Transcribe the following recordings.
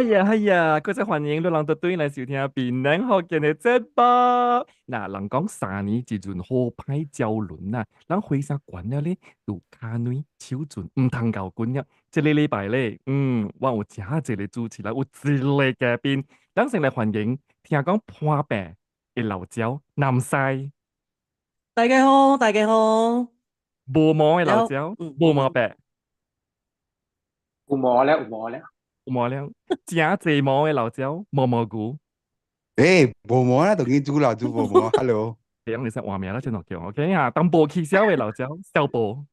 係啊，嗰隻歡迎你人到對嚟收聽檳榔學見嘅節目。嗱，人講3年一陣好歹交輪啊，人會啥關了咧？有卡女手準唔通夠滾啊！這個禮拜咧，我有請一個主持人，有一個嘉賓，等先嚟歡迎。聽講破病嘅老椒南西，大家好，大家好，無毛嘅老有椒，無我們毛病，有毛了，無毛了，正濟毛嘅老椒，毛毛菇。冇摸啦，同佢煮啦，煮冇摸。Hello，這樣你識話名啦，真係叫 OK 啊！當波氣小嘅老椒，小波。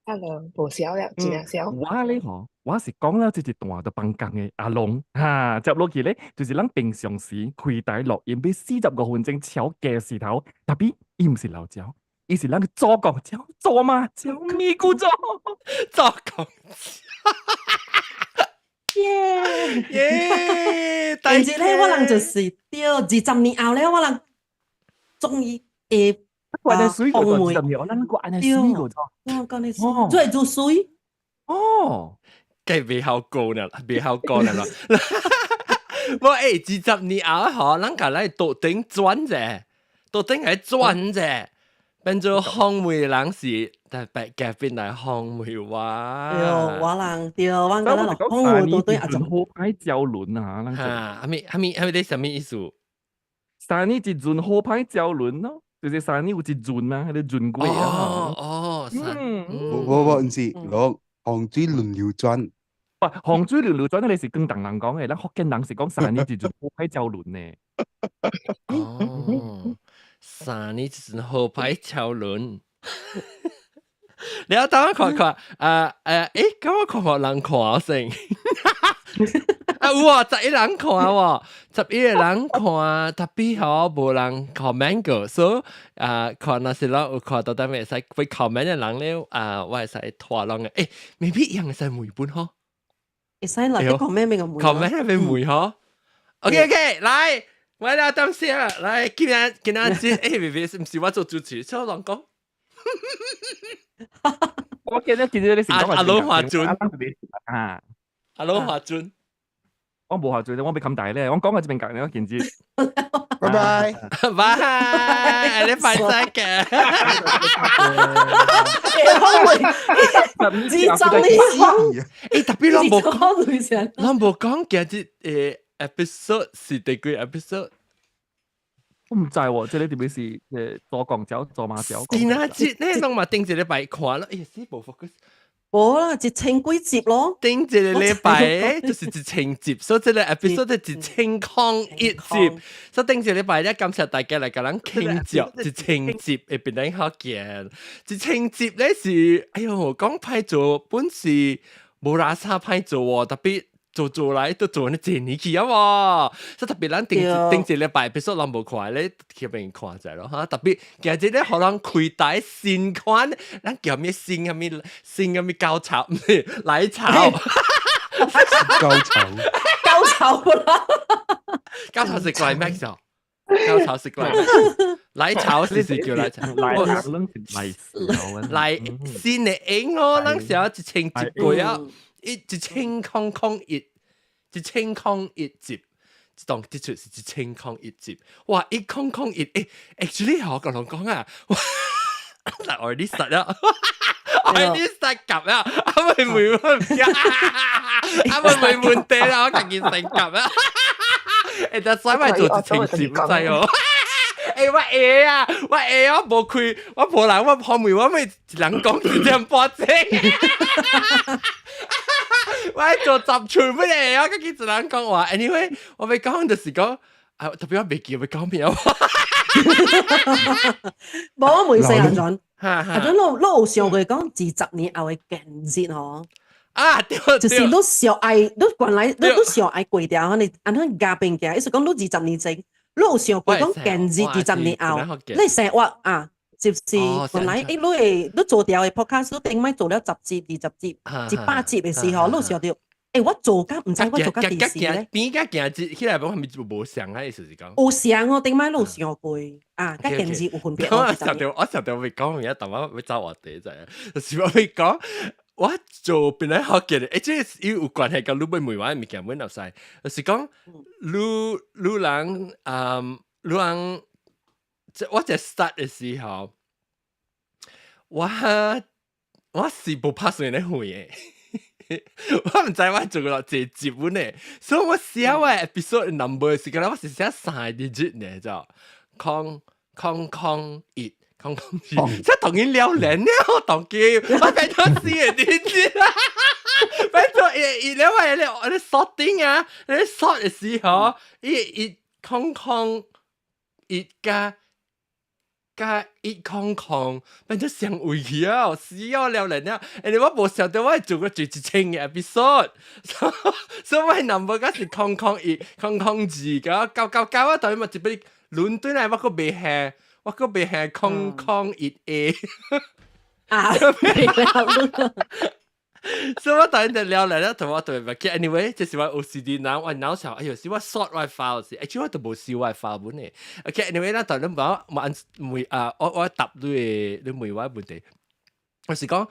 Hello，無少了，真係少。我咧嗬，我是講了這一段就放工嘅阿龍嚇，接落去咧就是咱平常時開台錄音，俾45分鐘超嘅時頭，特別伊唔是老椒，伊是咱嘅左講椒、左嘛椒、咪咕椒、左講耶！耶！但是咧，我人就是到20年後咧，我人終於我係水個紅梅就係我諗個係水個咗。我講你哦做嚟做水，哦，計未考過啦，未考過啦。我20年後，咱家來桌頂轉啫，桌頂係轉啫，變做烘梅人是，但係嘉賓來烘梅對，哇。我人對，我講咱但係我哋紅梅都對講3年一陣好歹交輪啊，咱嚇，係咪啲什麼意思？ 3年一陣好歹交輪咯，就是3年有一陣嘛，喺度轉季啊。我唔是攞杭水輪流轉，喂，杭水輪流轉，你是廣東人講嘅，咱福建人是講3年一陣好歹交輪呢。哦，3年一陣好歹交輪。你有等我看看，咁我看冇人看先。有啊，11人看喎，11個人看，特別好無人 comment 過，所以看那時候有看到啲咩使會 comment 嘅人咧，我係使拖浪嘅，未必一樣係使每本嗬會使落啲 comment 俾我梅，comment 係俾梅嗬。OK，來，我哋等先啊，來，今日未必唔是我做主持，所以我講。我記得你成阿老華俊啊，阿老華俊，我冇下最，我俾咁大咧，我講嘅這邊隔兩件事。拜拜。拜，你快啲嘅。紅梅自針呢特別啲，冇紅梅先，冇講嘅啲episode 是第幾 episode？我唔知喎，即係你點樣是左講椒、左馬椒。點啊？節咧，當埋定住禮拜看咯。死冇 focus。冇啦，一千幾集咯，定住禮拜就是一千集，所以這個 episode 係1001集。所以定住禮拜咧，感謝大家嚟咁樣傾著一千集嘅變得好見。一千集咧是，哎呦，講歹做本是冇拉沙歹做喎，特別。做來都做呢幾年期啊喎，所以特別咱定住禮拜，別說人無看咧，去邊看就係咯嚇。特別今日咧可能開台新款，咱叫咩新咁咩高潮，唔係奶潮，高潮啦，高潮是 climax 哦，高潮是 climax，奶潮是叫奶潮，奶新嘅影咯，咱時候一千集過啊。1001集，當的確是1001集。哇，1001actually 我講啊，嗱我啲實啊，我啲實夾啊，阿妹妹悶地啦，我近件成夾啊，但係咪做1000集滯哦？我啊，我冇開，我冇人，我後面我咪人講是這樣波正。我做集全乜嘢啊？跟住就人講話 ，anyway，我咪講就是講，特別我未記，我講咩啊？冇梅成人轉，阿準攞有上過講20年後嘅建設嗬。就是都小愛，都原來都小愛貴掉，你按佢加邊嘅，意思講都20年前，都有上過講建設20年後，你成日話啊。就是本來都做掉嘅 podcast 都頂咪做了10集、20集、18集嘅時候，都時候掉。我做緊唔知我做緊電視咧。邊家件子起來講係咪冇上啊？意思是講。有上我頂咪都上過啊，跟電視有分別。我上條未講，而家突然會走我哋就係，就是我未講。我做本來學嘅，即係有關係跟你每每晚物件揾落曬，就是講你人你人，我在 start 嘅時候，我是冇拍算你會嘅，我唔知我做落這節本嘅，所以我寫我 episode number 時間我是寫3 digit 嘅就空一。即係同佢聊人咧，我同佢，我俾咗試嘅點知啦，俾咗因為你 sorting 啊，你 sort 嘅時候，空一加空，變咗成回去啊，死我聊人啊，你我冇想到我係做過最清嘅 episode，所以我 number 嗰時空一字噶，搞啊，對咪就俾倫敦嚟，我個未係。我個鼻係空一 A 啊，未了，所以我當然就聊嚟啦，同我對唔係 anyway，即係我 OCD 嗱，我腦想，哎呦，是我 sort 我 file 時，actually 我都冇試我 file 本嘅。OK，anyway 啦，當然講我答你每位問題，我是講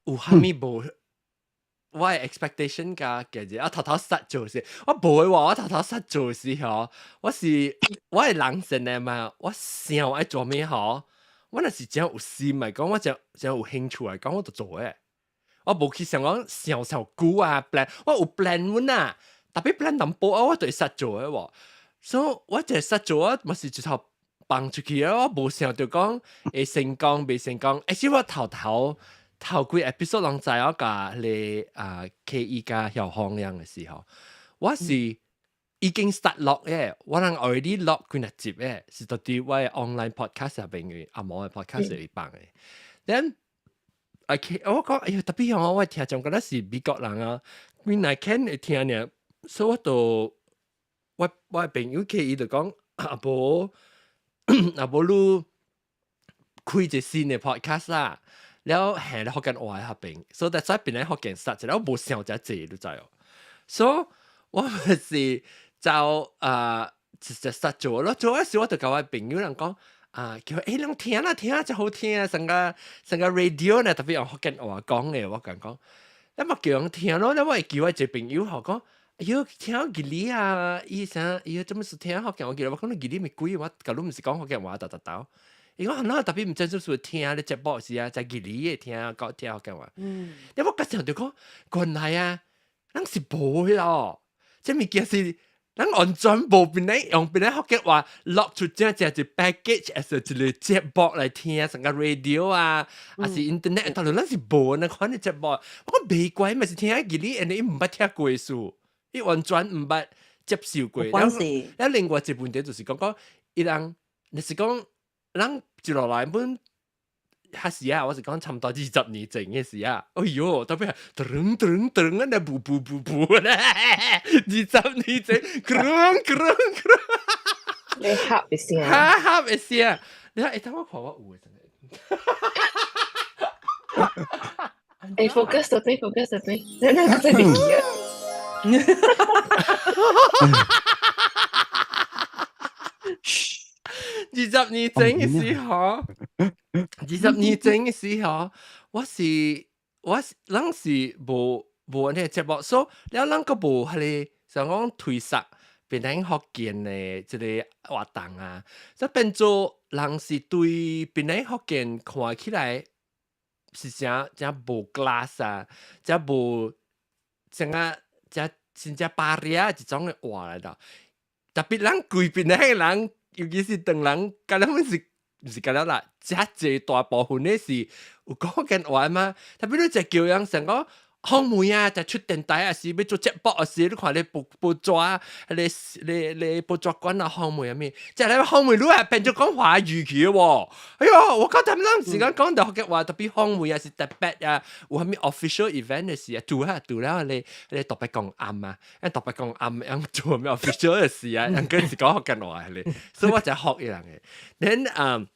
有蝦米冇？我係 expectation 㗎嘅啫，我頭實做時，我唔會話我頭實做時嗬，我係人性嘅嘛，我想我做咩嗬，我那是真有心嚟講，我真有興趣嚟講，我就做嘅。我冇去想講想估啊 plan，我有 plan 滿啊，特別 plan 淡薄啊，我對實做嘅喎，所以我就實做啊，咪是直頭放出去啊，我冇想到講會成功未成功，而且我頭幾 episode 浪在我個你KE 加小方樣嘅時候，我是已經 start 落嘅，我能 already 落幾日接嘅，是到啲我 online podcast 入邊嘅阿毛嘅 podcast 嚟辦嘅。then 我講哎呀特別我聽眾覺得是美國人啊，原來 can 會聽呢，所以我就我朋友 KE 就講阿婆你開隻新嘅 podcast 啦。แล้วแห่แล้วเขากันออยครับเป็น so that's why เป็นให้เขากันสัตว์แล้ว冇想就這都在哦 so 我是就就實做咯，做嗰時我就教我朋友人講叫佢你聽啦真好聽啊，成個 radio 呢特別用福建話講嘅，我講你咪叫人聽咯，你咪叫我一朋友學講，哎呦聽吉利啊，醫生，哎呦做乜事聽福建話？我講你吉利咪貴，我舊都唔是講福建話打。如果可能特別唔真少數聽你直播時啊，就吉利嘅聽講聽福建話。因為我嗰時候就講，原來啊，咱是冇咯，即係物件是。咱完全無變嚟用變嚟福建話落出只 package as 一個節目嚟聽，成個 radio 啊，還是 internet，當然咱是無那款嘅節目。我未怪咪是聽下吉利，人哋唔捌聽過數，伊完全唔捌接受過。แล้ว另外一問題就是講，伊人你是講，咱接落來本。嗰時啊，我是講差唔多20年前嘅時啊，哎呦，特別係噔啊，那噗咧，20年前，你嚇一聲，嚇一聲，你睇，等我看我有真係。focus 到對，那真係記啊。20年前嘅時候，20年前嘅時候，我咱是無呢個節目，所以了咱個無係想講推實變成福建嘅即個活動啊，所以變做人是對變成福建看起來是真無 glass 啊，真無真巴黎啊一種嘅話嚟的，特別咱規邊嘅人。尤其是當人，咁樣唔是咁樣啦，真係大部分咧是有講緊話嘛。特別你就叫人成個紅梅啊，就出電台啊，是要做節目啊，是你看你捕捉啊，你捕捉關啊紅梅啊咩？即係你紅梅，你係變咗講華語嘅喎。哎呦，我覺得咱時間講到嘅話，特別紅梅啊是特別啊，有係咩 official event 嘅事啊，做啦，你特別講啱啊，特別講啱，樣做咩 official 嘅事啊，樣嗰時講學緊話係你，所以我就學一樣嘅。then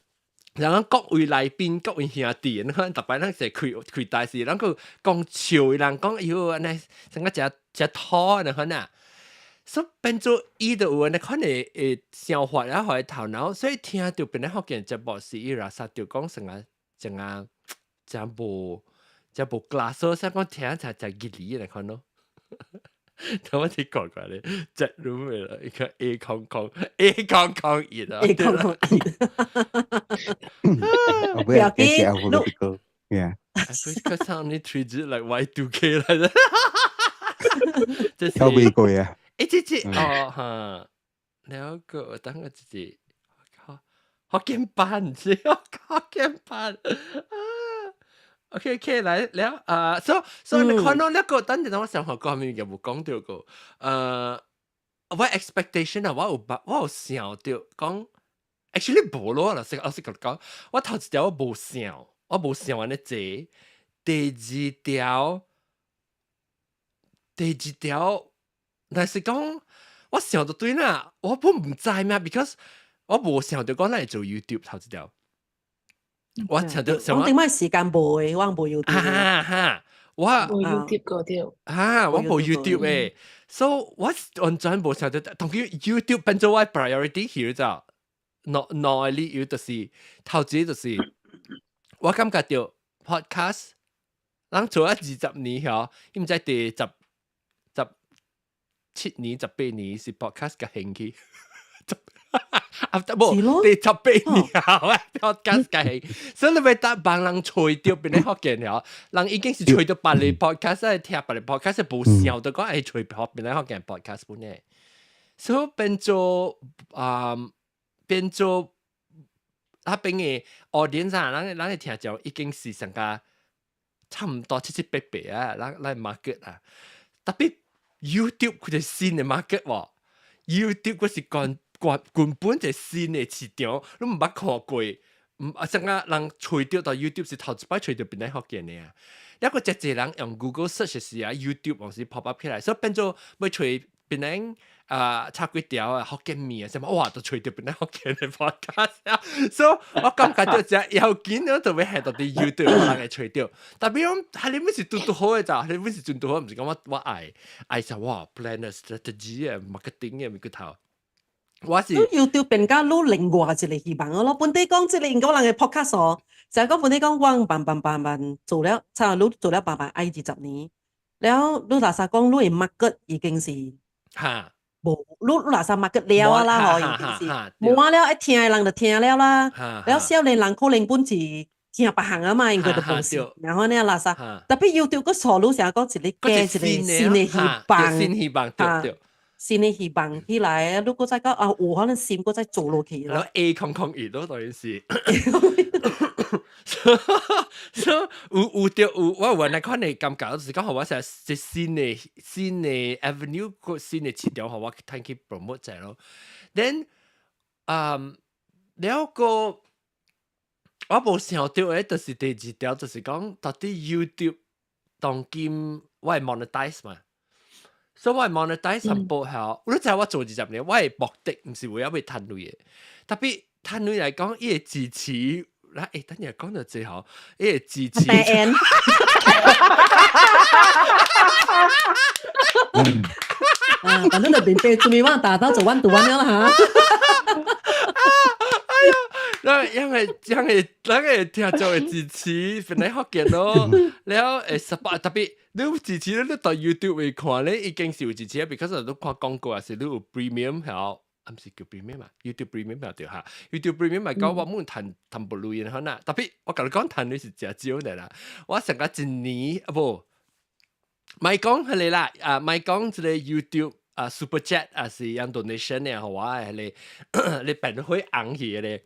然後各位來賓、各位兄弟，可能特別咱是開大事，咱個講笑，人講喲，那成個只拖，你看啊，所以變做伊就有那可能消化了佢頭腦，所以聽到變咧福建節目時，伊拉實就講成個真就部 glass 所以講聽就吉利嚟看咯。咁我哋講過咧，隻 room 嚟啦，一個 A 空空熱啊 A 空空不要给 alphabetical yeah alphabetical sound 你 treat like Y2K 嚟的，即係有美國啊哦嚇，แล้วก็等我自己學鍵盤先，學鍵盤OK，嚟แล้ว所以你看到呢個等陣我上學講面有冇講到過我 expectation 啊，我有想到講 actually 冇咯，老實講，我頭一條我冇想完咧這第二條，但是講我想到對啦，我本唔知咩 ，because 我冇想到講嚟做 YouTube 頭一條。我想到我點解時間背，我冇 YouTube 我冇 YouTube 嗰條我冇 YouTube 誒，所以我完全冇想到，同佢 YouTube 變做我 priority 去咗，內裡有就是頭先就是我感覺到 podcast， 人做咗20年嗬，唔知第17年、18年是 podcast 嘅興趣。冇第18年後 podcast 嘅，所以你咪得幫人吹掉變你學嘅了，人已經是吹到別嚟 podcast， 係聽別嚟 podcast 冇想到講係吹變你學嘅 podcast 本嚟，所以變做啊邊嘅 audience 啊，人哋聽就已經是成個差唔多700啊，人 market 啊，特別 YouTube 佢哋新嘅 market 喎 ，YouTube 嗰時根本就係新嘅市場，你唔捌看過，成個人吹掉到 YouTube 是頭一擺吹掉邊啲學嘅呢？一個隻人用 Google search 時啊 ，YouTube 往時 pop up 起來，所以變咗咪吹邊啲炒粿條啊、學嘅麵啊，什麼哇都吹掉邊啲學嘅 podcast 啊，所以我感覺到就有見到就會係到啲 YouTube 人嘅吹掉，但係講係你乜事做到好嘅咋？你乜事做到好唔是講我愛就哇 plan a strategy 啊 ，marketing 嘅咪個頭。我是 YouTube 變加攞另外一個希望咯。本地講即係另外人嘅 podcast 哦，就係講本地講我辦做了，差唔多做了20年，然後你嗱實講你嘅 market 已經是嚇冇，你嗱實 market 了啦，已經是冇了，一聽嘅人就聽了啦，然後少年人可能本是聽別行啊嘛，應該就冇事。然後呢嗱實，特別 YouTube 個錯路成日講一個加一個新嘅希望，對。新嘅希望起來，如果再講有可能新個再做落去啦。A 空熱咯，當然是。有掉我原來看你感覺就是講，我成係新嘅 avenue 個新嘅市場，我睇佢 promote 啫咯。Then แล้ว個我冇想到嘅，就是第二條，就是講到底 YouTube 當今我係 monetize 嘛。所以我係 monetize 上播後，我都知我做20年，我係目的唔是為咗賺錢嘅，特別賺錢嚟講，伊係支持，等陣講到最後，伊係支持。反正就免費，準備我打到做1:1了啦嚇。因為聽做嘅支持，本來學嘅咯，แล้วsupport 特別你支持你到 YouTube 嚟看咧，已經是有支持 ，because 你看廣告啊，是你有 premium 係，唔是叫 premium 嘛 ，YouTube premium 係對嚇 ，YouTube premium 咪講我冇談不錄音可能，特別我同你講談你是真少嘅啦，我成個一年唔，咪講係你啦，咪講即係 YouTube super chat 是用 donation 嘅，係話係你變開硬嘢咧。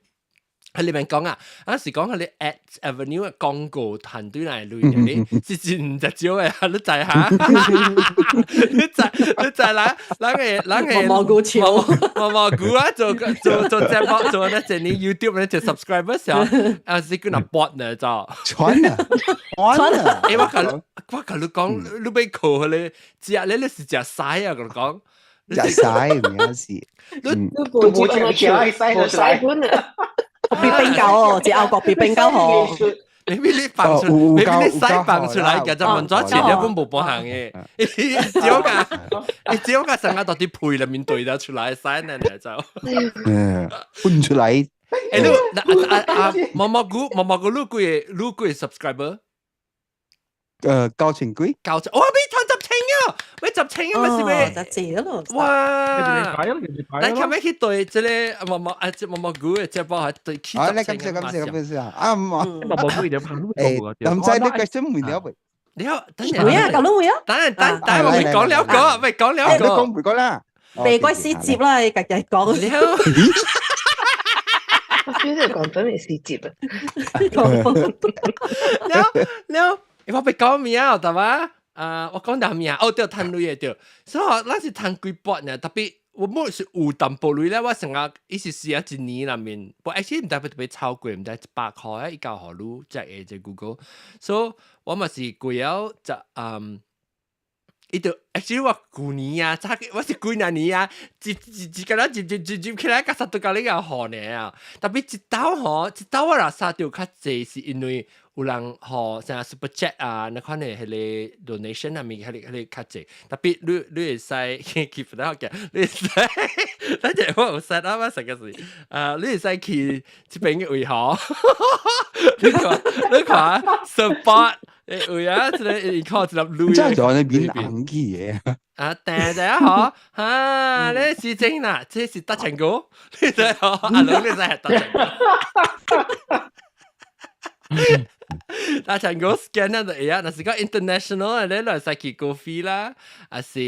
喺裏面講啊，嗰時講佢哋 Ad Avenue 嘅廣告團隊嚟類嘅，是真唔少嘅，你知嚇？你知啦，蘑菇潮，蘑菇啊，做節目做咧，就你 YouTube 咧就 subscriber 時候，是叫那 bot 呢就傳啊！我同你講，你俾佢咧，只你是只曬啊，我講，只曬唔係事，你部機係曬本啊！別冰膠哦，只牛角別冰膠河。你放出，你西放出來嘅就問咗錢，一般冇幫行嘅。你只有個成日到啲配裏面對咗出來，曬呢就。搬出嚟。誒，你蘑菇，你幾個 subscriber？高錢幾？九千，我俾攤10千啊，俾10千啊，咪是咪？就謝咯。哇！你琴日去對即係毛菇嘅隻包係對起10千咁啊！毛菇就拍到誒，咁即係你question唔了喂。你好，等陣。會啊，咁都會啊。等我未講了個，未講了個。你講唔講啦？未該先接啦，你日日講。你好。我覺得講分係時節啊。你好，我被講咩啊？對嘛？我講到咩啊？哦，對，攤女嘅對，所以我那是攤幾筆呢？特別我冇是有淡薄類咧，我成日一時試一年裏面，我 actually 唔得特別超貴，唔得100塊啊，一嚿好路即係隻 Google， 所以我咪是貴咗就伊就 actually 我舊年啊，我是幾年啊，接個啦，接起來，甲實都教你個好呢啊！特別一刀我拉薩就較濟，是因為有人吼像 super chat 啊，那款嘅迄個 donation 啊，咪迄個較濟。特別你會使 keep 得好嘅，你會使，等陣我有 set up 啊，成個事，你會使去這邊嘅位吼，你看 support。會啊，即係你靠一粒鐳，真係在那邊硬嘅嘢。但係啊，嗬，呢是真啦，這是得情歌，你睇嗬，阿龍你真係得情歌。得情歌 scan 啊，係啊，嗱是個 international 咧，嚟使去高飛啦，啊是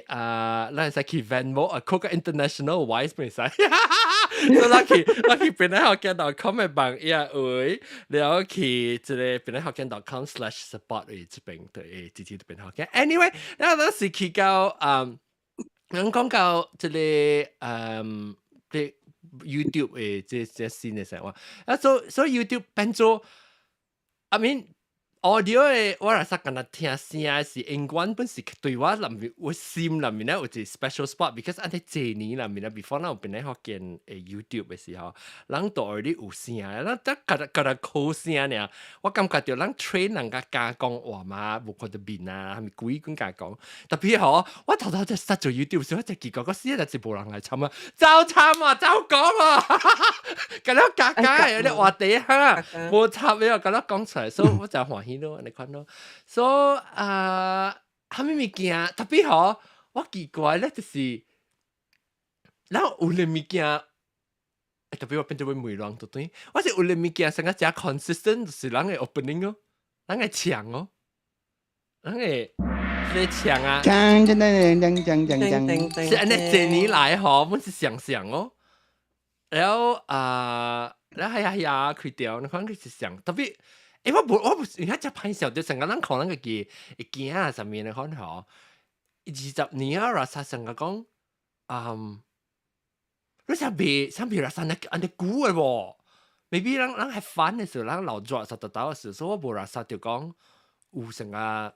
嚟使去 Venmo 啊，嗰個 international wise 咪使。so lucky 變嚟學嘅 .com 嘅網頁會，然後去即係變嚟學嘅 .com/support 嘅這邊對直接變學嘅。anyway， 然後嗰時去到講到即係啲 YouTube 嘅即新嘅時候啊，所以 YouTube 變做I mean audio 嘅我係實間聽聲是英文本是對我裏面我心裏面咧有隻 special spot，because 喺這年裏面咧 before 我邊咧學見YouTube 嘅時候，人都有啲有聲，人得覺好聲呢，我感覺到人 train 人家加講話嘛，無看到面啊，係咪故意咁加講？特別嗬，我頭就實做 YouTube 時，我就結果嗰時就冇人嚟參啊，就參啊，就講啊，咁樣格格有啲話題嚇，冇插你又咁樣講出嚟，所以我就歡喜咯，你看咯，所以係咪物件特別嗬？我奇怪咧，就是然後有啲物件。特別我變做會梅浪對對，我是有啲物件成個真 consistent，就是人嘅 opening 哦，人嘅牆哦，人嘅牆啊，是安尼這年來嗬，我是想哦，然後然後係開掉，你看佢是想特別，我冇而家只拍攝就成個人可能嘅件啊上面你看嗬，20年啊，實成個講你想別啦，人哋估嘅喎 ，maybe 人係反嘅時候，人老咗實得到嘅時候，所以我冇啦，實就講有成個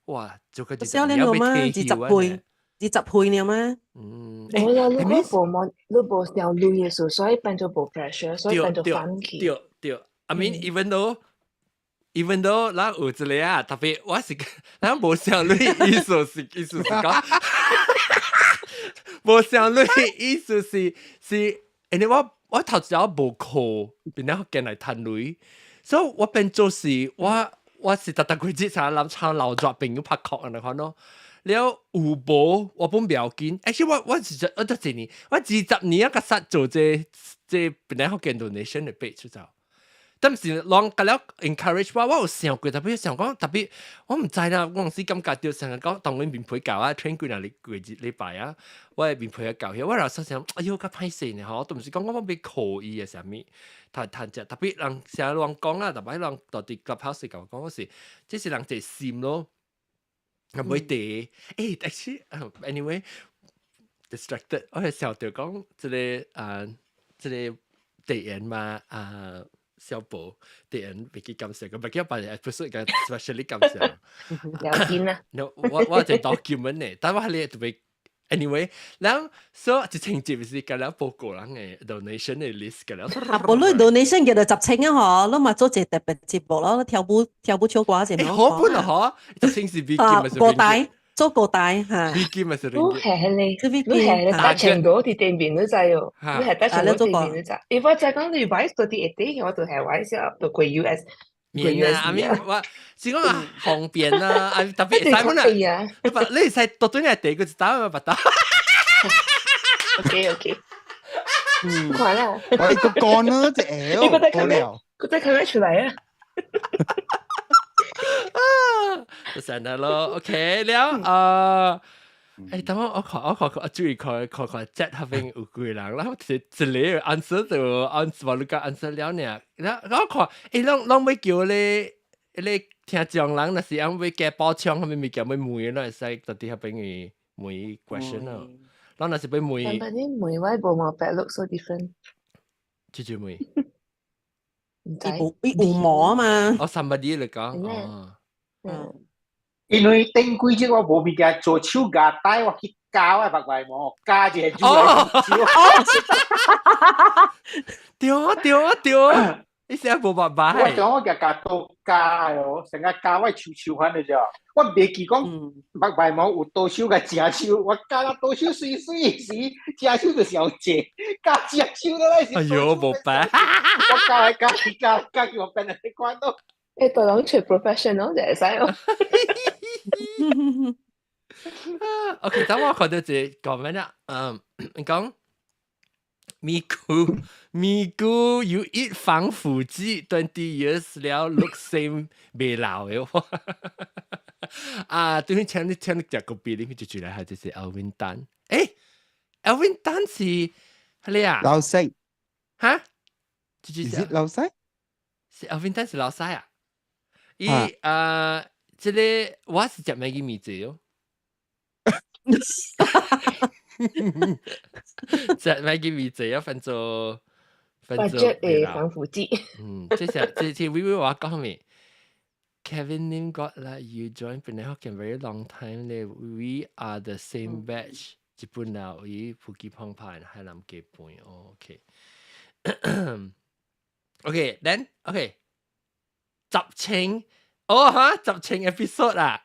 哇，做個20年了嗎？20倍了嗎？我有你部小累嘅時候，所以變咗部 pressure， 所以變咗反氣。對 I mean even though 咱有一個啊，特別我是咱冇小累，意思是講。無想你意思是，因為我頭先無課，變咗見嚟談女，所以我變做是我是特佢之前諗唱老作朋友拍曲你看咯，แล้ว有無我本唔要緊，而且我就幾年，我20年個實做這變咗見 donation 嘅 page 就。但是讓佢哋 encourage 我有想過，特別想講特別，我唔知啦，我陣時感覺到成日講當然面陪教啊 train 幾禮拜啊，我係面陪佢教，我有時想，哎呦，咁歹勢呢，嗬，都唔是講我俾可以嘅啥物，談只特別人成日亂講啦，特別人到啲 clubhouse 講嗰時，即是人哋閃咯，唔會地，actually anyway distracted， 我係笑到講即個地人嘛小寶啲人未幾感謝，咁咪幾百日 episode 嘅 especially 感謝。聊天啊！我就 document 呢，但係你特別 anyway， 然後所以就情節是咁樣報告人嘅 donation 嘅 list 咁樣。本來 donation 叫做10千啊，嗬，你咪做隻特別節目咯，跳舞唱歌先咯。好本啊，嗬，10千是 big game 係個帶做個帶嚇。big game 係都係你得情嗰啲店面都制喎，你係得情嗰店面都制。如果就係講你買嗰啲嘢，我就係買先到貴 US。免啊，我是講啊方便啊，特別使乜啊？你使到對你地個就打咪白打。OK，快啦！我一個乾啦，隻 L 過了，佢再睇出嚟啊！就成日咯，OK 了等我注意佢 chat 下邊有幾人，然後一個 answer 就 answer 話你個 answer 了呢，然後我看啷會叫你聽眾人，那是因為嘅補充係咪咪叫咪梅咯，係使特啲下邊嘅梅 question 咯，然後那是俾梅。但係啲梅位冇毛白 look so different。豬梅。唔知。有毛啊嘛。哦，somebody 嚟講。因為頂幾日我無物件做手架帶我去教啊，白白毛加一個豬。對，你成日無白白。我講我嘅加多加哦，成日加我手番嘅啫。我未記講白白毛有多手嘅正手，我加到多手水時，正手就小姐，加正手都係。哎呦，無白。我加嚟加叫我變嚟關到。你對人全 professional 就係使咯。OK， 等我看到這講咩啦？你講咪咕 you eat 防腐劑20 years 了 look same 未老嘅喎。對面請你食個比例，就嚟係就是 Alvin Tan。Alvin Tan 是你啊？老細嚇？是老細？是 Alvin Tan 是老細啊？這個我是食咩嘅名字哦？食咩嘅名字啊？分做 budget 嘅防腐劑。這微我講咩 ？Kevin Lim got like you join Penang Hokkien very long time. We are the same batch. 日本啊，伊普吉胖派海南基本。OK， then OK， 10清。10清 episode 啊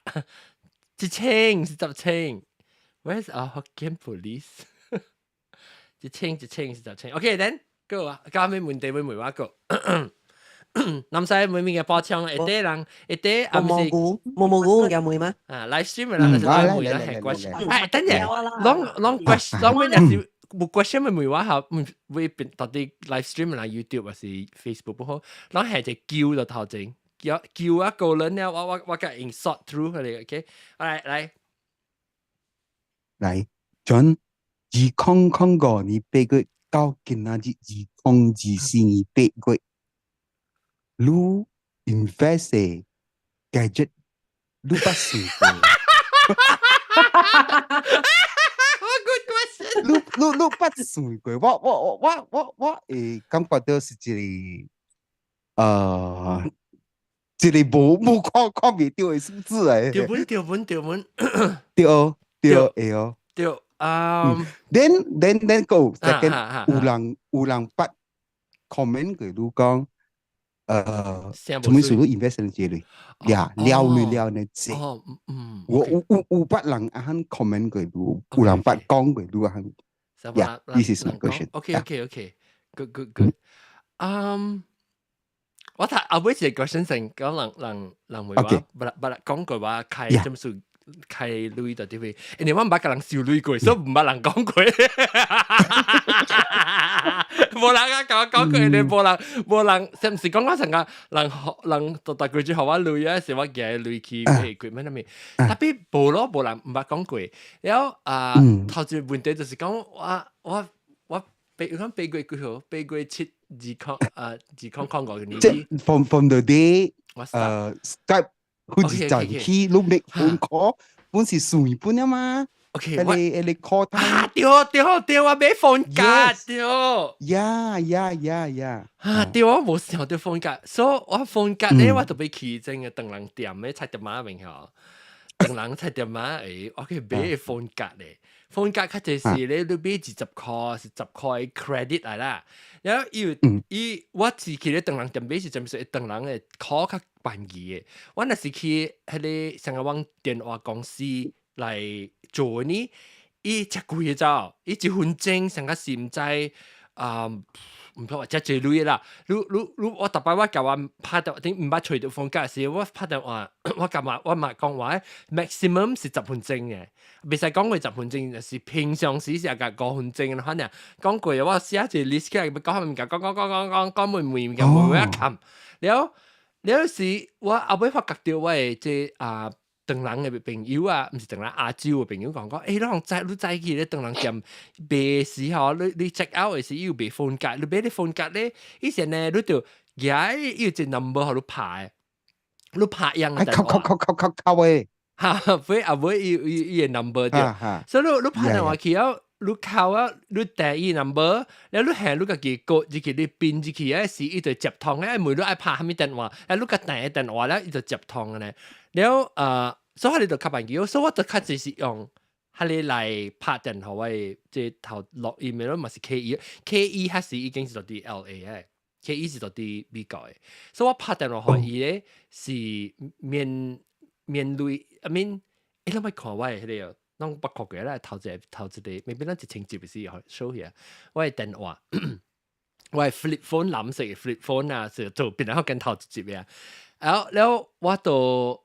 ，10清是10清。Where's our Hokkien police？ 10清是10清。OK，then go 啊，交咩問題會問我個。南西每面嘅播唱，一啲人一啲啊，蘑菇有梅嗎？live stream 啦，係 live 梅啦，係 question。等陣，long question，long 咩嘢是？冇 question 咪梅話下，會變到啲 live stream 啦 ，YouTube 或是 Facebook 不好，然後係只叫就頭前。叫一個人咧，我嘅 insert through 佢哋 ，OK， 嚟，John， 2005年8月到今仔日2024年8月，你 invest 嘅 gadget， 你不算過。Good question。你不算過，我感覺到是一個這裡冇看未到嘅數字嚟。條本。對。then go second 有人捌 comment 佢都講，做咩事都 invest 喺這裡，呀，了呢隻。我捌人啱 comment 佢都，有人捌講佢都啱。Yeah, this is my question. Okay. Good. 我睇後尾一個question 成講人會話，不講句話開咁數開類到啲位，因為我唔捌個人笑類過，所以唔捌人講過。冇人啊講句，你冇人，是唔是講我成個人到大句之後我類啊，是我嘅類去咩咩咩，特別冇人唔捌講過。然後頭先問題就是講我背過幾號，背過7。自康過嘅呢啲 from the day Skype 好似就去你 make phone call 本是隨本啊嘛 OK 你 call 他對我買 phone 卡對對我冇時候對 phone 卡所以我 phone 卡咧我就俾起正嘅鄧人店咧菜店媽明嚇鄧人菜店媽我可以買 phone 卡咧phone 卡佢就是咧你買20塊是10塊 credit 嚟啦然後我是去咧鄧人店買是就係鄧人嘅 call 較便宜嘅我那是去迄個上個網電話公司來做呢伊隻貴咗伊1分鐘上個是唔知唔錯，即係最累啦。我特別我教我拍到頂唔捌隨到放假時，我拍到話我幹嘛？我咪講話 maximum 是10分鐘嘅，唔使講佢10分鐘，就是平常時是個5分鐘，可能講過我寫一隻 list 起來，講唔講每一冚，了時我後尾發覺到我即當人嘅朋友啊，唔是當人亞洲嘅朋友講，你知去咧當人兼賣時候，你 check out 嘅時要賣phone card，你賣啲phone card咧，以前咧你就要隻 number 喺度拍，你拍樣嘅電話，靠喂，非後尾要 number 掉，所以你拍電話去啊，你靠啊，你第一 number，แล้ว你係你個幾個，即係你變即係時，伊就接通嘅，每你愛拍蝦米電話，你個第一電話咧，伊就接通嘅咧。แล้ว所以你就吸朋友，所以我就開始是用係你嚟拍電話嘅，即係頭落 email 咪是 KE 係時已經是到啲 LA 嘅 ，KE 是到啲美國嘅，所以我拍電話可以咧是面對，I mean，你咪看我係啲，我不確嘅咧頭一啲，未必咱一情節嘅時候 show 下，我係電話，我係 flip phone 藍色嘅 flip phone 啊，就變咗跟頭一節嘅。แล้ว我就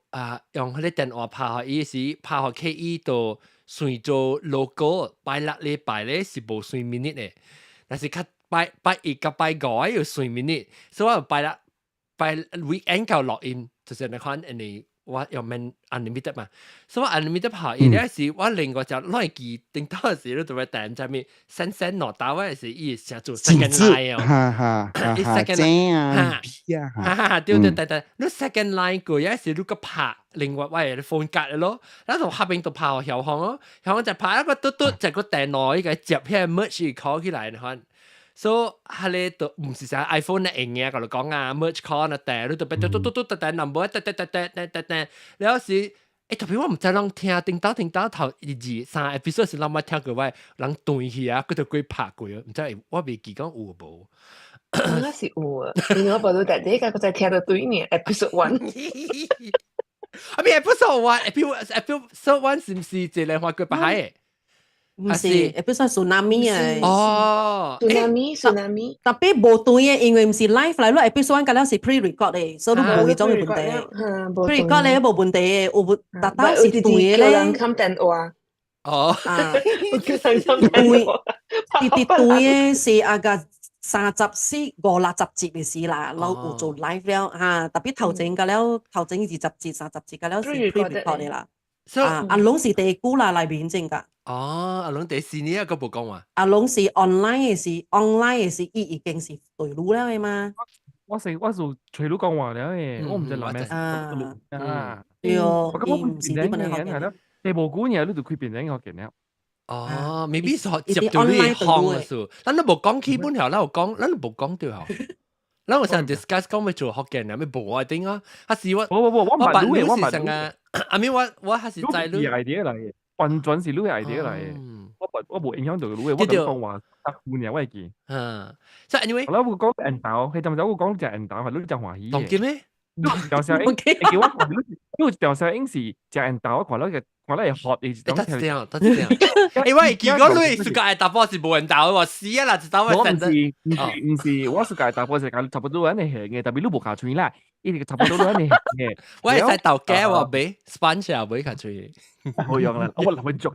用佢啲電話拍下伊時，拍下 KE 度算做 logo， 拜六禮拜咧是無算 minute 嘅，但是佢拜一กับ拜五要算 minute， 所以我拜 weekend 夠落 in， 就是你看你我用 unlimited 嘛，所以 unlimited 拍伊咧時，我另外就攞記定到嘅時，你就會訂在面 send 落打嗰陣時，伊成做 second line 哦，second line，對，你 second line 過有時你個拍另外喂你 phone 格嘅咯，然後下邊度拍後巷咯，後巷就拍一個嘟嘟就個電腦依個接起 merge call 起來你看。所以係你都唔是成 iPhone 咧用嘅，佢哋講啊 merge call 啊，但你都俾嘟 number， 你有時特別我唔知人聽到頭2-3 episode 是諗乜聽過喂，人斷去啊，佢就鬼拍過啊，唔知我未記講有冇？應該是有啊，因為我報道第一個我才聽到對呢 episode 1。I mean episode 1是唔是一個話佢拍嘅？唔是，episode tsunami 啊。哦 ，tsunami，特別冇對嘅，因為唔是 live 嚟咯。episode 1嗰啲係 pre-record 嘅，所以都冇去裝嘅本地。pre-record 咧冇本地嘅，有特登是對嘅咧。叫人冚電話。哦，叫人冚電話。對嘅是啊個30至50集嘅事啦，เรา有做 live แล้ว特別頭前嘅แล้ว頭前20集30集嘅แล้ว是 pre-record 嘅啦。阿龍是第2啦，嚟邊正㗎。阿龍第4年嗰部講話。阿龍是 online 嘅事，已經是對路啦嘅嘛。我做隨路講話咧，我唔知諗咩對哦，我咁唔是啲乜嘢係咯，你無估嘢你就佢變咗學嘅哦，未必係接到呢行嘅數，咱都冇講基本上，咱冇講對後。咱有成 discuss 講要做學嘅人，咩無啊點啊？還是我唔係我成啊！阿咪我還是在你 idea 嚟嘅，完全是你 idea 嚟嘅。我冇影響到你，我咁講話10年我係見。所以 anyway，我講人道，佢就我講隻人道係你講華語嘅。當見咩？掉聲音，叫我看你掉聲音是隻人道，我看到係學你。得這樣。因為如果你係個大波是冇人道嘅喎，死啊啦！就打我唔是，我是個大波是講差不多人哋行嘅，特別你冇下嘴啦，呢啲差不多人哋行嘅。我係在豆雞喎，俾 sponge 啊，俾下嘴。好樣啦，我捉。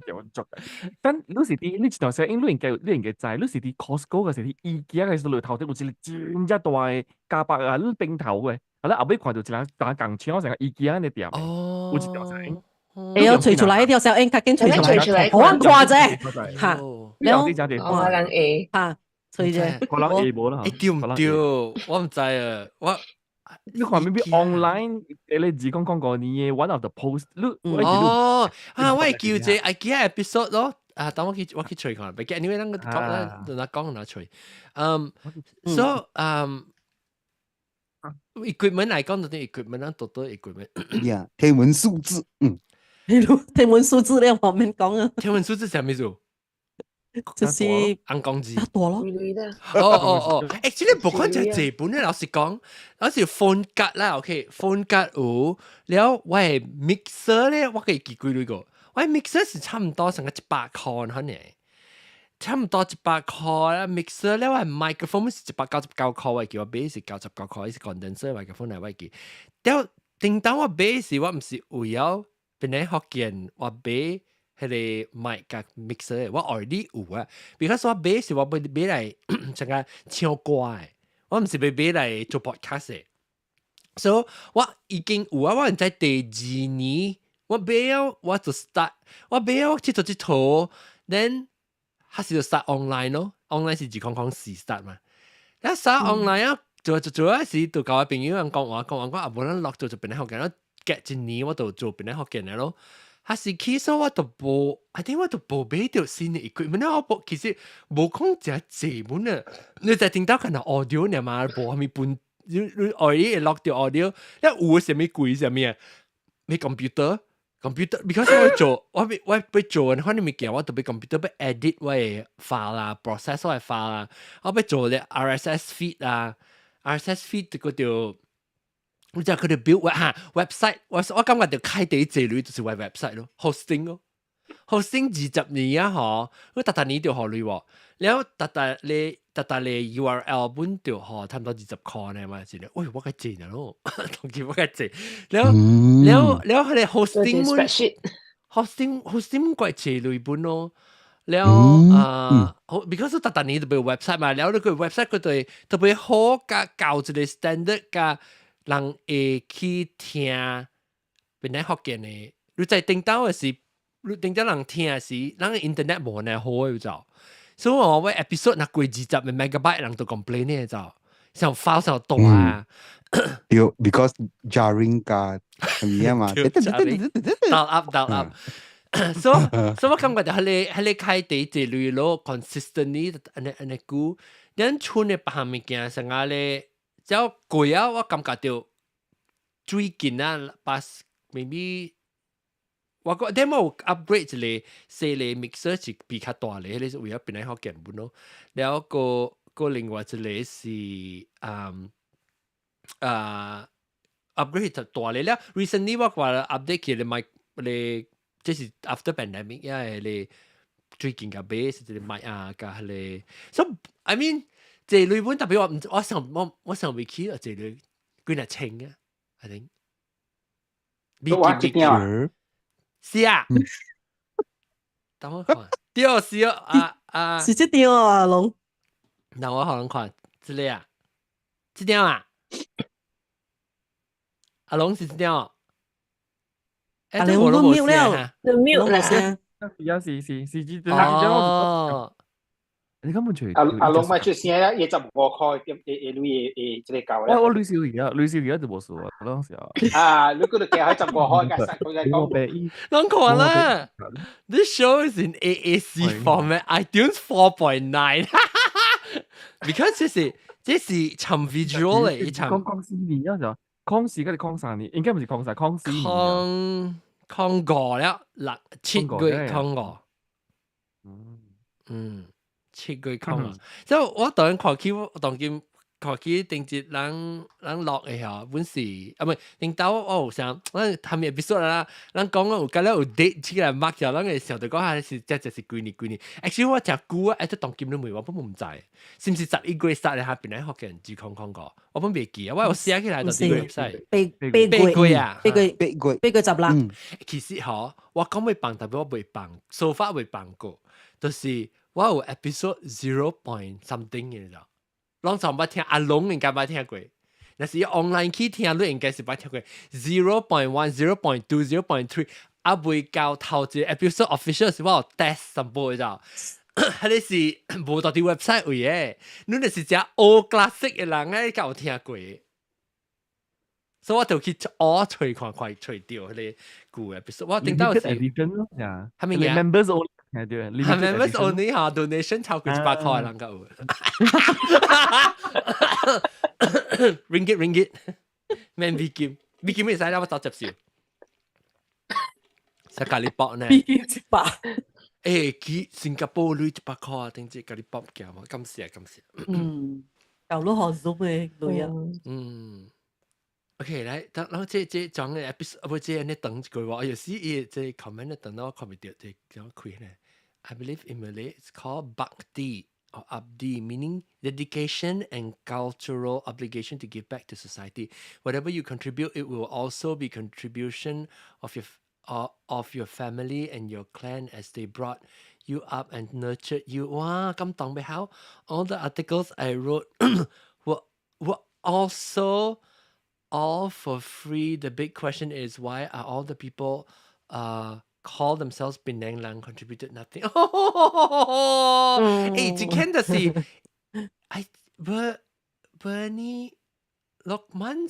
但你是啲你條聲音，你人嘅仔，你是啲 Costco 嘅時啲IKEA嘅時候頭啲好似你轉一袋加百啊，你冰頭嘅。係啦，後尾看到一人打鋼槍，我成個 IKEA 嘅店，好似條聲。你有除出來條聲音，佢跟除出來，好誇啫嚇。你有啲就係我人 A 嚇，吹啫。我諗 A 冇啦。丟唔丟？我唔知啊，你看 maybe online 你自講過你 one of the post， 我係叫隻 IKEA episode 咯。等我去吹看，不過 anyway 咱個講啦，就講拿吹。so equipment 嚟講到啲 equipment 啦，多 equipment。呀，天文數字，天文數字咧，我們講啊。天文數字係咩數？就是硬鋼字。多咯。actually 不管就係本咧，老實講，有時 phone 格啦 ，OK，phone 格有，แล้ว喂 mixer 咧，我可以記幾多個？喂 mixer 是差唔多成個100塊可能。差唔多100塊啦，mixer 咧話 microphone 是199塊位叫我買是99塊，是 condenser microphone 嚟位嘅。屌，定當我買時我唔是為咗變嚟學見我買迄個 mic 甲 mixer，我 already 有啊。because 我買時我買嚟成個唱歌嘅，我唔是買嚟做 podcast 嘅。所以我已經有啊，我在第2年，我買咗我就 start， 我買咗去做一套 then。還是就 start online 咯 ，online 是自講4 start 嘛。一 start online 啊，做嗰時就教我朋友人講話啊，無咱落做變嚟學嘅，我隔1年我就做變嚟學嘅咯。還是其實我就無 ，I think 我就無買到新嘅 equipment， 我其實無講真濟門啊。你就聽到可能 audio 呢嘛，無係咪本你 already 落掉 audio， 一有什麼貴什麼啊？咩 computer。because 我要做嘅，可能物件我特別 computer 要 edit 我嘅 file 啦 ，process 我嘅 file 啦，我要做咧 RSS feed 啊 ，RSS feed 嗰條，你知佢哋 build website， 我感覺就開第一隻類就是 website 咯 ，hosting 咯 ，hosting 20年啊嗬，我特年就學類喎，然後特你 URL 本就學差唔多20塊呢嘛，先咧，喂我嘅錢啊咯，同佢我嘅錢，然後佢哋 hosting 貴錢類本咯，然後because 特年就俾 website 嘛，然後你個 website 佢哋特別好加教一個 standard 加人會去聽，變嚟學嘅呢，你在頂到嘅時，你頂到人聽嘅時，人嘅 internet 冇呢好嘅就。所以我話 episode 那過20 megabyte 人都 complain 呢就，上 file 上大啊。對 ，because jarring 噶咁樣嘛。dial up。所以我感覺就係你開第一隻類咯 ，consistently 安尼估，咱厝內別項物件成個咧，只要貴啊，我感覺到最近啊，把 maybe。我個 demo upgrade 一個細個 mixer 是比較大嘅，你為咗變嚟學鍵盤咯。然後個另外一個是upgrade 就大嘅啦。recently 我話 update 佢哋買你即係 after pandemic 因為你最近嘅 base 就係買啊個係，so I mean 這類本特別我上 wiki 啊這類幾難清啊 ，I think。是啊，等我看，對是啊，是這條啊，龍。那我可能看這裡啊，這條啊，阿龍是這條，阿龍我都冇了，就mute 啦。是哦。你根本就阿龍咪出聲啊，25塊誒這個價咧。我女少而家就冇數啊，嗰陣時候。你嗰度寄喺15塊嘅，佢嘅講。啷看啦 ？This show is in AAC format, iTunes 4.9 because 這是尋 visual 嚟，尋康4年啊就，康4跟住康3年，應該唔是康4，康4年。康5了，7月康5。7月康5，即係我當然看起，看起定節人落嘅嚇，本時啊唔係定到我想，我下面 episode 啦，人講有隔咧有 date 起來 mark 咗，人嘅時候就講下是即係幾年。actually 我隻股啊，一當劍都未，我本唔知，是唔是11月start 咧下邊咧學嘅人只講過，我本未記啊，我寫起來就呢個 website，八月啊，八月集啦。其實嗬，我講未辦，但係我未辦，so far 未辦過，就是我有 episode 0 point something 嘅就。攏從捌聽，阿龍應該捌聽過，但是 online 去聽，你應該是捌聽過 0.1、0.2、0.3，啊未到頭一個 episode official 是我有 test 三波咋，迄個是無到啲 website 位嘅，你就是只 old classic 嘅人咧，有聽過，所以我就去我隨看快隨掉迄個舊 episode，我聽到是係咪嘢 members only。係 members only 嚇 donation 超過100塊人夠，ringgit，咩 Vikim 未使啦，我走接少，食咖喱煲呢 ？Vikim 100，佢新加坡女100塊，定知咖喱煲嘅嘛？咁時，舊佬學 Zoom 嘅女啊。OK，來，然後這講嘅 episode，不這你等一句話，有時這 comment 等到我看唔到，這講開呢 I believe in Malay it's called Bhakti or Abdi, meaning dedication and cultural obligation to give back to society. Whatever you contribute, it will also be contribution of your family and your clan as they brought you up and nurtured you. Wow, come tong be how all the articles I wrote were also all for free. The big question is why are all the people call themselves Penang Lang contributed nothing? Hey, 只看的是Bernie Lokman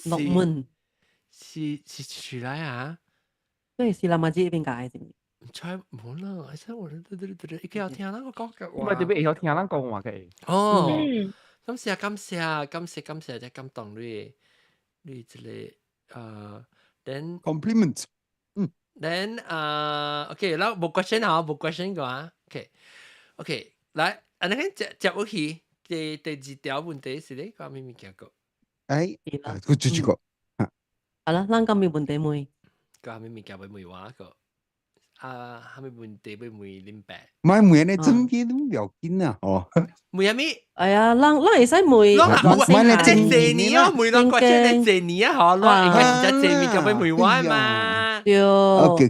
是谁来啊？對，是林阿姐邊解先。唔猜冇啦，係真我一個有聽啦，我講嘅因為特別會曉聽人講話嘅。哦，感謝，真感動你這個then compliment。then OK，แล้ว冇 question 好，冇 question 嘅話 OK，來，อันนั้น接落去第二條問題是你講咩物件個？佢住住個。係啦，咱今日問題妹。講咩物件會梅話個？係咪問題會梅林白？唔係梅你真嘅都唔要緊啊！哦，梅係咩？係啊，咱會使梅。即係謝你啊，梅兩個即係謝你啊，嗬，咯，應該係謝你咁樣梅話嘛。對。OK，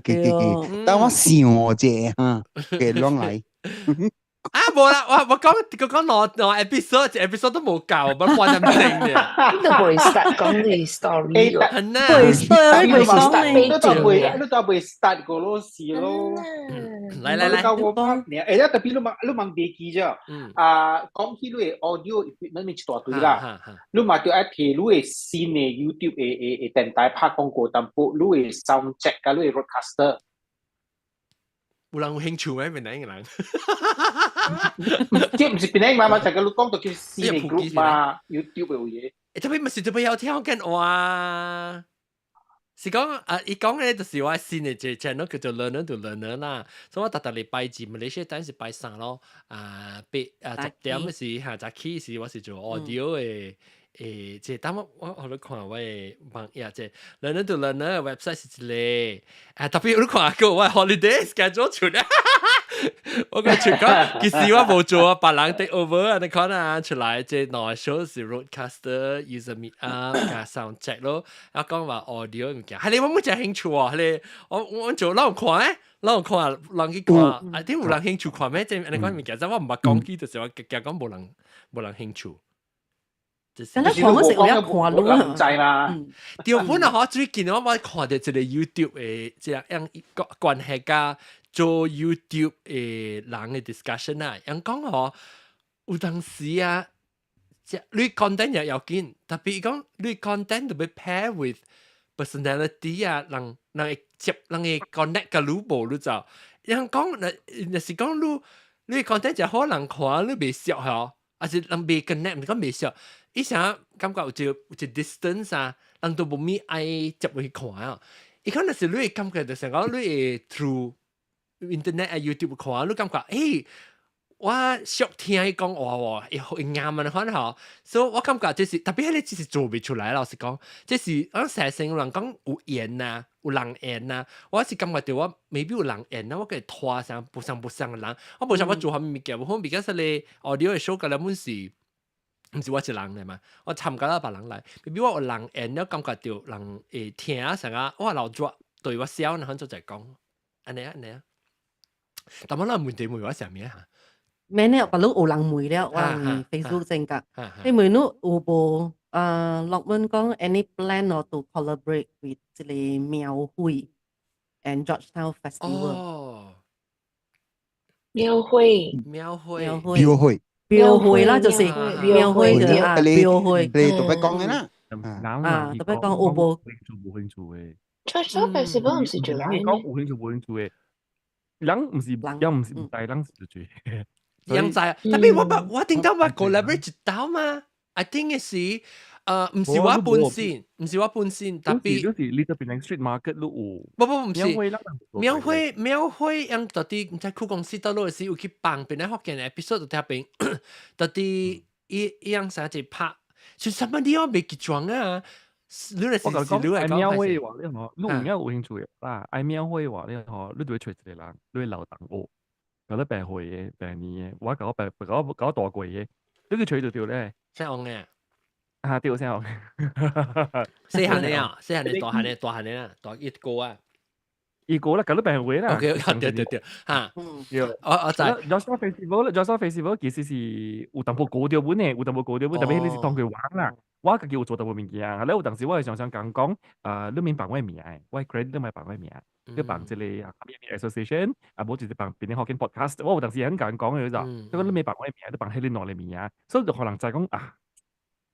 但我笑啫嚇，嘅啷嚟？冇啦，我講我 episode 都冇教，不關咁正嘅。呢度會 start 講你 story 咯，係呢，會講你，你都會 start 個咯事咯。嚟，教我拍呢，特別你問別記啫。講起你嘅 audio equipment 咪一大堆啦，你嘛就係睇你嘅新嘅 YouTube 嘅電台拍廣告，但係你嘅 sound check 加你嘅 broadcaster。有人有興趣咩？邊個人？即係唔是邊個嘛？就係你講到叫新嘅 group 嘛 ，YouTube 嘅嘢。特別唔是特別有聽緊話，是講伊講嘅就是話新嘅隻 channel 叫做 Learner to Learner 啦。所以我特禮拜二咪你先等是拜三咯。10點嘅時下早起時我是做 audio 嘅。即係，但我你看我嘅網頁即係 Learner to Learner 嘅 website 是一個，特別你看個我 holiday schedule 出嚟，我講全講，其實我冇做啊，別人 take over 啊，你看啊出來即係內 show 是 roadcaster user meet up 加 sound check 咯，我講話 audio 物件，係你有冇隻興趣啊？你我做攞人看咧。人看，人去看，點有人興趣看咩？即係你講物件，即係我唔係講起，就是我講冇人興趣。但係看嗰時我一看咯，唔知啦。條本啊，最近我看到一個 YouTube 嘅，即係樣關係加做 YouTube 嘅人嘅 discussion 啊，人講有當時啊，即係你 content 又要緊，特別講你 content 特別 pair with personality 啊，人會接人會 connect 嘅路步你就，人講那是講你 content 就可能看你未熟嗬，還是人未 connect 唔講未熟。伊想感覺有一 distance 啊，人都冇咩愛接去看啊。伊可能是你感覺就是講你 through internet 啊 YouTube 看，你感覺我熟聽伊講話喎，會啱啊！你看嚇，所以我感覺就是特別係你只是做唔出來，老實講，即是我成成人講有緣啊，有人緣啊，我是感覺到我未必有人緣啊，我佢拖上不上嘅人，我無想我做下物件，可能比較係你 audio 嘅 show 嘅兩本事。唔是我一人嚟嘛，我參加咗別人嚟，比如我有人緣，我感覺到人會聽啊，成啊，我老咗對我笑，然後就講，安尼啊，但我諗問題問我上面嚇，咩呢？話你有人媒了，我人 Facebook 正㗎，你媒你有冇落文講 any plan or to collaborate with 即個廟會 and Georgetown Festival？ 哦，廟會。廟會啦，就是廟會嘅啊，廟會。你特別講嘅啦，特別講有冇興趣嘅。Georgetown Festival 唔是做咩？講有興趣嘅，人唔是唔大，人是做。人在，特別我點解話 collaborate 到嘛 ？I think 是唔是我本身，特別就是你這邊 street market 咯，唔是廟會，樣到底唔知酷公司到落時有去幫邊啲學嘅 episode 到邊，到底一樣啥子拍，算什麼地方未結裝啊？你嚟我講廟會話咧，你唔有興趣啦，廟會話咧，你就會找一個人，你會留等我。搞得病會嘅病年嘅，我搞大貴嘅，都叫取條咧。聲紅嘅。啊，對聲紅。細漢嘅啊，細漢嘅大漢嘅啊，大一個啊。一個啦，搞得病會啦。對嚇。我就係。Joshua Festival 其實是有淡薄高調本嘅，有淡薄高調本，特別你是當佢玩啦。我個叫做淡薄物件啊，有當時我係常常講，你免辦我名，我 credit 都咪辦我名，你辦即係association，冇直接辦邊啲學緊 podcast，我有當時很簡講嘅就，所以你免辦我名，你辦喺你內裏面，所以就可能就係講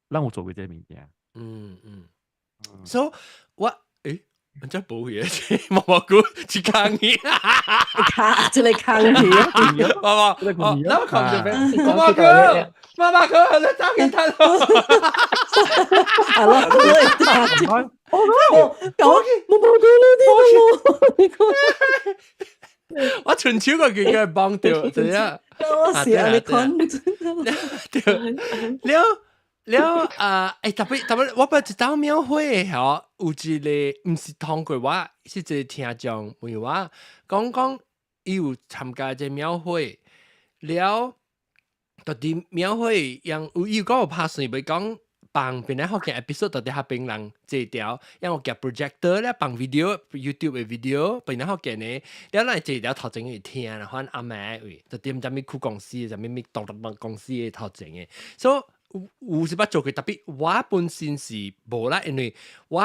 讓我做嘅隻物件。So 我人家不會嘅，毛毛菇去抗議，即係抗議，毛毛，那我抗議咩？毛毛菇，你走開睇咯。係咯，毛毛菇呢啲，我春秋個叫佢幫掉，真係。我試下你講，了特別，我不知道廟會嗬，有一個唔是通過我，是一個聽眾問我講伊有參加隻廟會，了到底廟會讓伊講有拍算，袂講幫邊個學嘅 episode 到底下邊人這條，讓我夾 projector 咧幫 video YouTube 嘅 video，邊個學嘅呢？了咱這條頭前去聽，然後阿妹喂，就點咪酷公司，就咪獨立公司嘅頭前嘅，所以。有時捌做過，特別我本身是無啦，因為我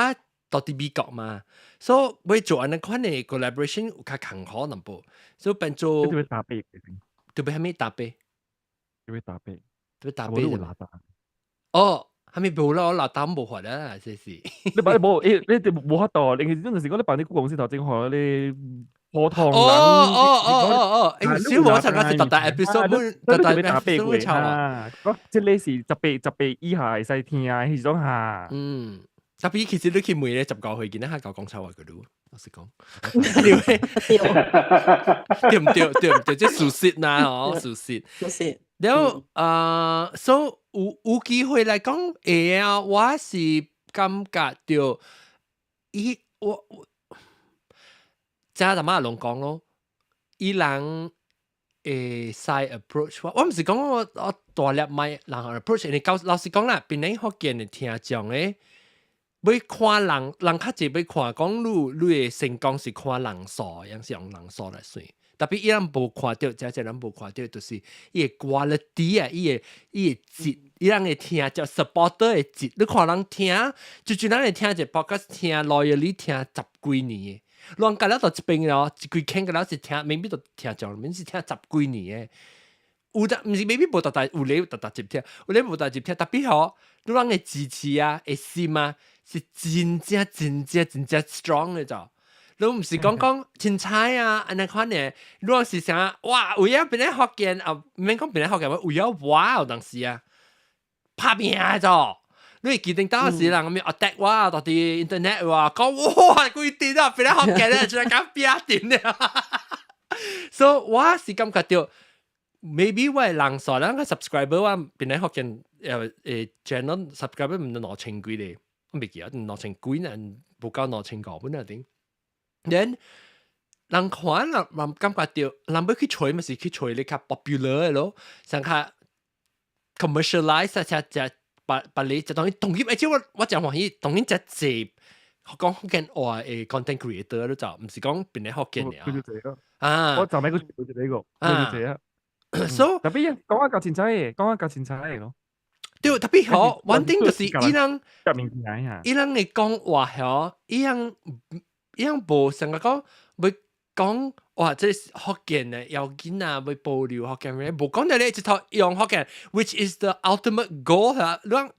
到啲美國嘛，所以要做安尼款嘅 collaboration 有較艱苦淡薄，所以變做特別打背，特別係咪打背？特別打背，特別打背。哦，係咪無啦？我老膽無法啦，這是。你辦冇？你冇法度，你嗰陣時講你辦啲公司頭前學你。破堂小我參加是特大 episode， 特大 episode 炒啊！即係是十倍以下係細聽啊，係種下。特別其實你去每日19歲見得下教講臭話嘅咯，老實講。對唔對？即係熟悉啦，嗬，熟悉。然後所以有機會嚟講，我是感覺到我。即係阿媽龍講咯，伊人side approach 我唔是講我大粒咪人 approach， 你老實講啦，邊啲福建嘅聽眾咧，要看人較濟要看講你嘅成功是看人數，樣是用人數來算。特別伊人無看到，即係人無看到，就是伊個 quality 啊，伊個質，伊人嘅聽叫 supporter 嘅質。你看人聽，就人嚟聽一個 podcast 聽 loyally 聽10幾年。亂隔了到一邊咯，一幾傾隔了是聽，未必都聽咗，免是聽10幾年嘅。有得唔是未必無特大，有你有特大接聽，有你無特大接聽，特別好，你人嘅支持啊，嘅心啊，是真正 strong 嘅咋。你唔是講凊彩啊，安尼款嘅，你講是啥？哇，有影邊咧福建啊，唔免講邊咧福建，有影哇，有當時啊，拍拼嘅咋。你記定當時人咁樣 attack 我，到啲 internet 話講哇幾點啊，邊咧學嘅咧，仲係講邊一點咧？所以我是感覺到 maybe 我係人數啦，個 subscriber 我邊咧學嘅channel subscriber 唔係2000幾咧，我未記啊，2000幾人冇夠2500本啊點？然人看人感覺到人要去吹咪是去吹你較 popular 嘅咯，上下 commercialize 只。把你就當然同意，而且我真歡喜同意只集講福建話嘅 content creator 都就唔是講邊啲福建嘅啊。我就咪個做呢個，所以特別講下價錢差咯。對，特別好，one thing 就是伊人嘅講話嗬，伊人無成日講會講。哇！即係福建嘅要緊啊，會保留福建嘅，無講到你直頭用福建 ，which is the ultimate goal 嚇。咱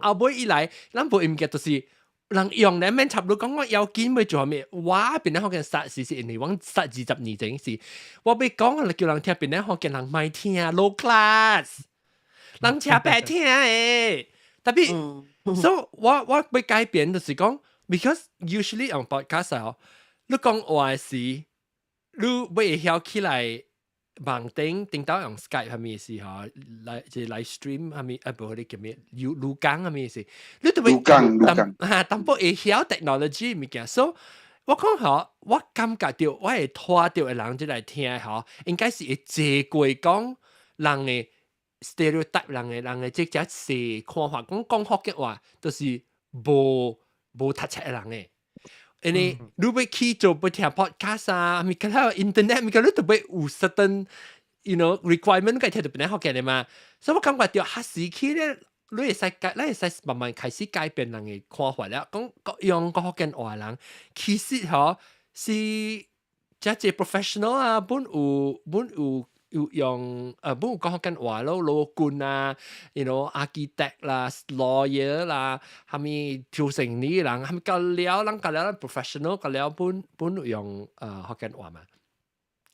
後尾以來，咱無唔記就是人用咧免插到講我要緊要做咩？我邊啲福建實是因為我實20年前時，我被講我叫人聽邊啲福建人咪聽 low class， 人聽白聽誒。特別，所以我被改變就是講 ，because usually on podcast 啊，你講話是。你會曉起來網頂到用 Skype 係咩事嗬？來即 live stream 係咪？唔係叫咩？錄講係咩事？你都會淡薄會曉 technology 物件，所以我講吼，我感覺到我會拖到嘅人即來聽吼，應該是會借過講人嘅 stereotype，人嘅即隻細看法，講福建話就是無讀冊嘅人嘅。因為你要去做要聽 podcast 啊，咪佢喺 internet， 咪佢你特別有 certain requirement， 佢聽到邊啲福建嘅嘛，所以我感覺到下時期咧。你會使慢慢開始改變人嘅看法啦。講用福建話人，其實嗬是即係 professional 啊，本有用本有講福建話咯，老官啊 architect 啦、lawyer 啦，係咪做生意人，係咪教了 professional 教了本有用福建話嘛？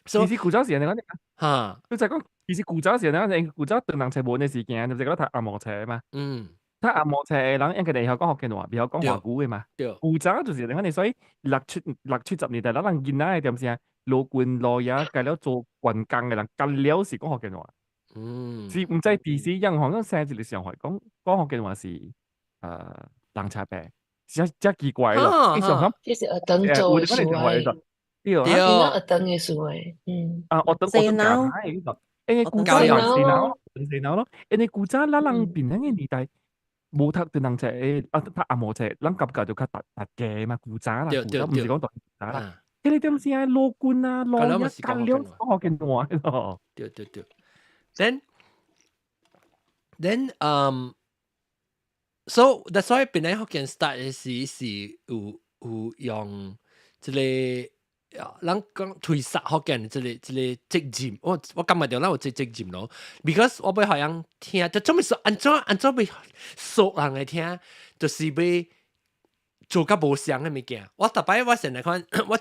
其實古早時人哋講嚇，佢就講。其實古早時咧，古早對人才冇嘅時間，就係覺得睇阿毛車嘛。睇阿毛車，人因佢哋有講福建話，比較講華語嘅嘛。古早就是你講，所以60、70年代，人見啦係點先啊？老官老爺計了做運工嘅人，計了是講福建話。是唔知電視任何嗰寫字嚟上海講福建話是人差病，真奇怪咯。你想諗，即係等做數位，對，等嘅數位，我等我因為古早人死腦咯，因為古早咱人變嘅年代冇讀對人車，讀阿毛車，咱感覺就較特嘅嘛。古早啦，古早唔是講古早啦。你點先啊？老官啊，老一間了講福建話咯。對。Then so that's why 變嚟福建 start 是有用即個。人講推殺福建即個職業，我感覺到咱有職業咯。because 我要互人聽，就做咩說安怎要說人來聽，就是要做甲無相嘅物件。我逐擺我先來看，我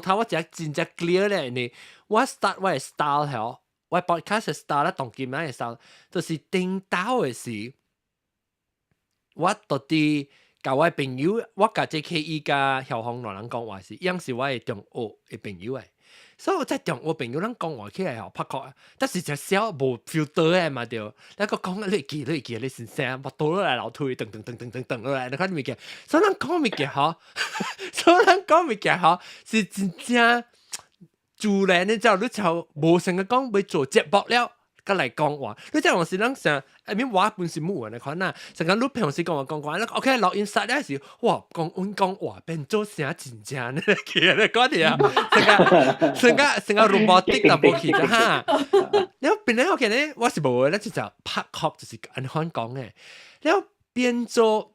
頭我只真正 clear 咧，呢我 start 我嘅 style 嗬，我 podcast 嘅 style 啦，當今仔嘅 style，就是頂到嘅時，我到底。甲我朋友，我甲即 KE 甲曉紅兩人講話是，樣是我嘅中學嘅朋友誒，所以我在中學朋友人講話起來吼拍殼，但是只小無 filter 誒嘛對，你個講你記，你先聲，目倒落來流推，噔落來，你看物件，所以人講物件吼，是真正自然嘅，就你就無成個講要做節目了。甲來講話，你即係話是人成，I mean 話本身冇人嚟看啦，成個你平時講話，你 OK 錄音殺咧時，哇講話變做聲真正咧，其實你講啲啊，成個 robotic 就冇去㗎哈。你變咧我見咧，我是冇咧，就拍殼就是按款講嘅，你變做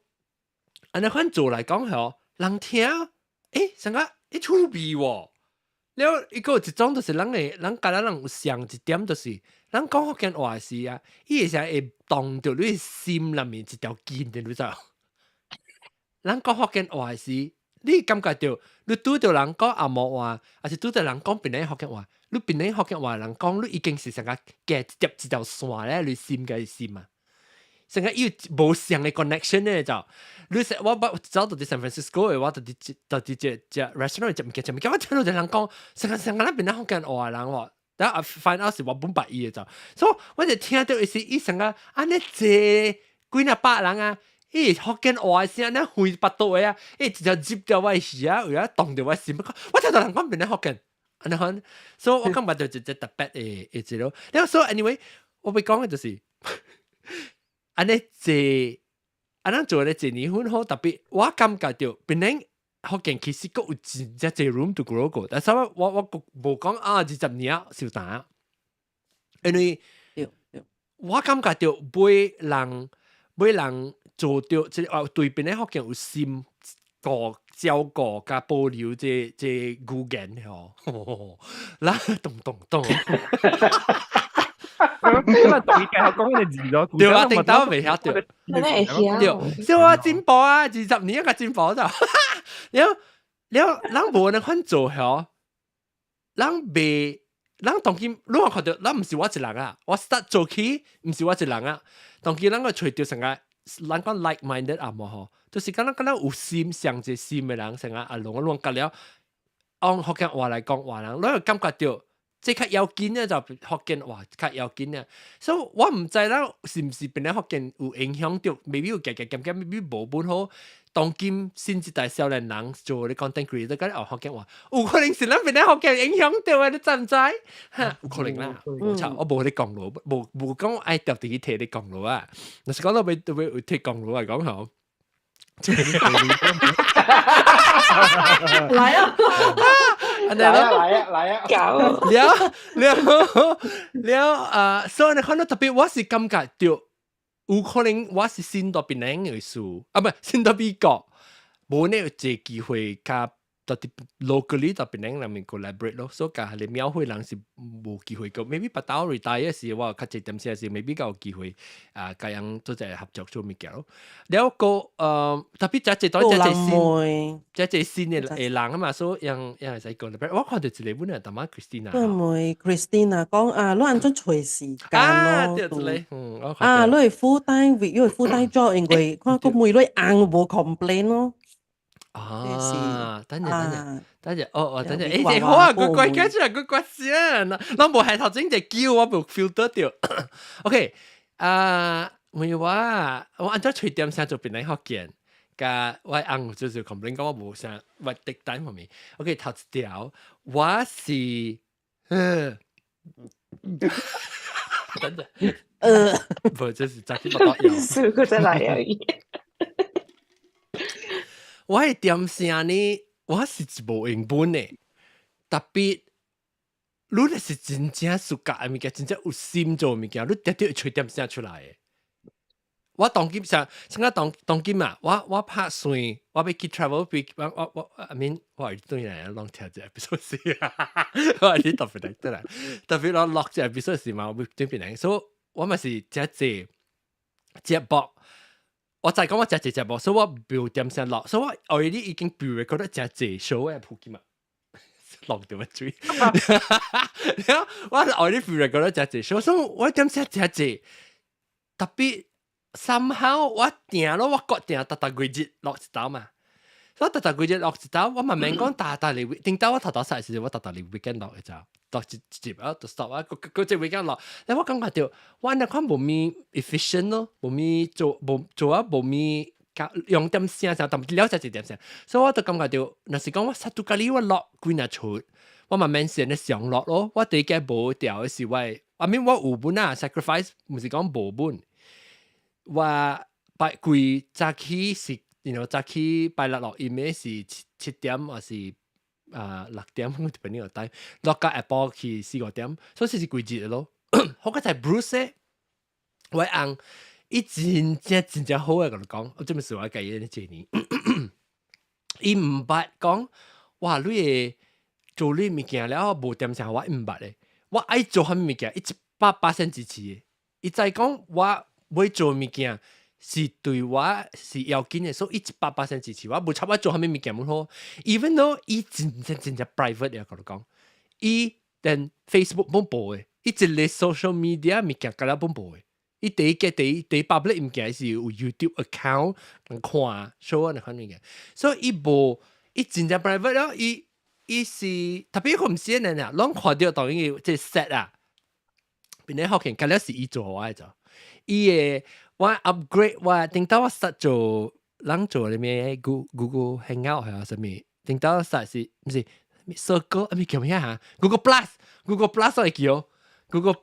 按款做嚟講係，人聽，成個趣味喎。了一個一種就是人甲咱人有相一點，就是人講福建話時啊，伊會成會動到你心裡面一條筋嘅，你知？人講福建話時，你感覺到你拄到人講阿毛話，還是拄到人講邊個福建話，你邊個福建話人講，你已經是成個夾接一條線咧，你心嘅心啊！成個有無相嘅 connection 咧就，你食我走到啲 San Francisco 嘅話，到啲只 restaurant 食物件，我聽到啲人講，成個那邊咧福建話人喎，但係 find out 是話本白意嘅就，所以我就聽到是伊成個安尼坐幾廿百人啊，福建話聲咧回八度嘅啊，一條接掉我時啊，有一動到我心，我聽到人講邊咧福建，安尼講，所以我感覺到就特別嘅字咯。然後所以 anyway，我要講嘅就是。安尼坐，安尼做咧坐年份好特別，我感覺到邊人福建其實個有真正坐 room to grow 過，但係我無講20年少打，因為我感覺到每人做到即對邊人福建有心個照顧加保留即語言吼，啦咚。因為當然繼續講呢個字咗，對啊，定到未曉對，對，所以我進步啊，20年一個進步就，了，人無能款做嗬，人當今，你話看到，人唔是我一人啊，我 start 做起，唔是我一人啊，當今人個找到成個，人講 like minded 啊嘛嗬，就是講咱有心相一心嘅人，成個啊亂夾了，按福建話來講話人，你會感覺到。即刻要緊啊，就福建哇，較要緊啊，所以我唔知啦，是唔是變咧福建有影響到 ，maybe 有夾，maybe 無本好，當今新一代少年人做啲 content creator，嗰啲學福建話，有可能是咱變咧福建影響到啊，你知唔知？嚇，有可能啦，冇錯，我冇你講路，冇講愛特地去睇你講路啊，但是講到要睇講路嚟講好。來啊！來啊！搞了所以你看到特別，我是感覺到有可能我是先到檳城嘅事，啊唔係先到美國，冇呢有這機會加到啲 locally 到檳城裏面 collaborate 咯，所以加你廟會人是冇機會個 ，maybe 不到 retire 時我較濟點時，maybe 較有機會咁樣都係合作做物件咯。了個特別只當只新嘅人啊嘛，所以人係使講，我看到一個本來大媽 Christina，對妹 Christina 講啊，你按怎找時間咯？你係 full time with 因為 full time job，因為看個妹你硬無 complain 咯。等陣，好啊，佢貴緊出嚟，佢貴先，我冇係頭先就叫我冇 feel 得掉。OK，我話我按照隨點先做邊嚟學見，㗎我硬就是 complain 講我冇想我滴單方面。OK， 頭一條我是等陣，唔就是雜誌報道是個真係而已。我係點聲呢？我是一無英文嘅，特別你係真正暑假嘅物件，真正有心做嘅物件，你一定要吹點聲出來嘅。我當今上，當今啊，我拍算，我要去 travel， 我 I mean 我係對人浪聽隻 episode 先啊，我係啲特別得啦，特別我落隻 episode 時嘛，我對邊人，所以我咪是隻博。我就係講我隻播，所以我標點聲落，所以我 already 已經 pre-record 隻 show 嘅 Pokemon 落掉一嘴，我 already pre-record 隻 show，所以我點聲隻特別 somehow 我定咯，我決定特季節落一刀嘛，所以特季節落一刀，我慢慢講嚟，定到我頭曬時，我嚟 weekend 落嘅咋。落一集啊，就 stop 啊，嗰隻 weekend 落，但我感覺到，我那看無咪 efficient 咯，無咪做啊，無咪用點聲，但了解一點聲，所以我就感覺到，若是講我殺到咖喱我落幾日出，我慢慢先咧上落咯，我第一個無掉嘅是我有本啊 sacrifice， 唔是講無本，我拜貴早起是，早起拜六落音嘅是7點或是。6點我特別呢個帶落架 Apple 去4、5點，所以是貴節嘅咯。好個就係 Bruce， 我硬伊真正好嘅，我講，我真係我計嘢呢幾年，伊唔捌講，哇！你嘅做呢物件了，無點上我唔捌咧，我愛做乜物件，伊100%支持嘅。伊再講我要做物件。是對我是要緊嘅，所以100%支持我，無差我做蝦米物件咁好。Even though 伊真正 private 嘅，我講，伊連 Facebook 冇播嘅，伊一個 social media 物件，佢哋冇播嘅。伊第一 public 物件是有 YouTube account 能看 show 能看物件，所以伊真正 private 咯，伊是特別佢唔是人啊，攏看到當然即係 set 啊，邊啲學佢係伊做我嘅就，伊嘅。我 upgrade 我定到我實做人做啲咩 Google Hangout 係啊，什麼定到實是唔是 Circle 咪叫咩嚇 Google Plus 我係叫 Google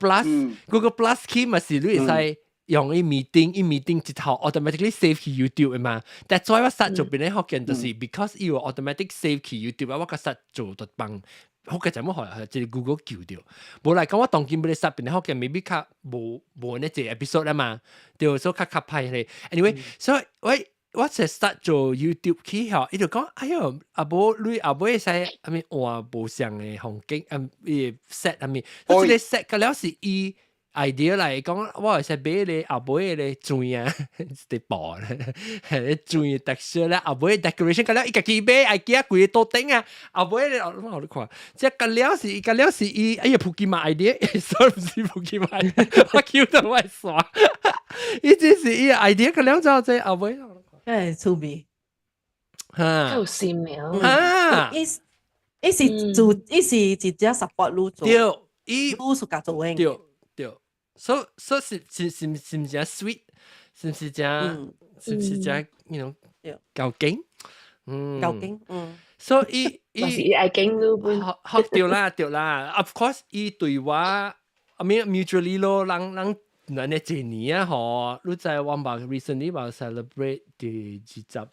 Plus key 咪是你係用啲 meeting 之後 automatically save 去 YouTube 嘅嘛。但係再我實做邊啲學嘅就是 because 要 automatic save 去 YouTube 我個實做特幫。好嘅就咁學，即係 Google 叫掉。無嚟講，我當見俾你實邊啲學嘅未必較無呢隻 episode 啊嘛，就所以較派嚟。anyway， 所以我就 start 做 YouTube 起後，伊就講：哎呦，阿婆你阿婆會使阿咪換無相嘅環境，set 阿咪，即係 set 個了是伊 idea 嚟講，我會使俾你阿婆嘅鑽啊，啲薄咧，鑽 texture 咧，阿婆嘅 decoration 個了，伊家己買 IKEA 貴多頂啊，阿婆嘅我你看，即係個了是伊，哎呀，Pokemon idea， 所以唔是 Pokemon idea， 我叫到我耍，伊只是伊 idea 個了之後，即係阿婆，誒，趣味，嚇，有線苗，伊是一隻 support 路做。都是家做嘅。對，所以是唔是sweet，是唔是正夠勁？夠勁，所以還是愛勁咯本。學對啦 ，of course 對我，I mean mutually 咯，人這年啊，嗬，你知我話 recently 話 celebrate 第20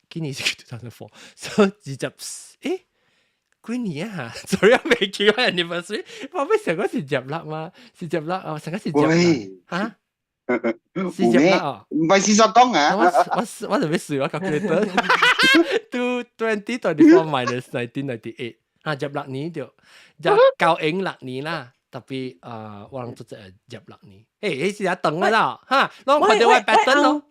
今年是2004，所以20幾年啊嚇，所以我未記我 anniversary， 我咩成嗰時入笠嘛，是入笠哦，成嗰時入笠嚇。是入啦哦，唔係事實講啊！我就俾數我 calculator 2024 minus 1998啊，入6年就9年6年啦，特別我諗做入6年，迄時啊等噶啦嚇，我看到我 pattern 咯，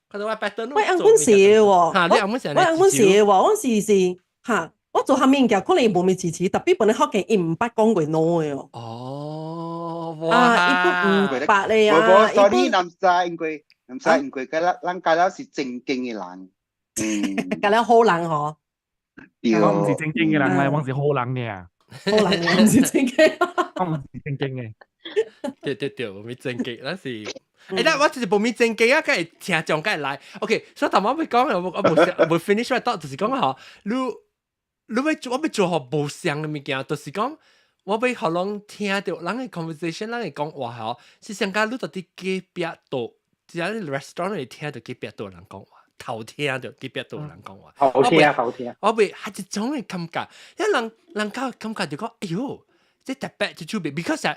看到我 pattern 咯，我按本事嘅喎，嚇你按本事，我按本事嘅喎，嗰時是嚇。我做下面嘅可能冇咩支持，特別本嚟學嘅唔捌講過 no 嘅喎。哦，哇！一般唔捌你啊！我 sorry，唔使因為咱家佬是正經嘅人，家佬好人嗬。我唔是正經嘅人嚟，我是好人嘅。好人嘅唔是正經，我唔是正經嘅。對，我咪正經，那是。但我就是冇咪正經啊，梗係聽眾梗係來。OK，所以頭先我講，我冇 finish 我到，就是講嚇，我要做好無相嘅物件，就是講我要互人聽到人嘅 conversation， 人嘅講話嗬，是上加你到啲隔壁度，只要 restaurant 你聽到隔壁度人講話，頭聽到隔壁度人講話，好聽，我會係一種嘅感覺，因為人家感覺就講，哎呦。即特別就出邊 ，because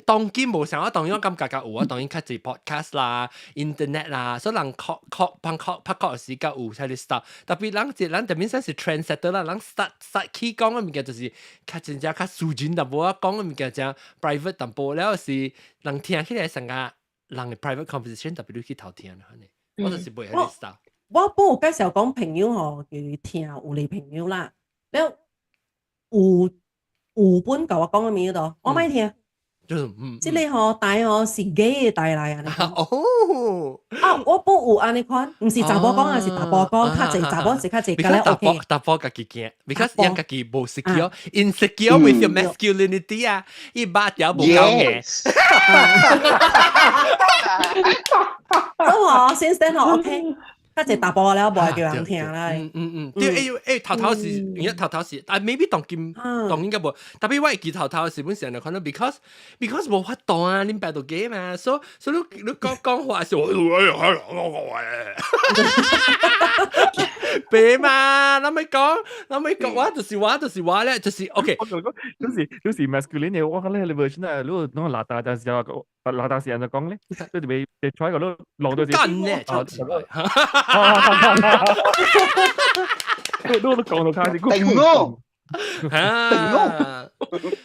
當今無想我當然我感覺有，我當然較濟 podcast 啦、internet 啦，所以人拍嘅時間有才嚟 start。特別人特別先是 trendsetter 啦，人 start 起講嘅物件就是較真正較素人淡薄啊，講嘅物件就 private 淡薄，แล้ว是人聽起來成個人嘅 private conversation 特別你去偷聽啦，我就是袂喺嚟 start。我幫我介紹講朋友嗬，佢聽有你朋友啦，แล้ว有本教我講嘅面度，我咪聽。即你嗬帶嗬是gay 嘅帶來啊！哦，我本有安尼款，唔是查甫講，係是查甫講，較濟查甫是較濟，咁樣 OK。查甫家己驚 ，because 人家己無 insecure with your masculinity 啊，伊把條無夠嘅。咁先生嗬 OK。較濟大波了，無係叫人聽啦。對，頭時，但 maybe 當應該無，特別我係記頭時本時人就看到 because 無法度啊，恁擺到機嘛，所以你講話時，別嘛，諗咪講，我就是話咧，就是 OK。有時 masculine 嘅，我講咧你 version 啊，如果攞邋遢嘅時候，邋遢時人就講咧，即係你 try 個都落到緊咧，超奇怪。都講到開始，定咯，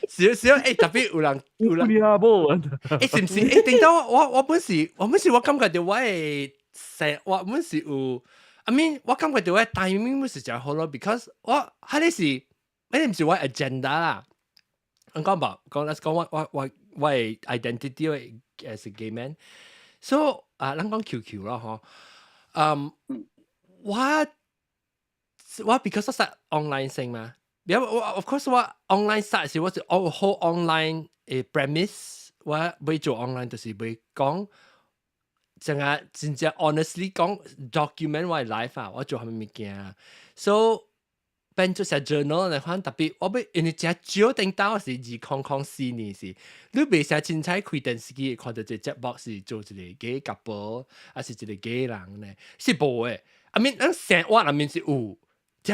少特別有人啊，不，是唔是？定到我本時我感覺到我係我本時有。I mean， 我感覺到我 timing 本時就好咯 ，because 我喺呢時，唔是我 agenda 啦。我講我係 identity as a gay man， so 人講 QQ 啦，嗬，我 because 我實 online 性嘛，因為of course 我 online 實時我是好 online 嘅 premise， 我要做 online 就是要講。真正 honestly 講 document 我嘅 life 啊，我做係咪物件 ，so 變做寫 journal 嚟看特別，我要因為只少定到是2004年時，你未寫凊彩開電視機看到隻節目是做一個 gay couple， 還是一個 gay 人咧，是無嘅。I mean， 咱生活裡面是有，只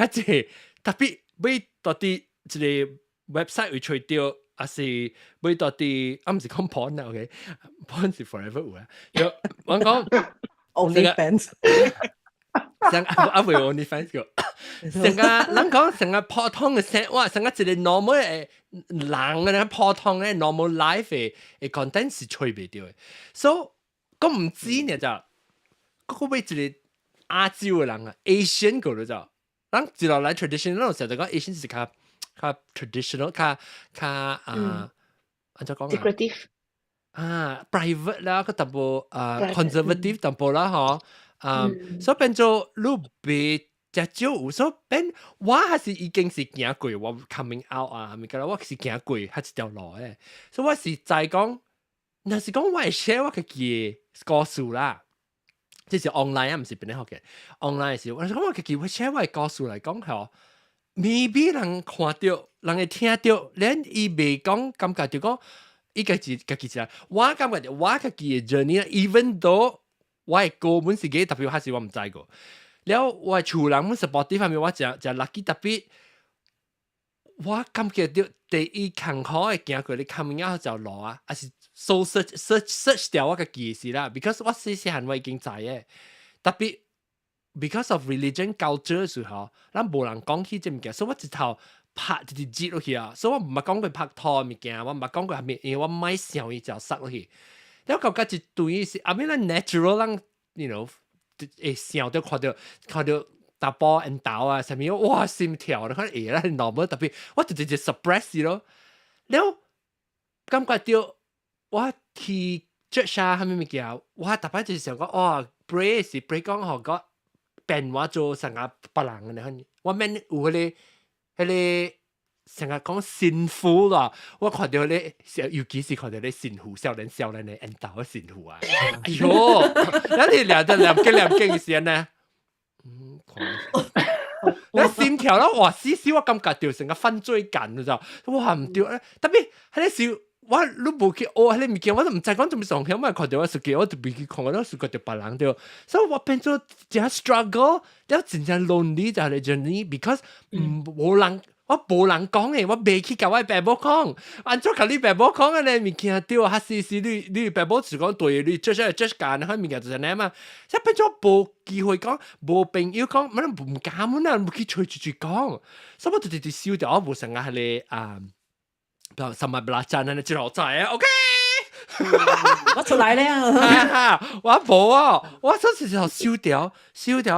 特別要到啲一個 website 會吹掉。還是每到啲，唔是講 porn 啦 ，OK，porn 是 forever 有啊。我講 OnlyFans， 成會 OnlyFans 個，成個人講成個普通嘅生活，成個一個 normal 嘅人嘅普通嘅 normal life 嘅 content 是吹唔掉嘅。So 我唔知呢就，嗰個一個亞洲嘅人啊 ，Asian 嗰度就，人自落嚟 traditional 嗰時候就講 Asian 是較。traditional 較按怎講 secretive private 啦，個淡薄conservative 淡薄啦，嗬，所以變做你只少有所變，我還是已經是行過，我 coming out 啊，咪講我是行過，係一條路誒，所以我是在講，若是講我係 share 我家己故事啦，即是 online 啊，唔是邊啲學嘅 online 嘅時候，我是講我家己會 share 我嘅故事嚟講係，maybe 人看到，人會聽到，連伊未講感覺就講，伊家己就，我感覺就我家己嘅 journey ，even though 我係個本自己特別係我唔知個。แล้ว我厝人們 support 方面，我就 lucky 特別，我感覺到第一坎坷嘅行過你 coming out 就路啊，還是 so search 掉我嘅記事啦 ，because 我細漢我已經知嘅，特別 because of religion culture 嘅時候，咱無人講起這物件，所以我一頭拍直接接落去啊，所以我唔係講過拍拖物件，我唔係講過係咩，因為我唔係想伊就塞落去，แล้ว感覺一對是阿咩咱 natural 咱 you know。想到看到打波 and 倒啊，什麼哇心跳咧，可能啦，normal 特別，我就直接 suppress 咯。แล้ว感覺到我去 judge 啊，係咩物件？我特別就想講，哦 ，pray 是 pray 講學個變我做成個別人嘅咧，我免有嗰個成日講善婦啦，我看到咧，尤其是看到咧善婦少年嘅引導嘅善婦啊，哎呦，有啲兩經時呢，你心跳啦，哇！絲絲我感覺到成個犯罪感咗，哇唔對咧，特別喺啲時我都冇去學喺啲物件，我都唔知講做咩上響，我看到我手機我都未去看，我都是覺得別人對，所以我變咗真 struggle，แล้ว真正 lonely 就係 journey，because 冇人。我無人講嘅，我未去甲我爸母講，安怎甲你爸母講嘅咧？物件對，哈是你爸母是講對，你即間，迄物件就是咁嘛。即變咗無機會講，無朋友講，乜都唔敢啦，唔去隨住講，所以我就直接燒掉，我無成日係你什麼不拉真啊？你知道在啊 ？OK。我出來了，我冇啊！我嗰時就燒掉，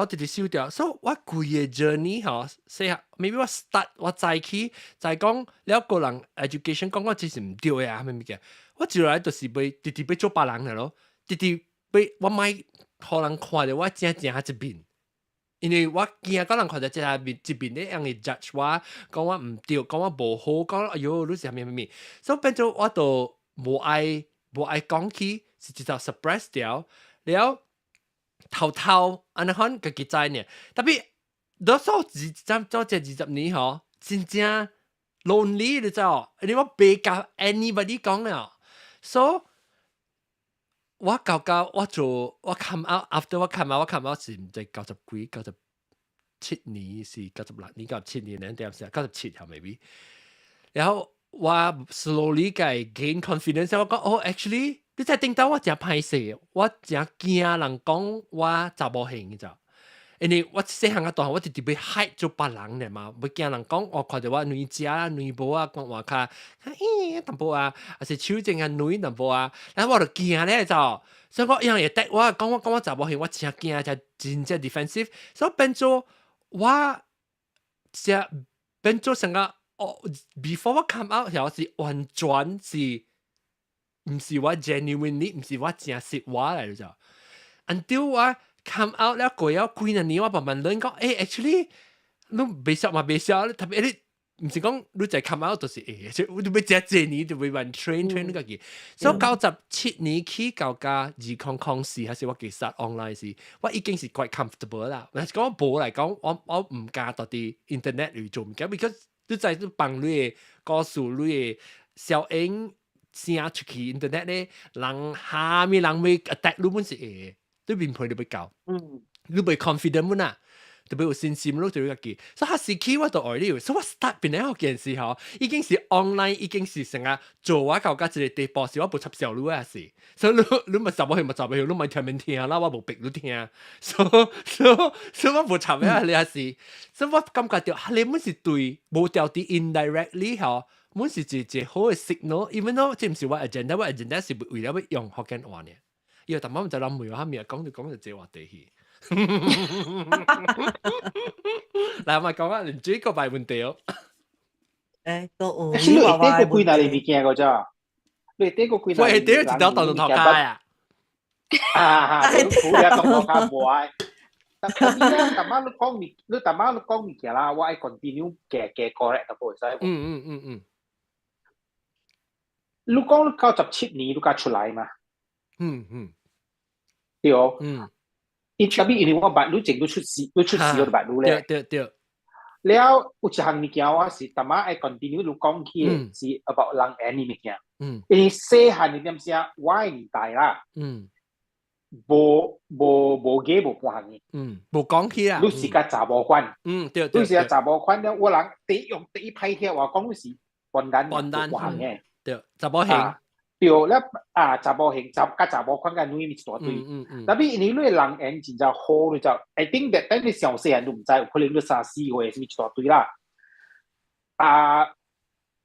直接燒掉。所以我規個 journey 嗬，細下 maybe 我 start 我再起，就係講你一個人 education 講我只是唔對嘅，係咪嘅？我自來就是被直接被做別人嘅咯，直接被我咪可能看到我正一邊，因為我驚可能看到一邊咧，人哋 judge 我，講我唔對，講我無好，講哎呦，你是咩，所以變咗我就冇愛講起，是直接 suppress 掉，แล้ว偷安尼看家己知呢。特別多數做這20年嗬，真正 lonely 你知道，你我別甲 anybody 講了，所以我我 come out after 我 come out 是唔知97年是96年97年咧，點先97係咪？maybe，然後。我 slowly 嘅 gain confidence， 我講哦 ，actually 你真聽到我真歹勢，我真驚人講我查某型咋，因為我細漢嘅時候我直接被 hide 做別人嘅嘛，唔驚人講我看到我女姐啊、女婆啊講話卡，淡薄啊，還是手正嘅女淡薄啊，然後我就驚咧就，所以我樣嘢得我講我查某型，我真驚就真正 defensive， 所以變咗我就變咗成個。before 我 come out 係是完全是唔是我 genuinely 唔是我真實話嚟嘅咋 until 我 come out แล้ว過咗幾年我慢慢諗講actually 你未識嘛未識特別你唔是講你就 come out 就是你要真年就會玩 train 嗰個所以97年起到家2004還是我其實 online 時我已經是 quite comfortable 啦但係講冇嚟講我唔加到啲 internet 嚟做唔緊 because你在幫你嘅告訴你嘅小影聲出去 internet 咧，人下面人會 attack 你本是誒，你面配你會搞，你會 confident 滿啊，特別有信心咯，對自己。所以下時期我就愛了，所以我 start 變咗件事嗬，已經是 online， 已經是成日做我到家一個地步，是我冇插小路啊是，所以你咪雜冇去，你咪聽面聽啦，我冇逼你聽，所以我冇插咩你係，所以我感覺到你們是對冇掉啲 indirectly 嗬，們是直接好嘅 signal，even though 即唔是我 agenda， 我 agenda 是為咗要用福建話嘅，因為但係我就諗唔到下面講就這話題去。嗱，咪講下你最個大問題哦。都你啲個幾大你未見過咋？你啲個幾大？喂，啲直頭當到頭家啊！好嘢當頭家冇啊！但係咧，但係你講物件啦，我愛 continue 嘅 correct 就冇使。你講你97年你家出來嘛？對哦。特別因為我捌你前你出事我就捌你咧。對。了有一項物件我是但係愛 continue 你講起是 about 人緣嘅物件。因為細漢嘅點先，我嘅年代啦。無嘅無半行嘅，無講起啊，你是個查某款，對，你是個查某款咧，我人第一批聽話講你是笨蛋無半行嘅，對，查某型，對咧查某型，查某款嘅女咪一大堆，但係因為你人緣真正好，你就 I think that 等你上細漢都唔知，有可能你3、4歲是咪一大堆啦，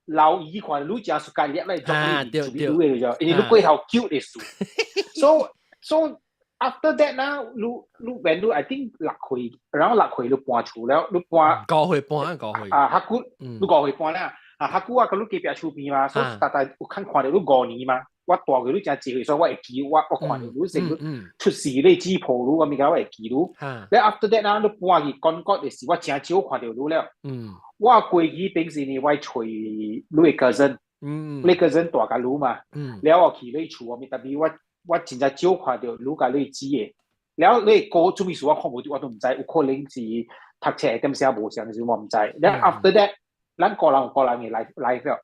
老姨看你真係間嘢嚟做你做你嘅就，因為你過後 cute 嘅事，so after that 啦，你 when 你 I think 6歲，然後6歲你搬厝了，你搬5歲搬客姑，你5歲搬啦，客姑跟你隔壁厝邊嘛，所以大概有看到你5年嘛，我大個你真係歲，所以我會記我看到你成個出事你指抱你，我咪講我會記你。然後 after that 啦，你搬去講國嘅時，我真少看到你了。我過去平時呢，我找你嘅cousin，你 cousin 大個你嘛，然後我去你厝，我咪特別我真正少看到你甲你知嘅，然後你個做咩事我看無到，我都唔知，有可能是讀冊點寫無上嘅時我唔知。然後 after that，咱個人有個人嘅 life，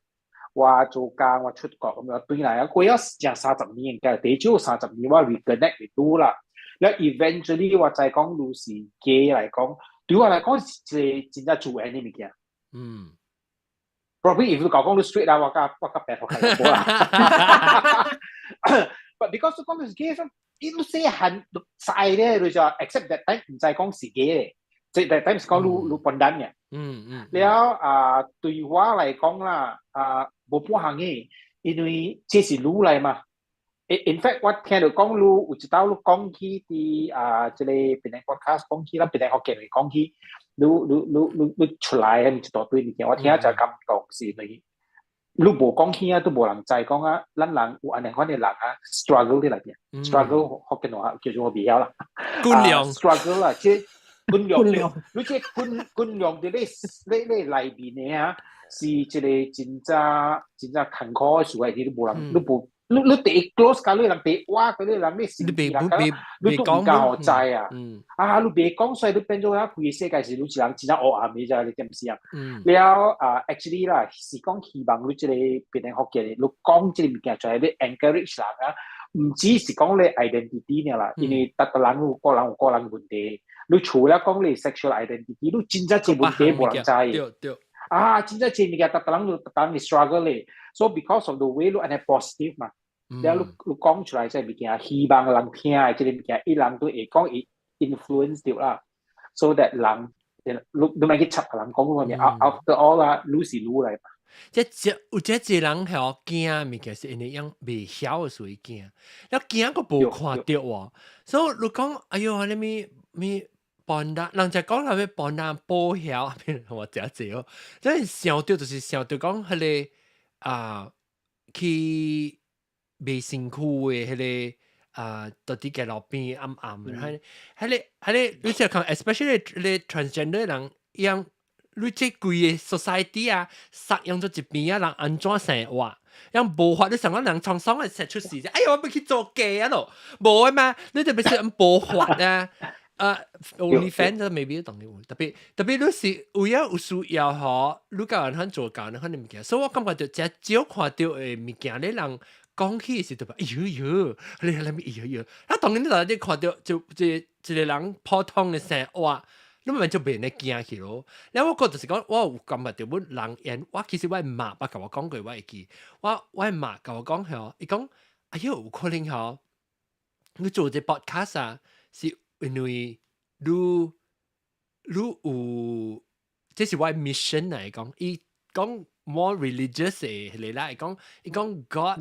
我做工我出國咁樣對嚟啊，過咗成30年嘅，至少30年我 reconnect 嚟到啦。然後 eventually 我再講你是 gay 嚟講，對我嚟講係真正做 any 物件。Probably if 你講你 straight 啦，我甲白頭睇過啦。But because 講你是 gay，你細漢晒咧，你就 accept that time 唔再講是 gay 咧，即係 that time 是講你笨蛋嘅。แล้ว對我嚟講啦，冇半行嘅，因為這是路嚟嘛。In fact，我聽到講路，有一道路講起啲即係別人 podcast 講起啦，別人學嘅嚟講起，你出來嘅一大堆物件，我聽就感動是你。你無講起啊，都無人知講啊，咱人有安尼款嘅人啊 ，struggle 啲嚟嘅 ，struggle 學嘅話叫做我未曉啦。官僚 struggle 啦，即係官僚，你即係官僚啲你內邊嘅啊，是一個真正坎坷嘅事嚟，你無人，你第一 close 㗎，你人第一話嗰啲人，你先人㗎，你都唔夠我知啊。你別講，所以你變咗啊，佢世界是你一人真正黑暗嘅啫，你點知啊？了actually 啦，是講希望你即個別人學嘅，你講即個物件就係你 encourage 人啊，唔只是講你 identity 呢啦，因為每個人有個人問題，你除咗講你 sexual identity，你真正即問題冇人知。真正即物件，每個人 struggle 咧。So because of the way 你係 positive 嘛，然後你講出來即係物件，希望人聽嘅即個物件，人都會講 influence 到啦。So that 人，你咪去插人講嗰個嘢 ，after all 啦，你是你嚟嘛。有一人係驚物件是因為樣未曉所以驚，แล้ว驚個無看到喎，所以你講哎呦你咪笨蛋，人就講係咩笨蛋保曉，譬如我只哦，即係想到就是想到講係個。去未辛苦嘅迄個到底嘅路邊暗暗嘅，迄你只看 ，especially 你 transgender 人樣，你即規個 society 啊，殺樣咗一邊啊，人安怎生活？樣無法你成個人創傷嘅寫出事啫，哎呀我要去做 gay 啊咯，無啊嘛，你特別是咁無法啊。OnlyFans 都未必同你換，特別你是有需要嗬，你教人肯做教人肯啲物件，所以我感覺到只少看到嘅物件，你人講起時就話，哎呦，你係咪哎呦？那當然你睇看到就一個人普通嘅生活，你咪就俾人驚去咯。然後我覺得就是講，我有感覺到本人緣，我其實我媽爸同我講過，我會記，我媽同我講係，伊講，哎呦，有可能嗬，你做隻 podcast 啊，是。因為你有，這是我 mission 嚟講，伊講 more religious 嘅嚟啦，伊講 God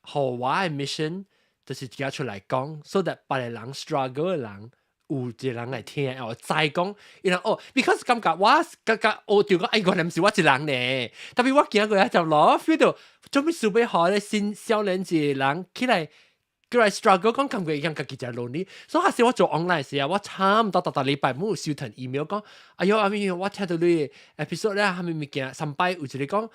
和我嘅 mission 就是而家出嚟講 ，so that 別個人 struggle 嘅人有一個人嚟聽，然後再講，然後because 感覺我對講，哎，我唔是我一人咧，特別我見過一條路 feel 到做咩事要好咧，新少年一個人起來。叫嚟 struggle 講感覺一樣自己就 lonely， 所以下時我做 online 時啊，我差唔多個禮拜冇收到 email 講，哎呦阿咪我聽到你 episode 咧，係咪物件上擺有一個講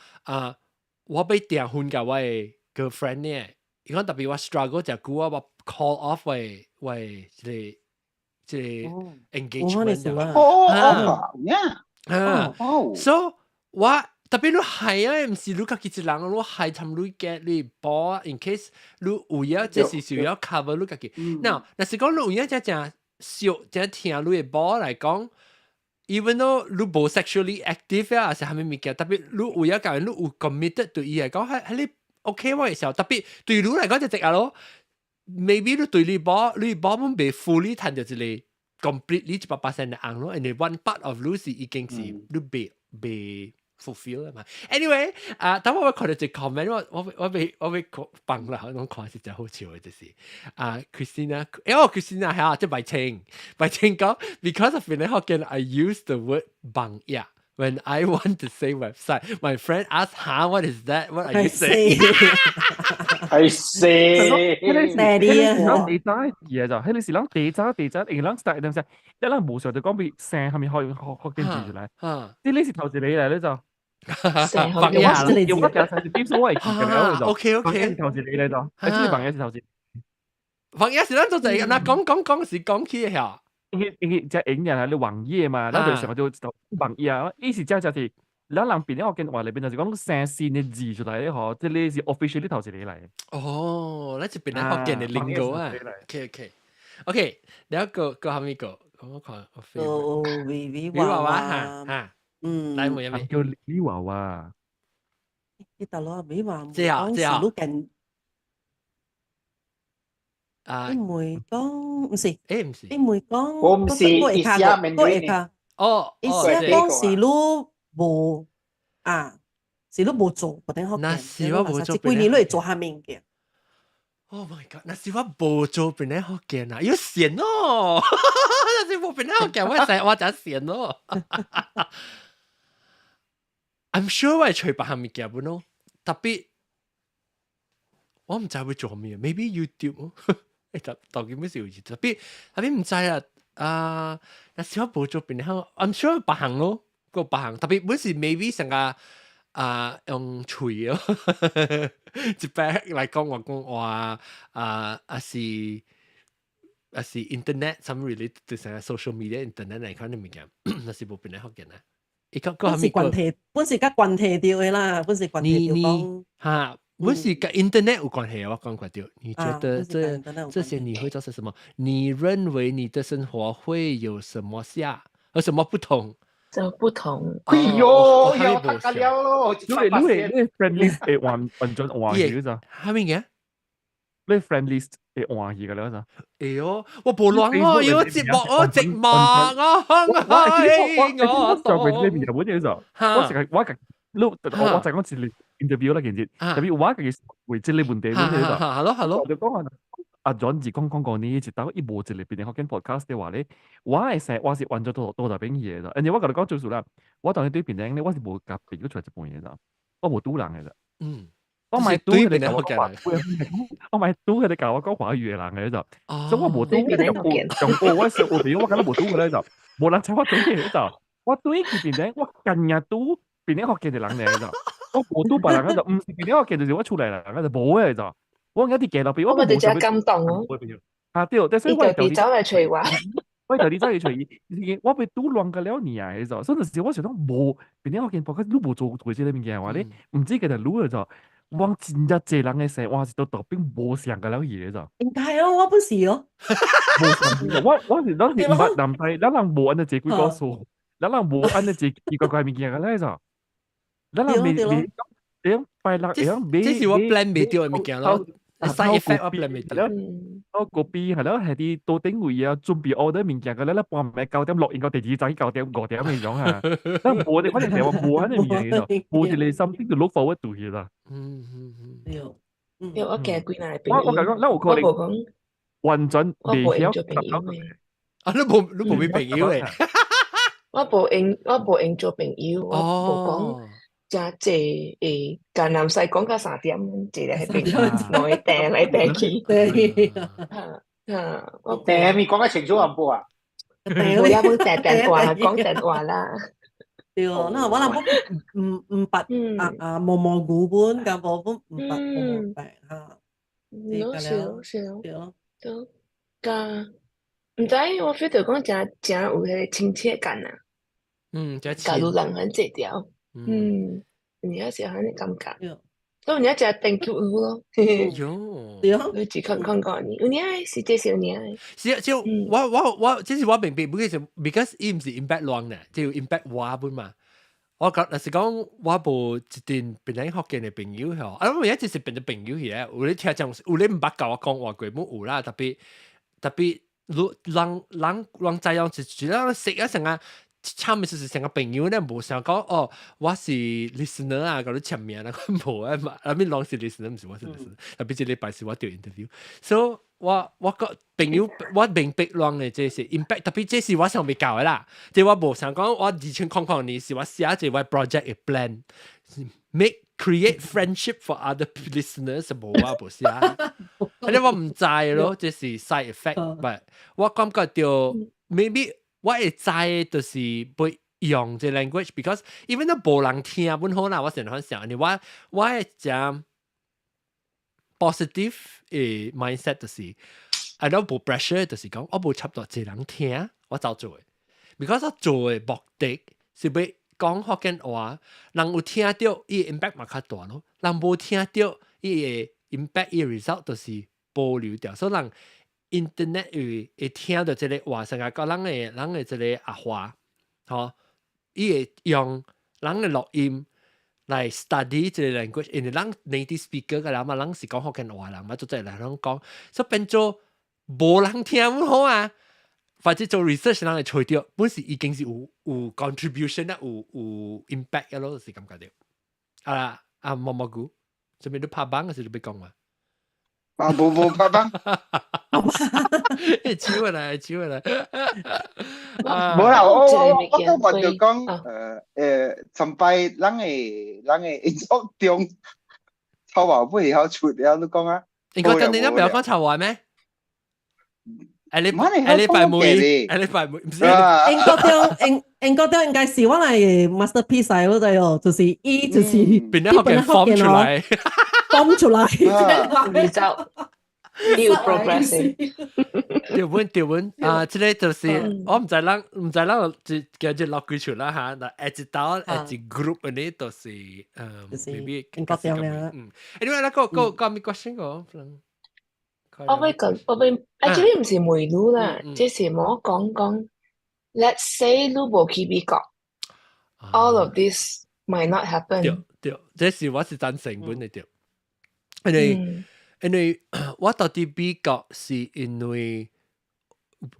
我被訂婚㗎我嘅 girlfriend 呢，伊講特別我 struggle 就久啊，我 call off 為即係 engagement 所以我特別你係啊，唔是你家己一人，你係尋你嘅你保 in case 你有嘢即是需要 cover 你家己。嗱，但是講你有嘢即係少即係聽你嘅保嚟講 ，even though 你無 sexually active 啊，係係咪物件？特別你有嘢教人，你有 committed 對伊嚟講，係你 OK 喎嘅時候，特別對你嚟講就直啊咯。maybe 你對你保唔被 fully 談到一個 completely 100% 嘅硬咯，and one part of 你是已經是你被fulfill 嘛 ？Anyway， 等我看到隻 comment， 我被崩啦，我看是真好笑嘅，就是Christina 係啊，即係白青講 ，because of Penang Hokkien I use the word 崩呀。When I want to say website, my friend asks, "Huh, what is that? What are you saying?" I say，地渣嘢就，係你是諗地渣，你諗 start 點先？一諗無常就講俾聲係咪可以學跟住嚟？即係呢時頭時你嚟咧就，bằng嘢，用乜嘢就點所謂嘅咧就 ，OK，頭時你嚟就，係中意bằng嘢時頭時，bằng嘢時咧就係嗱講起呀。即係影人係你橫嘢嘛，然後就成日就橫嘢啊！呢時真係就是兩兩邊咧，我見話裏邊就講成線嘅字出嚟咧，嗬，即係呢是 official 呢頭時你嚟。哦，呢就變咗學嘅 lingo 啊。OK， 你一個下面個，我看我 Vivi 娃娃嚇，來冇嘢叫李娃娃。呢度咯，Vivi 娃娃，即係都近。你唔會講唔是？唔是。你唔會講，我唔是，意思啊，面對你。意思講是你無是你無做，不等學嘅。那是我無做，幾年你做下面嘅。Oh my god！那是我無做邊啲學嘅啊，要閒咯。那是我邊啲學嘅，我就閒咯。I'm sure 我係隨白下面嘅本咯，特別我唔知會做咩 ，maybe YouTube 到底咩事？特別唔知啊。那時我冇做邊啲，I'm sure 白行咯，個白行特別本時 maybe 成個用嘴咯，一擺嚟講話是 internet some related to 成個 social media internet 嚟講啲物件，那是冇邊啲學嘅啊。本時甲關係掉嘅啦，本時關係掉講嚇。不是跟 internet 有關係，我講過掉。你覺得這些你會造成什麼？你認為你的生活會有什麼有什麼不同？就不同。哎呦，又太緊要咯！你 friend list 係換轉換語咋？係咪嘅？你 friend list 係換語嘅咧咋？哎呦，我無亂啊！要寂寞啊！寂寞啊！我就為呢邊有啲就，我成日我就講次 interview 啦，件事特別我嘅為即係呢問題咧就，我就講阿 John 自講過呢，直到一無一裏邊學緊 podcast 嘅話咧，我係成日我是揾咗多大邊嘢咋，而且我同你講做數啦，我同你對邊咧，我是冇夾別咗出嚟一半嘢咋，我冇賭人嘅咋，我咪賭佢哋教我講華語，我咪賭佢哋教我講華語嘅人嘅咋，所以我冇賭佢哋用我上我哋我覺得冇賭嘅咧就，冇人請我賭嘅就，我對佢邊咧，我近日賭邊啲學嘅人嚟就。我冇都白人就唔是邊啲學嘅，就是我出嚟啦，就冇嘅就，我有啲嘅落邊，我咪就係感動咯。對，但係我就走嚟隨話，我就啲走嚟隨意，我被都亂嘅了年啊，就，所以時我想講冇邊啲學嘅，博佢都冇做過呢邊嘅話咧，唔知佢哋攞就，往前一隻人嘅時，我係到邊冇上嘅了嘢就。點解啊？我不是哦。我是當時唔係男仔，咱人冇按照自己個數，咱人冇按照自己個個面嘅咧就。咱人未拜六樣，即是我 plan 未掉嘅物件咯。side effect 我 plan 未掉。我嗰邊係咯，係啲到頂位啊，準備 order 物件嘅咧，半夜9點落應個地址仔9點5點咁樣啊。但冇哋，反正成日話冇喺呢邊嘅就，冇哋你 something to look forward to 嘅啦。因為我嘅歸納係我講，嗱我確定運轉未曉啊，你冇咩朋友嘅。我冇應做朋友，我冇講真濟江南西講到3點，一日喺邊3攞去訂嚟訂去。對，我訂咪講得清楚淡薄啊？冇啦，冇訂電話，講電話啦。對哦，那我諗唔白模糊本，咁我都唔白模白嚇。是咯，都㗎。唔知我 feel 到講真有迄個親切感啊。假如人很這條，你要是很感覺。所以你要食 thank you 咯。對啊，你只看過你，有年是這是有年。是就我即是我明白，不過就 because 伊唔是 impact 人呢，就 impact 我本嘛。我講，若是講我無一段本來福建嘅朋友嗬，我而家只是變咗朋友嘅，有你聽講，有你唔捌教我講話過冇有啦，特別人知樣就讓識一成啊，差唔多是成個朋友咧，無想講哦，我是 listener 啊，嗰啲簽名啊，冇啊嘛，阿邊人是 listener 唔是我是 listener，特別這禮拜是我做 interview，so 我個朋友我明白人嘅這是 impact， 特別這是我想未教嘅啦，即係我無想講我2000年是我寫一個 project 嘅 plan，create friendship for other listeners 冇啊無寫，你我唔知咯，這是 side effect，but 我感覺到 maybe 我會知就是會用這 language，because even 都無人聽本好啦，我成日想你我會講。positive 嘅 mindset 就是，I don't 冇 pressure 就是講，我冇插到一人聽，我照做嘅。because 我做嘅目的是要講福建話，人有聽到，伊 impact 嘛較大咯；人冇聽到，伊嘅 impact 伊 result 就是保留掉。所以人 internet 會聽到這個話，成日講人嘅這個話，嗬，伊會用人嘅錄音。嚟 study 這個 language，因為人 native speaker 嘅人嘛，人是講福建話人嘛，做在嚟人講，所以變做無人聽唔好啊。或者做 research 人嚟吹掉，本時已經是有 contribution 啦，有 impact 嘅咯，就是咁解掉。啊毛毛菇，做咩都拍板嘅時候你講嘛？冇拍板。超嘅啦。冇啦，我都話就講前排人嘅作中臭話不曉出了，你講啊？你覺得你都唔有講臭話咩？你拜妹，唔知。應該應該是我係 masterpiece 嚟嗰陣哦，就是就是變咗學嘅 form 出嚟，form 出嚟，宇宙。要 progressing， 調本啊！即係就是我唔知啦，就叫落句出啦嚇。嗱 ，at group 嗰啲都是maybe 英國點樣？anyway 啦，個咩 question 個？我會actually 唔是梅魯啦，即是我講 ，let's say 魯無去美國 ，all of this might not happen。對，這是我是贊成本嚟對，因為我到底美國是因為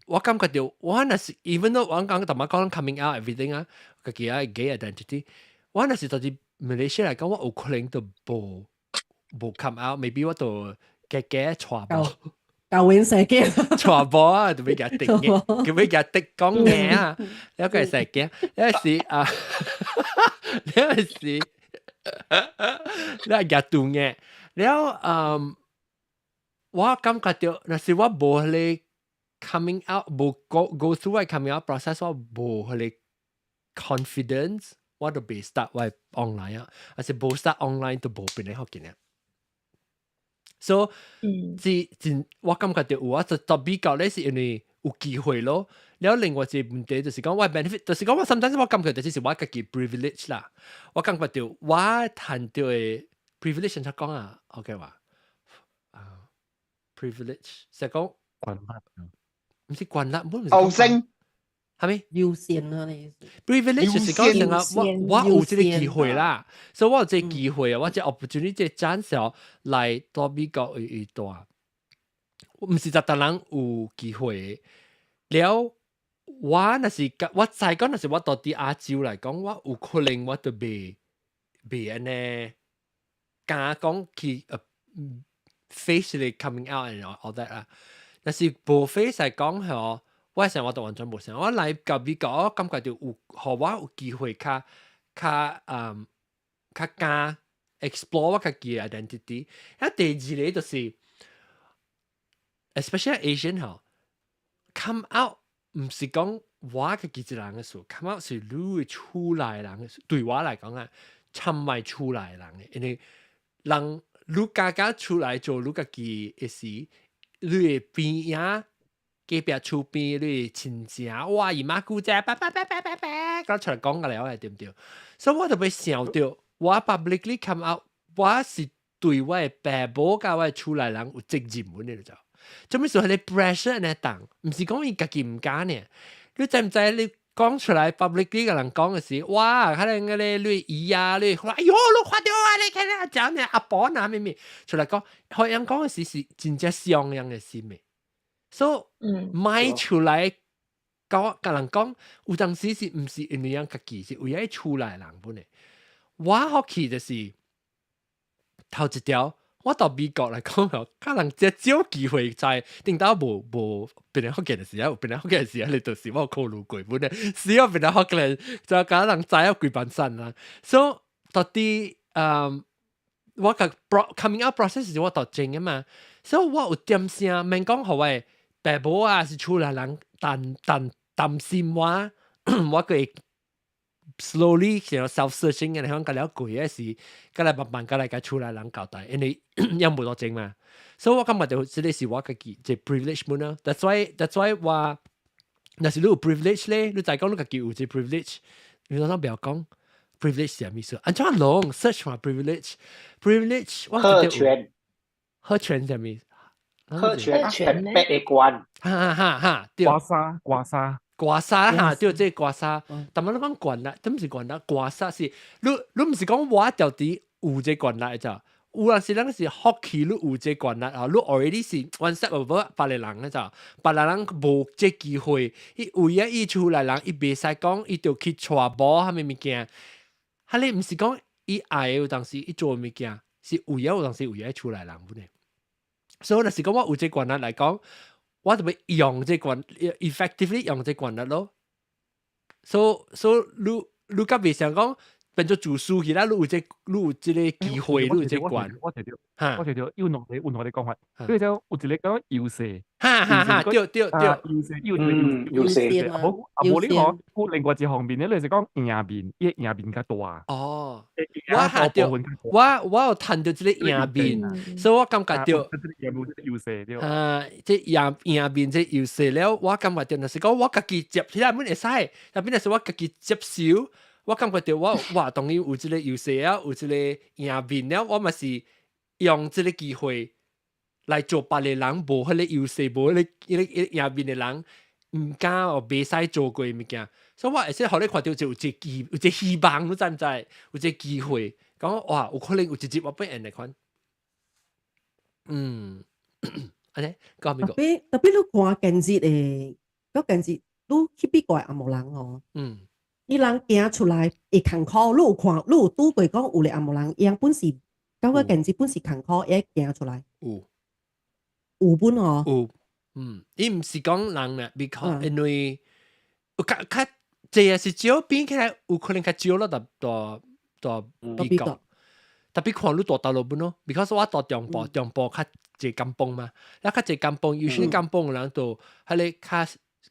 我感覺到我那是 even though 我講同埋講 coming out everything 啊，個其他 gay identity， 我那是到底 Malaysia 嚟講，我有可能都冇 come out，maybe 我都嘅傳播，教會社嘅傳播啊，就俾佢滴嘅，佢俾佢滴講嘢啊，有個係社嘅，有時啊，有時你係夾斷嘅，แล้ว我感覺到，那是我無迄個 coming out， 無 go through 個 coming out process， 我無迄個 confidence， 我都未 start 我 online 啊，還是無 start online 都無變嚟學見啊。所以我感覺到我就到比較咧，是因為有機會咯。然後另外一個問題就是講我 benefit，就是講我 sometimes 我感覺到就是我自己 privilege 啦。我感覺到我談到嘅 privilege 怎講啊 ？OK 話。privilege 成日講慣甩，唔是慣甩，唔係後生係咪？優先啊，你 privilege 就是講成個我有這個機會啦，所以我有這個機會啊，我這 opportunity 這 chance 來到美國去大，唔是10人有機會。了我那是我再講那是我到啲亞洲嚟講，我有可能我都未安尼，敢講去face 嚟 coming out and all that 啦，但是無 face 嚟講係我成日我都完全冇成，我嚟到美國我感覺到有，互我有機會較較敢 explore 我家己嘅 identity。啊，第二咧就是 especially Asian 吼 come out 唔是講我家己一人嘅事 ，come out 是你出來人嘅事。對我來講啊，參賣出來人嘅，因為人你家家出來做你家己嘅事，你嘅邊啊？隔壁厝邊你親戚，哇！姨媽姑姐，咁出嚟講個了，對唔對？所以我就被想到，我 publicly come out，我是對我嘅爸母甲我嘅厝內人有責任嘅，你知道？做咩事係你 pressure 呢？當唔是講伊家己唔敢呢？你知唔知你講出來 publicly 嘅人講嘅時，哇！可能嗰啲你姨啊，你話哎呦，你看到啊，你睇下講你阿婆啊咩咩，出嚟講，學人講嘅時是真正雙樣嘅事咩？所以賣出來甲人講，有當時是毋是因為樣家己，是為咗厝內人本嚟。我好奇就是頭一條，我到美國來講，可能只少機會在頂到無別人福建嘅時候，別人福建嘅時候，你就是我考慮過本嚟，只有別人福建就可能知有幾班山啦。所以到底我個 coming out process 是我到正嘅嘛，所以我有點聲，免講好誒。爸母啊，是厝內人擔心我，我佢 slowly 成 self-searching 嘅，響個了攰嘅時，個嚟慢慢個嚟個厝內人交代，因為有冇多證嘛，所以我感覺就呢是我嘅即 privilege 門啦。That's why 話，若是你有 privilege 咧，你再講你個叫有即 privilege， 你當然不要講 privilege 係咩意思？安怎攏 search 嘛 privilege，特權，特權係咩意思？特權呢？白嘅關，對，刮痧哈，對，即係刮痧。但係你講關啦，都唔是關啦，刮痧是你唔是講我到底有這關啦咋？有陣時咱是學起你有這關啦啊，你 already 是 one step over 別個人咋？別個人無這機會，伊為咗伊厝內人，伊袂使講，伊就去傳播下面物件。哈，你唔是講伊愛有當時伊做物件，是為咗有當時為咗厝內人本嚟。所以若是講我有這權力來講，我就要用這權 effectively 用這權力咯。所以你甲袂想講變做自私去啦，你有這個機會，你有這權。我睇到有兩個講法，佢就有一個講優勢，對，優勢，無你講，有另外一方面咧，你就講贏面較大。哦，我有談到這個贏面，所以我感覺到優勢對。這贏面這優勢了，我感覺到就是講我家己接起來本會使，但變係我家己接受。我感覺到我當然有這個優勢啊，有這個贏面了，我嘛是用這個機會來做別個人無迄個優勢，無迄個贏面的人唔敢或袂使做過物件，所以我會使互你看到就有一個希望，你知唔知？有一個機會，講哇，有可能有一日我變人嚟款。安尼講咩個？特別你看近日誒，嗰近日你去美國阿無人哦。伊人行出來會艱苦，你有看，你有拄過講有咧阿無人，伊人本是到個近日本是艱苦，會行出來。有本哦。伊毋是講人咧，因為較濟也是少變起來，有可能較少咯，到美國。特別看你大道路本咯 ，because 我到中部較濟甘榜嘛，然後較濟甘榜，有些甘榜人都係你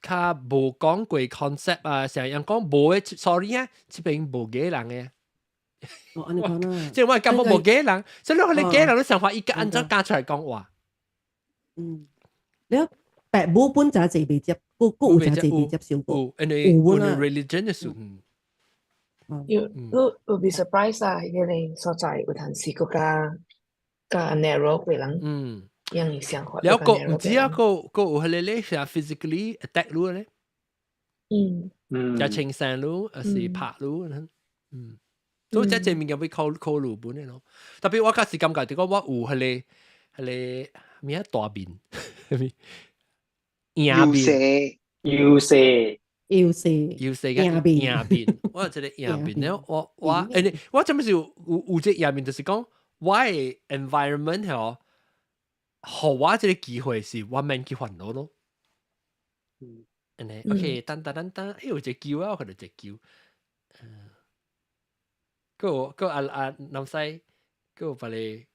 較無講過 concept 啊，成日講無嘅 sorry 啊，這邊無幾人嘅。即係我根本無幾人，所以你幾人都想法，伊個按照加出來講話。你白母本就係未接，個有就係未接受過。因為有 religion 嘅事。You will be surprised 啊！嗰啲所在有陣時個加 narrow 嘅人。樣想法，แล้วก็唔知啊ก็有迄個咧係 physically attack รู้咧จะเชิงแซนรู้是拍รู้所以即係面有被考慮本嚟咯。特別我嗰時感覺到我有迄個咩大面優勢嘅贏面，我有一個贏面咧，我做咩事有隻贏面，就是講我嘅 environment 係好我這個機會是我免去煩惱咯。OK，等，有一個叫啊，我可能一個叫。個南西個把你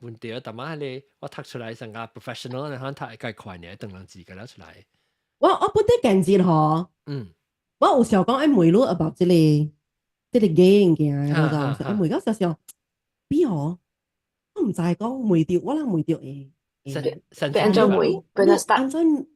換掉，但係你我讀出來成個 professional，你可能讀一塊呢，等人字嘅啦出來。我本啲件字嗬，我有時候講誒梅魯 about 即個 game 嘅，我就誒梅嗰時候邊嗬，我唔就係講梅調，我諗梅調被按照梅，被那 start，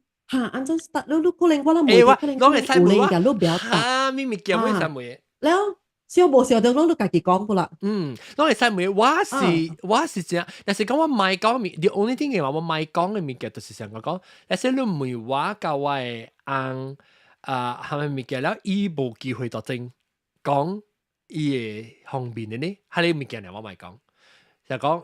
按照 start，你可能我諗梅調，可能有你嘅都比較大，咪咪叫咩三梅？แล้ว小無小就攞到家己講過啦。攞嚟三梅，我是這樣，但是講我賣講面 ，the only thing 嘅話我賣講嘅面嘅，就是想我講，但是你梅話教我係按係咪面嘅了，伊無機會作證講伊嘅方面嘅呢，係你面嘅嚟我賣講。就講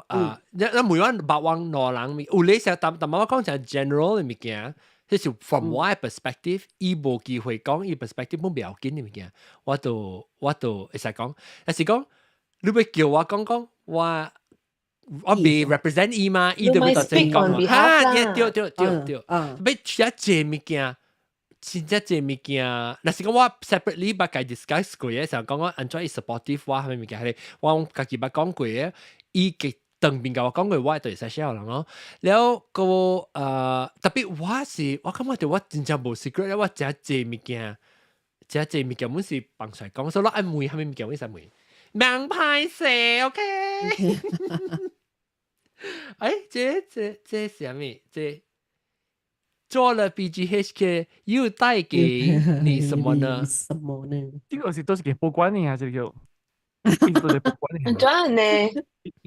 一梅話白話羅人面，有你成但我講就係 general 嘅面嘅。即是 from my perspective，伊無機會講，伊 perspective 冇唔要緊嘅物件，我都會使講，但是講你要叫我講，我被 represent 伊嘛，伊就會作證講嘛，對，要寫這物件，真正這物件，但是講我 separately 把佢 discuss 過嘅，就講我 enjoy supportive 我係咪物件係，我家己捌講過嘅，伊嘅。當面甲我講過，我對細小人咯。แล้ว個特別我感覺到我真正無 secret，我食這物件，本是放出來講，所以我愛梅係咪物件？為啥梅？名牌蛇 ，OK？ 這是啥物？這做了 BGHK 又帶給你什麼呢？什麼呢？這個是都是給報關嘅啊，這個叫。邊度嚟報關嘅？真呢？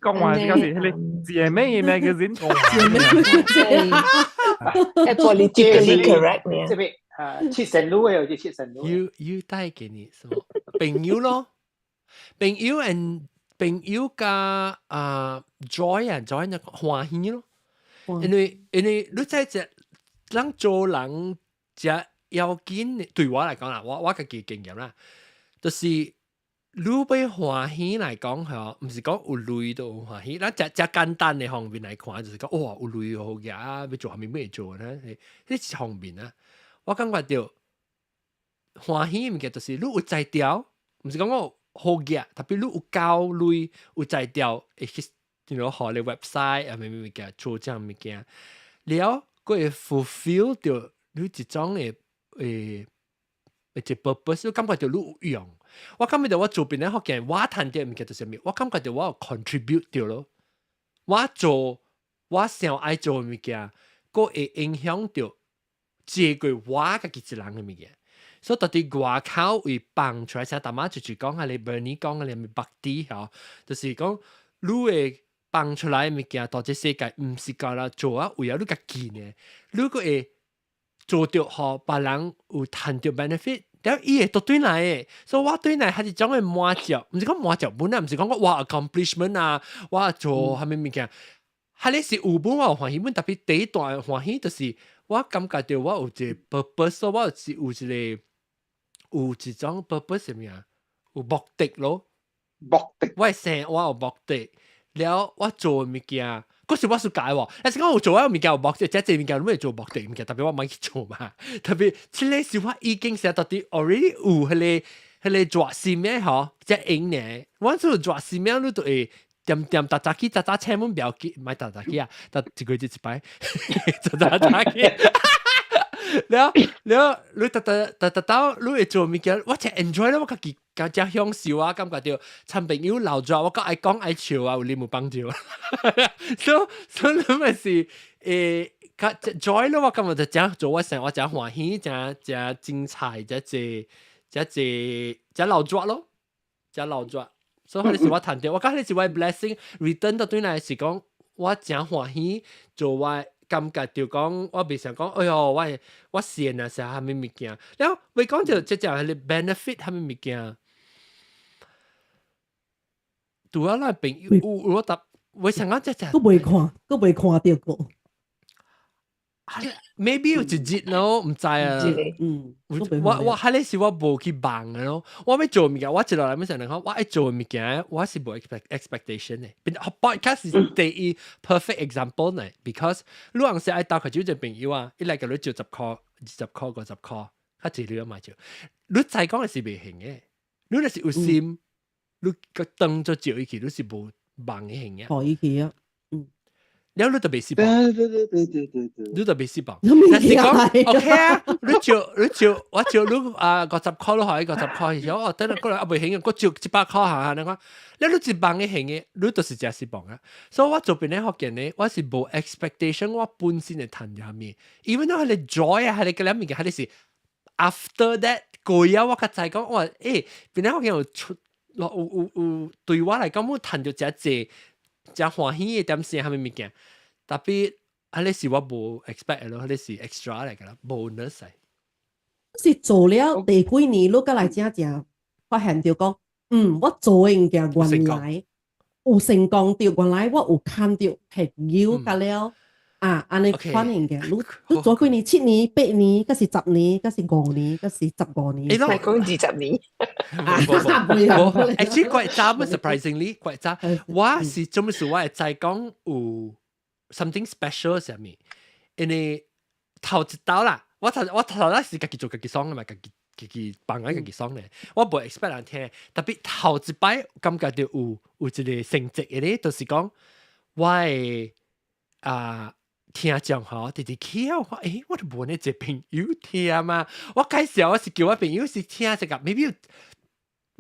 講話嗰時你姐妹 magazine 講話，politically correct 呢？這邊切神路有啲切神路。要帶給你什麼？朋友咯，朋友加joy 就歡喜咯。因為你在這人做人只要緊，對我嚟講啦，我嘅經驗啦，就是。你要歡喜來講嚇，唔是講有類都有歡喜。咱只簡單嘅方面來看，就是講哇有類好嘢啊，要做下面咩做呢？呢方面啊，我感覺到歡喜嘅物件就是你有才調，唔是講我好嘢，特別你有教類有才調，會去學你 website 啊咩物件做這樣物件，了佢會 fulfill 到你一種嘅purpose， 你感覺到你有用。我感覺到我做邊咧學嘅，我談啲物件就是咩？我感覺到我有 contribute 到咯。我做我想愛做嘅物件，個會影響到這個我嘅幾隻人嘅物件。所以到底外口會幫出來，像大媽就講下你 Bernie 講嘅你咪白啲嚇，就是講你會幫出來嘅物件，到這世界唔是教啦做啊，為咗你家己呢，你個會做到學別人有談到 benefit。แล้ว伊會都對來誒，所以我對來係一種嘅滿足，唔是講滿足本啊，唔是講我 accomplishment 啊，我做係咩物件，係你是有本我有歡喜本，特別第一段歡喜就是我感覺到我有一個 purpose， 我有一種 purpose 係咩啊？有目的咯，目的，我係我有目的，แล้ว我做物件。嗰時我是解喎，但是我做一個物件有目的，即係物件都做目的物件，特別我唔去做嘛。特別即係時我已經寫到啲 already 有係你做事咩嗬，即係影呢。我做做事咩你都會點搭機揸車門表機，唔係搭機啊，搭一個月一擺，揸機。แล้ว你到你會做物件，我真 enjoy 咯，我自己真享受啊，感覺到親朋友留咗，我個愛講愛笑啊，有你冇幫助，所以你咪是joy 咯，我感覺就真做我成，我真歡喜，真精彩，真留咗咯，真留咗，所以嗰時我談到，我覺得係我 blessing return 到對嚟是講，我真歡喜做我。感覺就講，我未想講，哎呦，我善啊，成係咩物件？然後未講就即係你 benefit 係咩物件？對啊，那朋友我答，為什麼即係？都未看到過。maybe 有一日咯，唔知啊。我喺呢時我冇去幫嘅咯，我要做物件，我一落來咩時候講，我愛做物件，我是冇 expectation 嘅。podcast 係第一 perfect example 呢 ，because 你講是愛打佢就隻朋友啊，一嚟個你就10塊、20塊、50塊，佢自己買就。你再講係未行嘅，你係有心，你個燈做照一期都是無忙嘅型嘅。可以去啊，แล้ว你特別失望，你特別失望。但是講 OK 啊，你照我照你50塊都可以50塊，然後等下過來未行嘅，我照100塊下，你講，你一忙嘅行嘅，你就是真失望啊。所以我做邊啲學嘅呢，我是冇 expectation，我本身係談入面，even though 係你 joy 啊，係你嘅兩面嘅，係你是 after that 過啊，我個仔講我話邊啲學嘅有出，有對我嚟講，我談到真濟。真歡喜嘅點先係咪物件？特別係你是我冇 expect 咯，你是 extra 嚟㗎啦，bonus 嚟。是做了第幾年，你過來正發現到講，我做嘅嘢原來有成功到，原來我有看到係有㗎了。安尼款嘅嘅，你做幾年？7年、8年，嗰是10年，嗰是5年，嗰是15年。你講20年。actually 怪早乜 surprisingly 怪早，我是做乜事？我係在講有 something special 上面，因為頭一道啦，我頭啦是自己做自己爽嘅嘛，自己幫緊自己爽嘅，我冇 expect 人聽，特別頭一擺感覺到有一個成績嘅咧，就是講我係聽講嗬，直直聽我誒，我都冇呢隻朋友聽嘛。我介紹我是叫我朋友是聽這個 ，maybe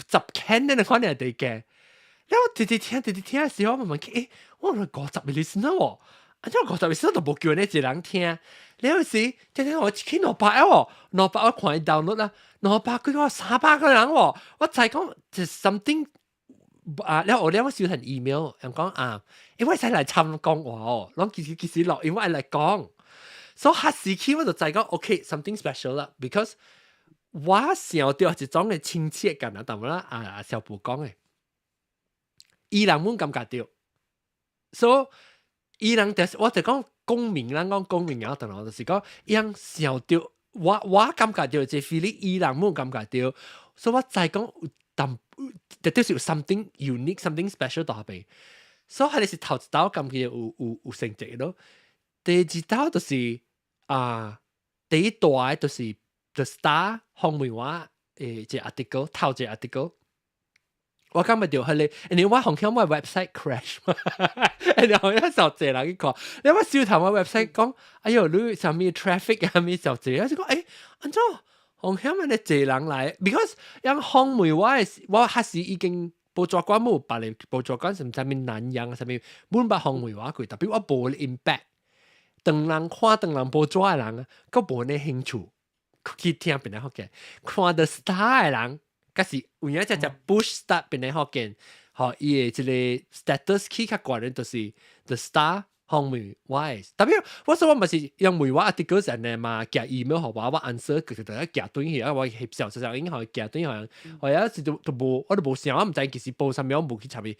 10間呢可能係嘅。然後直直聽嘅時候，我問佢誒，我嚟50 listener 喎，然後50 listener 都冇叫呢一人聽。然後是聽我去600喎，600我看 download 啦，600佢話300個人喎，我就係講就 something。然後我收人 email， 人講因為使嚟參講話哦，攞其實落因為嚟講，所以下時期我就講 OK，something special 啦 ，because 我想到一種嘅親切感啊，但係啦小布講嘅，伊人冇感覺到，所以伊人我就講公民啦，講公民啊，但係我就是講伊人想到我感覺到這 feeling， 伊人冇感覺到，所以我就講但。就是有 something unique、something special 到下邊，所以係你是頭一道咁嘅有成績咯。第二道就是第一段就是 The Star 紅梅話即 article 頭一 article， 我感覺到係你，因為我紅響我 website crash 嘛，然後一就借人去講，你話小頭我 website 講，哎呦你上面 traffic 啊咪就借，我就講安怎？紅響咪你借人嚟 ，because 因紅梅我係時已經報咗關冇白嚟報咗關，甚至面難人，甚至滿白紅梅話佢，特別我報 impact， 當人看當人報咗嘅人啊，個冇呢興趣去聽邊個學嘅，看 The Star 嘅人，嗰時有一隻 push start 邊個學嘅，學伊嘅一個 status 起較高嘅，就是 The Star。紅梅話，特別我說我咪是用梅話 article 成日嘛，寄 email 學話我 answer 佢就一寄短去，我翕相實際已經可以寄短去，我有一時都冇，我都冇想，我唔知其實報上面我冇去查嘅。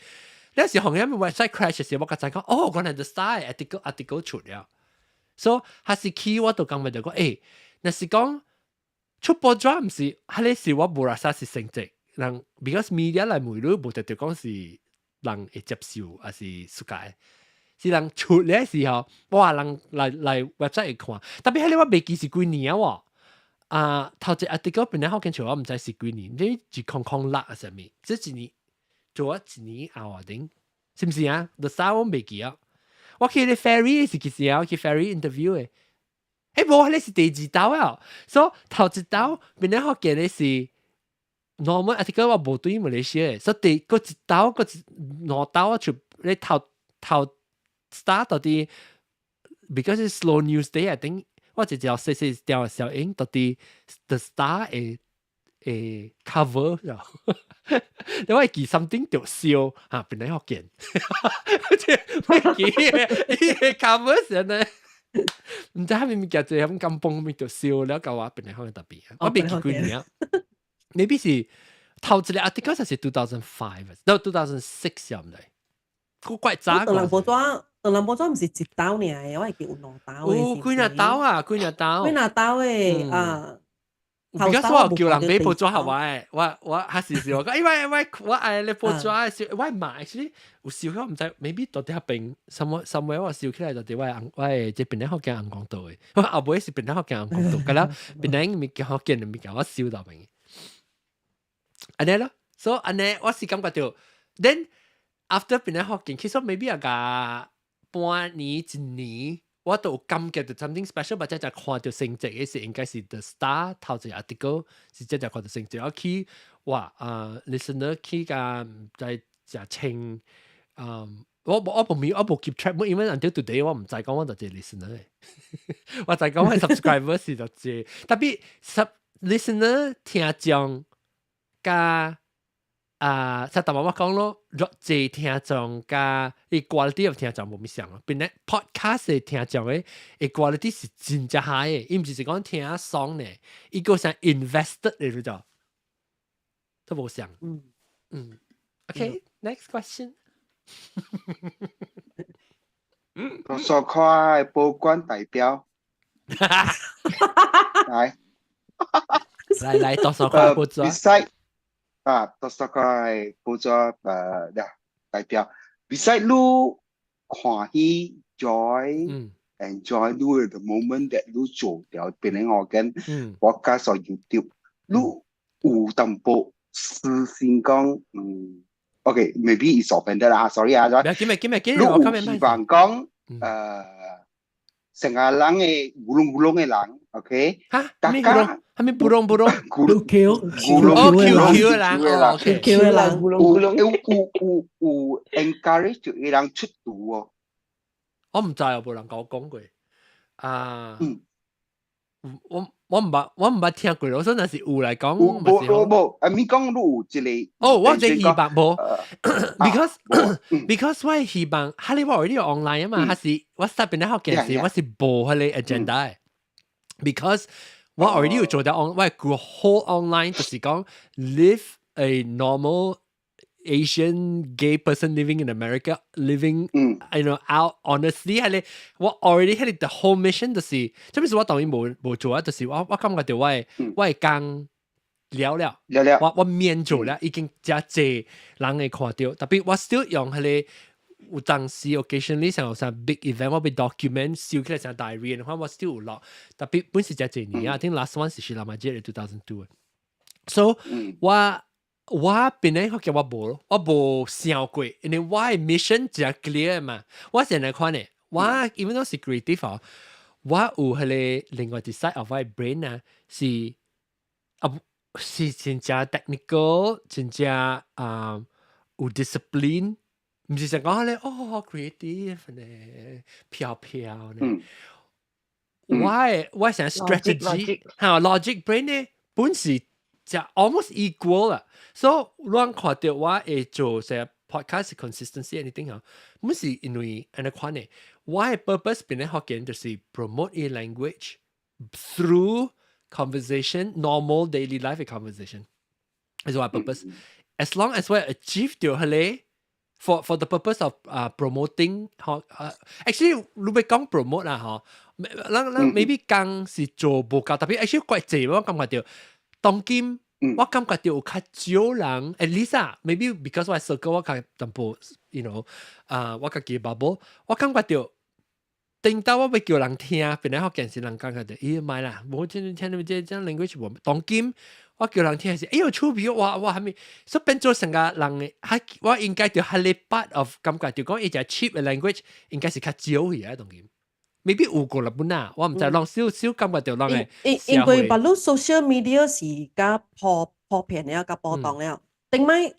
有時紅人 website crash 嘅時候，我就講原來 The Star article 出了，所以係是 key 我都講咪就講那是講出報咗唔是，係你是我冇啦曬是成績，人 because media 嚟媒體冇得就講是人會接受還是世界。是人出嚟嘅時候，哇！人嚟 website 看，特別係你話未記是幾年喎？頭一 article 邊啲好見，我唔知是幾年，你只空空落啊上面，即係一年做咗1年後啊定，是唔是啊 ？The Star 我未記啊，我去你 Ferry 是幾時啊？去 Ferry interview 嘅，冇，你是第2道啊，所以頭一道邊啲好見你是 normal article 我冇對馬來西亞嘅，所以第嗰一道嗰2道我就你頭。start 到啲 because it's slow news day I think 我就叫細條小影到啲 The Star cover 你話記 something 就笑嚇邊嚟學見咩記嘅 cover 先咧唔知係咪叫做咁金崩咪就笑了個話邊嚟學特別我未記幾年maybe 是頭一個 article 係2005 no 2006又唔係好怪渣個人報紙唔是1道呢，我係叫有2道嘅。幾多道啊？幾多道？幾多道嘅而家所有叫人俾報紙係咪？我係時我講，喂，我係你報紙笑，喂唔係，其實有笑開唔知，maybe 到底係邊somewhere 我笑起來到底喂即邊啲學嘅眼光度嘅，我後尾是邊啲學嘅眼光度，㗎啦，邊啲咪叫學嘅咪叫我笑到邊，安尼咯。所以安尼我是感覺到 then after 變咗學見，其實 maybe 啊個半年一年，我都有感覺到 something special，或者就看到成績嘅時應該是 The Star 頭一 article 是真係看到成績，我去哇listener 去個在就清我冇 keep track，因為 until today 我唔知講我就係 listener 我就講係 subscriber 是就係，特別 listener 聽眾加實淡我講咯，弱智聽眾加 quality of 聽眾冇咩相咯，變咧 podcast 嘅聽眾嘅 quality 是真正好嘅，伊唔是講聽 song 咧，伊個像 invested 嚟咗，都冇相。OK next question。多少塊報關代表？來，多少塊報咗？Beside 多少塊報咗代表 ？Beside 你看戲 enjoy 你 the moment that 你做掉，變成我跟我加上 YouTube， 你有淡薄私心講Okay, maybe it's offended 啦 ，sorry 啊，你有希望講成個人嘅咕隆咕隆嘅人 ，OK？ 大家係咪咕隆咕隆？咕隆 Q 嘅人 ，Q 嘅人，有 encourage 嘅人出道喎。我唔知有冇人講過我唔捌聽過，我真係是有嚟講，冇，咪講你有一個。我真希望冇，because 我希望，哈利我already online 啊嘛，還是我實邊咧學件事，我是冇佢哋 agenda。because 我 already 有做到我個 whole online 就是講 live a normal Asian gay person living in America, living, out honestly 係咧，我 already 係咧 the whole mission 就是，即係說我當然冇做啊，就是我感覺到我係講了，我面做了，已經真濟人會看到，特別我 still 用係咧有當時 occasionally 上有啥 big event 我被 document 燒起來成 diary 嘅話，我 still 有落，特別本時真濟年啊，I think last one 是希拉馬傑嘅2002 ，so 我本來學嘅我冇想過，因為我嘅 mission 就 clear 嘛。我成日看呢，我 even though 是 creative 啊，我有係咧另外一 side of my brain 啊，是真正 technical， 真正有 discipline， 唔是成講咧creative 咧飄咧。我成 strategy 嚇 logic brain 咧本是就 almost equal 啦。So 讓看到我會做些 podcast consistency anything 啊，唔是因為安尼看呢，我嘅 purpose 變嚟學嘅就是 promote a language through conversation, normal daily life conversation. Is my purpose. As long as we achieve 到佢咧 for the purpose of promoting actually 你要講 promote 啦嗬，maybe 講是做報告，特別 actually 怪濟我感覺到當今。我感覺到有較少人 at least maybe because 我 circle 我較淡薄 我自己 bubble 我感覺到等到我要叫人聽本來學件事人感覺到唔係啦冇聽你這 language 冇當今我叫人聽係有趣味哇係咪所以變做成個人我應該要係 part of 感覺到講一隻 cheap 嘅 language 應該是較少嘅當今maybe 有過啦本啊，我唔知讓少感覺到讓嘅。因為把路 social media 是加破片了，加波動了。頂咪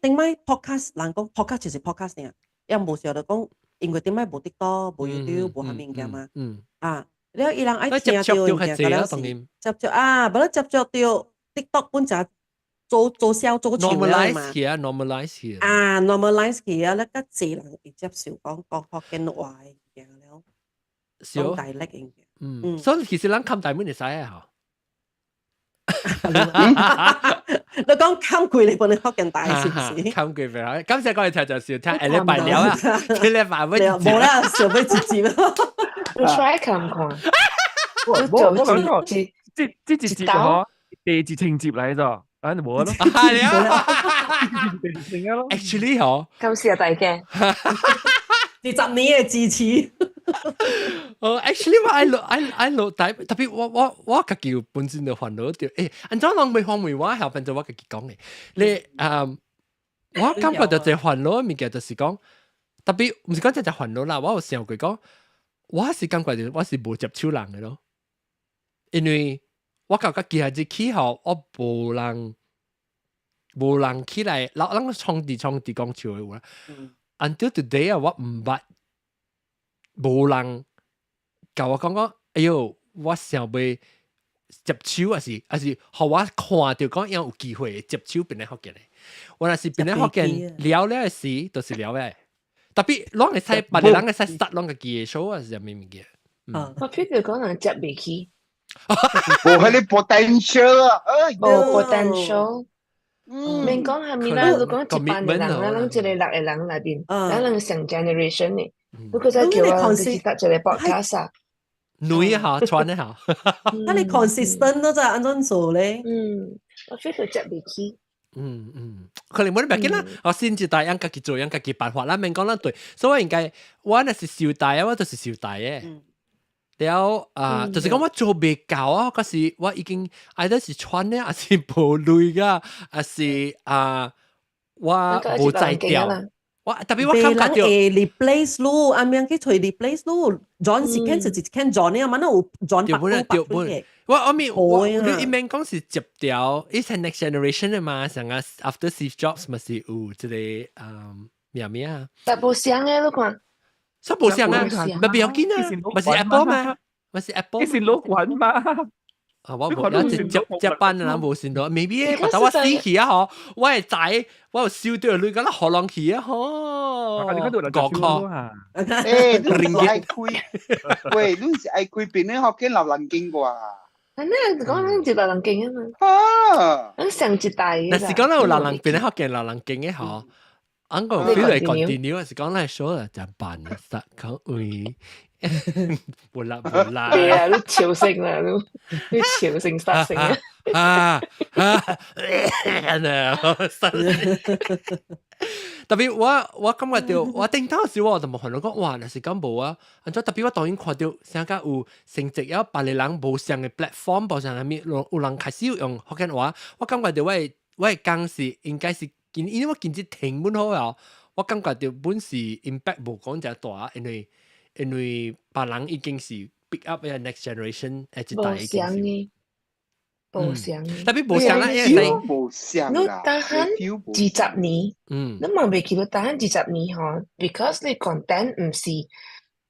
podcast 人講 podcast 就是 podcast 呢，又冇時候就講，因為頂咪冇TikTok、冇 YouTube、冇下面嘅嘛。你有人愛聽到嘅，嗰陣時接著不過接著到 TikTok 本就做笑做潮啦嘛。normalize 嘅。normalize 嘅啊，咧個字人會接受講福建話嘅了。講大力嘅，所以其實人看大門就使啊，你講看貴你幫你學更大是唔是？看貴咩？今次講嚟聽就笑，聽你白聊啊，聽你白乜？冇啦，小妹直接。你 try 看看，我講過，即節嗬，地節情節嚟咋，反正冇咯。係啊，actually 嗬，咁時大嘅。20年嘅支持。actually 我錄特別我自己本身就煩惱掉，按怎人未看梅話後邊就我自己講嘅，你我感覺到最煩惱嘅物件就是講，特別唔是講真係煩惱啦，我有想過講，我是感覺我是無接觸人嘅咯，因為我感覺今日起後我無人起來，人創地講笑嘅話，until today 啊，我唔捌無人教我講，哎呦，我想要接手還是互我看到講有機會接手邊個福建嘅。我若是邊個福建聊咧時，就是聊咧。特別攏會使別個人會使start攏個記數啊，是咩物件？我譬如講人接未起，冇嗰啲 potential 啊，冇 potential。免講係咪啦？如果講一班嘅人啦，咱一個六個人內邊，咱成 generation 嘅，如果再叫我就是搭一個 podcast 啊。女嚇，穿得嚇。那你 consistent 都在安怎做咧？我非常接未起。可能冇得別緊啦。我先至大樣家己做樣家己辦法啦。免講啦對，所以應該我若是受大啊，我就是受大嘅。了就是講我做未夠啊，嗰時我已經嗌得是穿咧，還是無累噶，還是我無在掉。我特別我感覺到 replace 咯，啱啱去推 replace 咯。John 是 can 就是 can John 呢，乜都 John 白嘅。我你一面講是接掉，係 next generation 嘅嘛，成個 after Steve Jobs 咪是有即個咩啊？但無相嘅，你看，所以無相啊，咪不要緊啊，咪是 Apple 嘛，咪是 Apple，你是老滾嘛？我冇一接班嘅人冇算到，未必，但我死去啊！嗬，我係仔，我又笑到你講得何浪去啊！嗬，你嗰度嚟講講啊！誒，你唔係愛開，喂，你是愛開邊咧？學緊流能經啩？你講緊接流能經啊嘛？啊，你上一代嘅。但是講到流能邊咧學緊流能經嘅嗬。我 feel 嚟 continue 是講嚟說啦，就辦啦，實講會冇啦。係啊，你潮性啦，你潮性實性啊！特別我感覺到我頂頭時我就冇看到講哇，若是講無啊，安怎特別我當然看到成個有成績有別個人無相嘅 platform， 無相嘅咩，有人開始用福建話，我感覺到我係講是應該是。因為我見只聽本好啊，我感覺到本是 impact 無講就大，因為別人已經是 pick up 嘅 next generation 一代已經是無相嘅，特別無相啦，因為無相你打響20年，你望未記到打響20年嗬 ，because 你 content 唔是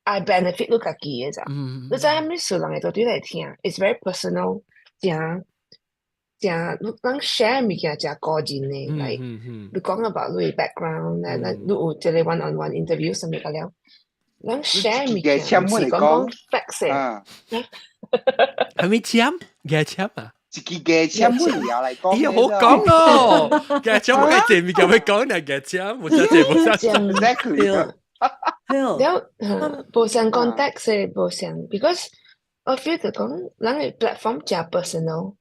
I benefit 你家己嘅咋，你知係咩事人會到對嚟聽 ，it's very personal，正咱 share 物件正個人嘅，like 你講 about 你 background，你有即個 one-on-one interview 什麼個了，咱 share 物件唔是講 facts 嘅，係咪簽？嘅簽啊？自己嘅簽會有嚟講，咦好講咯，嘅簽我嘅前面就會講嘅嘅簽，我真係冇相 exactly，了無相 context 嘅無相 ，because 我 feel 就講咱嘅 platform 正 personal，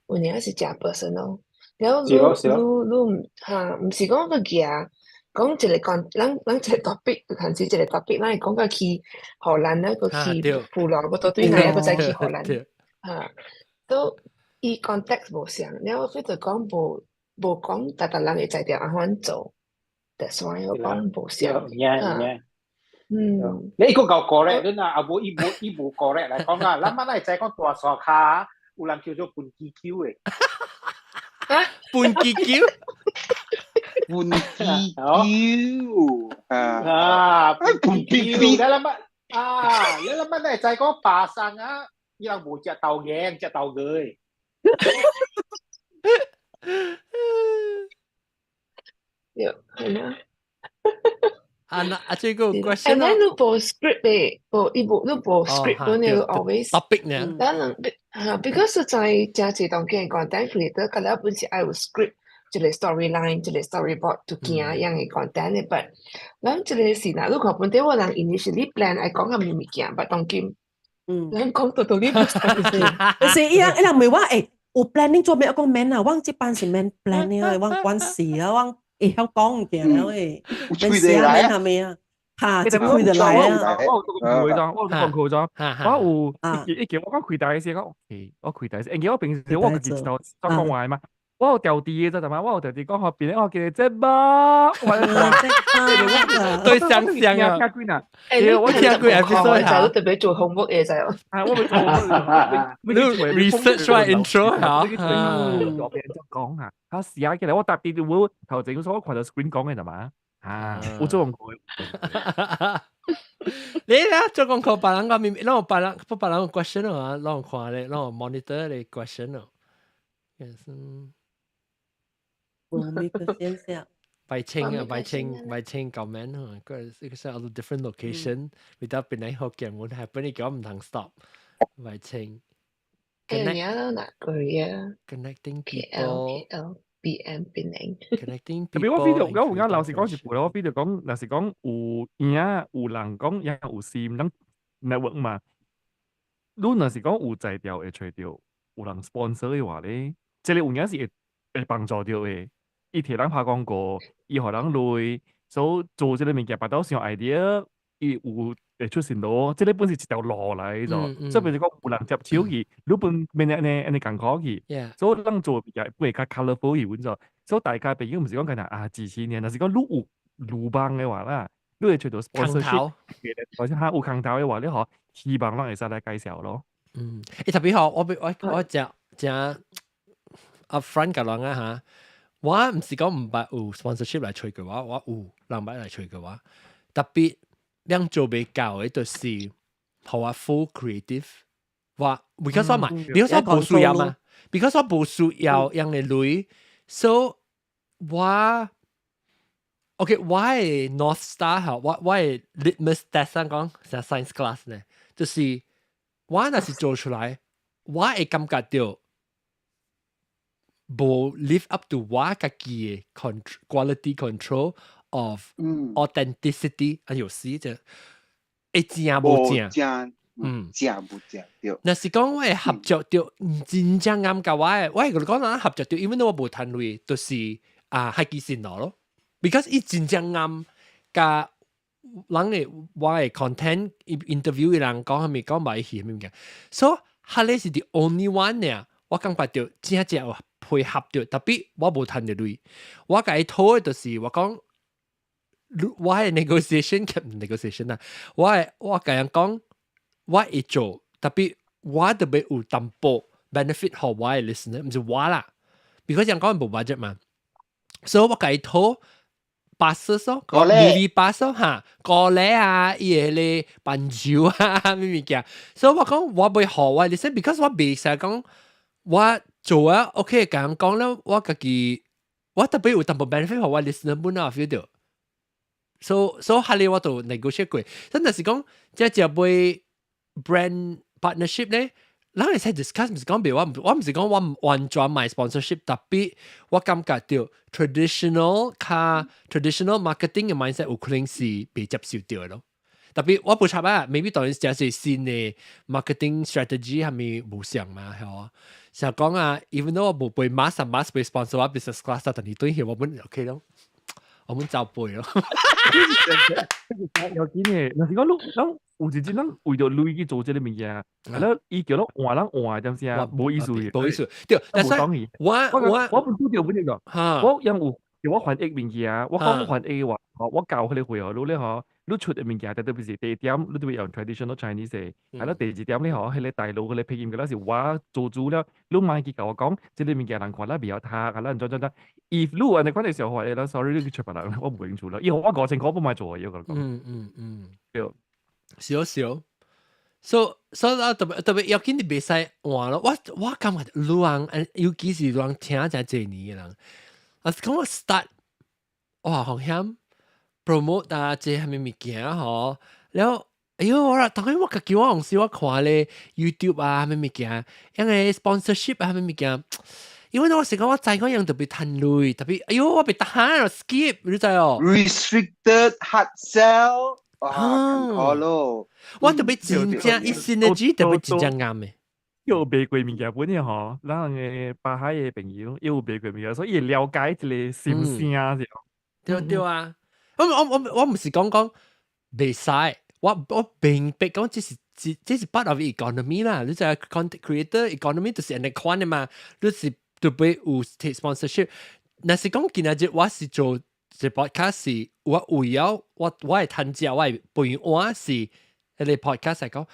有陣是正 personal，然後你嚇唔是講個嘢，講一個講咱一個 topic，還是一個 topic，咱係講個去荷蘭咧，個去葡萄嗰度對嗱一個再去荷蘭嚇，都伊 context 無相，然後佢就講無講大人會知條安怎做 ，that's why 我講無相嚇。你一個夠 correct，你嗱阿無伊無 correct 嚟講啊，咱乜嚟再講大傻卡。有人叫做半支橋嘅，半支橋，半支橋半支橋，你諗乜啊？你諗乜咧？就係講爬山啊！依人冇隻豆嘅，隻豆嘅。係啊。這個 question and then 你冇 script 嘅，你冇 script，你 always topic 呢？但係because 在正自動嘅 content creator，佢哋本身係有 script，一個 storyline，一個 storyboard 就見樣嘅 content 嘅，but 咱一個是嗱，你看本地我人 initially plan 係講下咩物件，but 當今，咱講到呢個就是伊人唔係話誒，有 planning 做咩？我講 man 啊，我即班是 man planning 啊，我關事啊，我。香港嘅啦喂，你試下係咪啊？嚇，就開得嚟啊！我有講佢咗，我有一件我講開大嘅時，我開大嘅時，因為我平時我自己就講話嘛，我有調啲嘅啫，係嘛？我有調啲講學邊，我叫你即吧，對想想啊！我聽過 episode 下，特別做 homework 嘅就係。係我咪做，你 research 翻 intro 嚇，嗰邊就講下，嚇試下嘅嚟，我答啲會頭前所看到 screen 講嘅係嘛？我做過。你啦，做功課別人個面，讓我別人個 question 啊，讓我看咧，讓我 monitor 你 question 哦。monitor 先生。by chain comment 啊，佢係有 different location without 邊啲學嘅，我係本嚟講唔同 stop by chain。Connecting people。BM 變零 connecting people。特別我 video 講而家老實講是我 video 講，老實講有影有人講也有線，等 network 嘛。你若是講有在調會找到有人 sponsor 嘅話咧，即係有影是會幫助到嘅。伊替人拍廣告，伊互人累，所以做即個物件，把到上 idea，伊有會出線路，即係本是一條路嚟咗。所以譬如講有人接手去，你本咩呢咁講去，所以人做物件會較 colourful 去揾咗。所以大家朋友唔是講緊啊支持呢，但是講你有路幫嘅話啦，你會找到 sponsorship，或者有空頭嘅話，你可希望人會使來介紹咯。特別好，我正 upfront 嘅人啊嚇。我唔是講唔捌有 sponsorship 來吹嘅話，我有人捌來吹嘅話，特別兩做比較嘅就是 powerful creative。我 because 我買 because 我冇需要嘛 ，because 我冇需要樣嘅類，所以我 OK 我係 North Star 嚇，我係 litmus test 上講係 science class 咧，就是我若是做出來，我會感覺到。冇 live up to 我自己嘅 quality control of authenticity 啊有時就會正冇正，正冇正對。若是講我會合作到真正啱甲我係講人合作到，因為我冇談類，就是係幾線咯。because 伊真正啱甲人哋我係 content interview 嘅人講係咪講埋戲咁嘅，所以佢哋是 the only one 咧，我感覺到真正配合到，特別我冇談到類，我甲伊討嘅就是我講，我係 negotiation 啊，我甲人講，我會做，特別我特別有淡薄 benefit 互我嘅 listener，唔是我啦，because 人講冇 budget 嘛，所以我甲伊討passes 咯，個 movie pass 咯嚇，過嚟啊，伊個咧伴酒啊咩物件，所以我講我袂互我 listen，because 我袂使講我。做啊 ，OK， 咁樣講咧，我自己我特別有淡薄 benefit 互我 listener 本啊 feel 到，所以下嚟我都 negotiate 過，真係是講即係杯 brand partnership 咧，咱哋先 discuss 唔是講別我唔是講我完全買 sponsorship， 特別我感覺到 traditional marketing 嘅 mindset 有可能是被接受到咯。特別我冇插啊 ，maybe 當然就係新嘅 marketing strategy 係咪冇上嘛，係嘛？成日講啊 ，even though 我冇背 must 被 sponsor 我 business class， 但係對起我們 OK 咯，我們照背咯。有啲嘅，嗱，如果你有時陣咱為咗累去做這個物件，係咯，伊叫咱換點先啊，冇意思嘅，冇意思。對，但係我本書條本嚟㗎，我有叫我還 A 物件，我講還 A 嘅話，我教佢哋會學，你咧嗬。你出嘅物件，特別是第一點，你都會用 traditional Chinese 嘅，係咯。第二點咧，嗬，係你大陸嘅你配音嘅嗰時，我做主了，你買佢教我講，即係物件人看啦，比較他，係啦，咁。If 你話你講嘅時候話，誒啦 ，sorry，你出白啦，我唔會做啦。以後我過程我唔買做嘅，我講。少。所以特別要緊啲比賽換咯，我感覺人，尤其是人聽真濟年嘅人，啊，講我 start， 哇，好險。promote 啊，即係咩物件嗬？然後，我啦，當然我叫我同事我看咧 YouTube 啊，咩物件，因為 sponsorship 啊，咩物件，因為我成個我知嗰樣特別貪累，特別，我被打閒 skip， 你知哦 ？Restricted hard sell， 好咯，我特別真正一 synergy 特別真正啱嘅。有賣過物件本嘅嗬，咱嘅巴海嘅朋友有賣過物件，所以了解一個心聲啊，對啊。我唔是講未使，我明白講這是part of economy 啦。你就係 content creator economy 就是人哋看嘅嘛，你是特別有 take sponsorship。那是講今日我是做這 podcast 是我為了我係參加我係陪我是迄個 podcast 嚟講。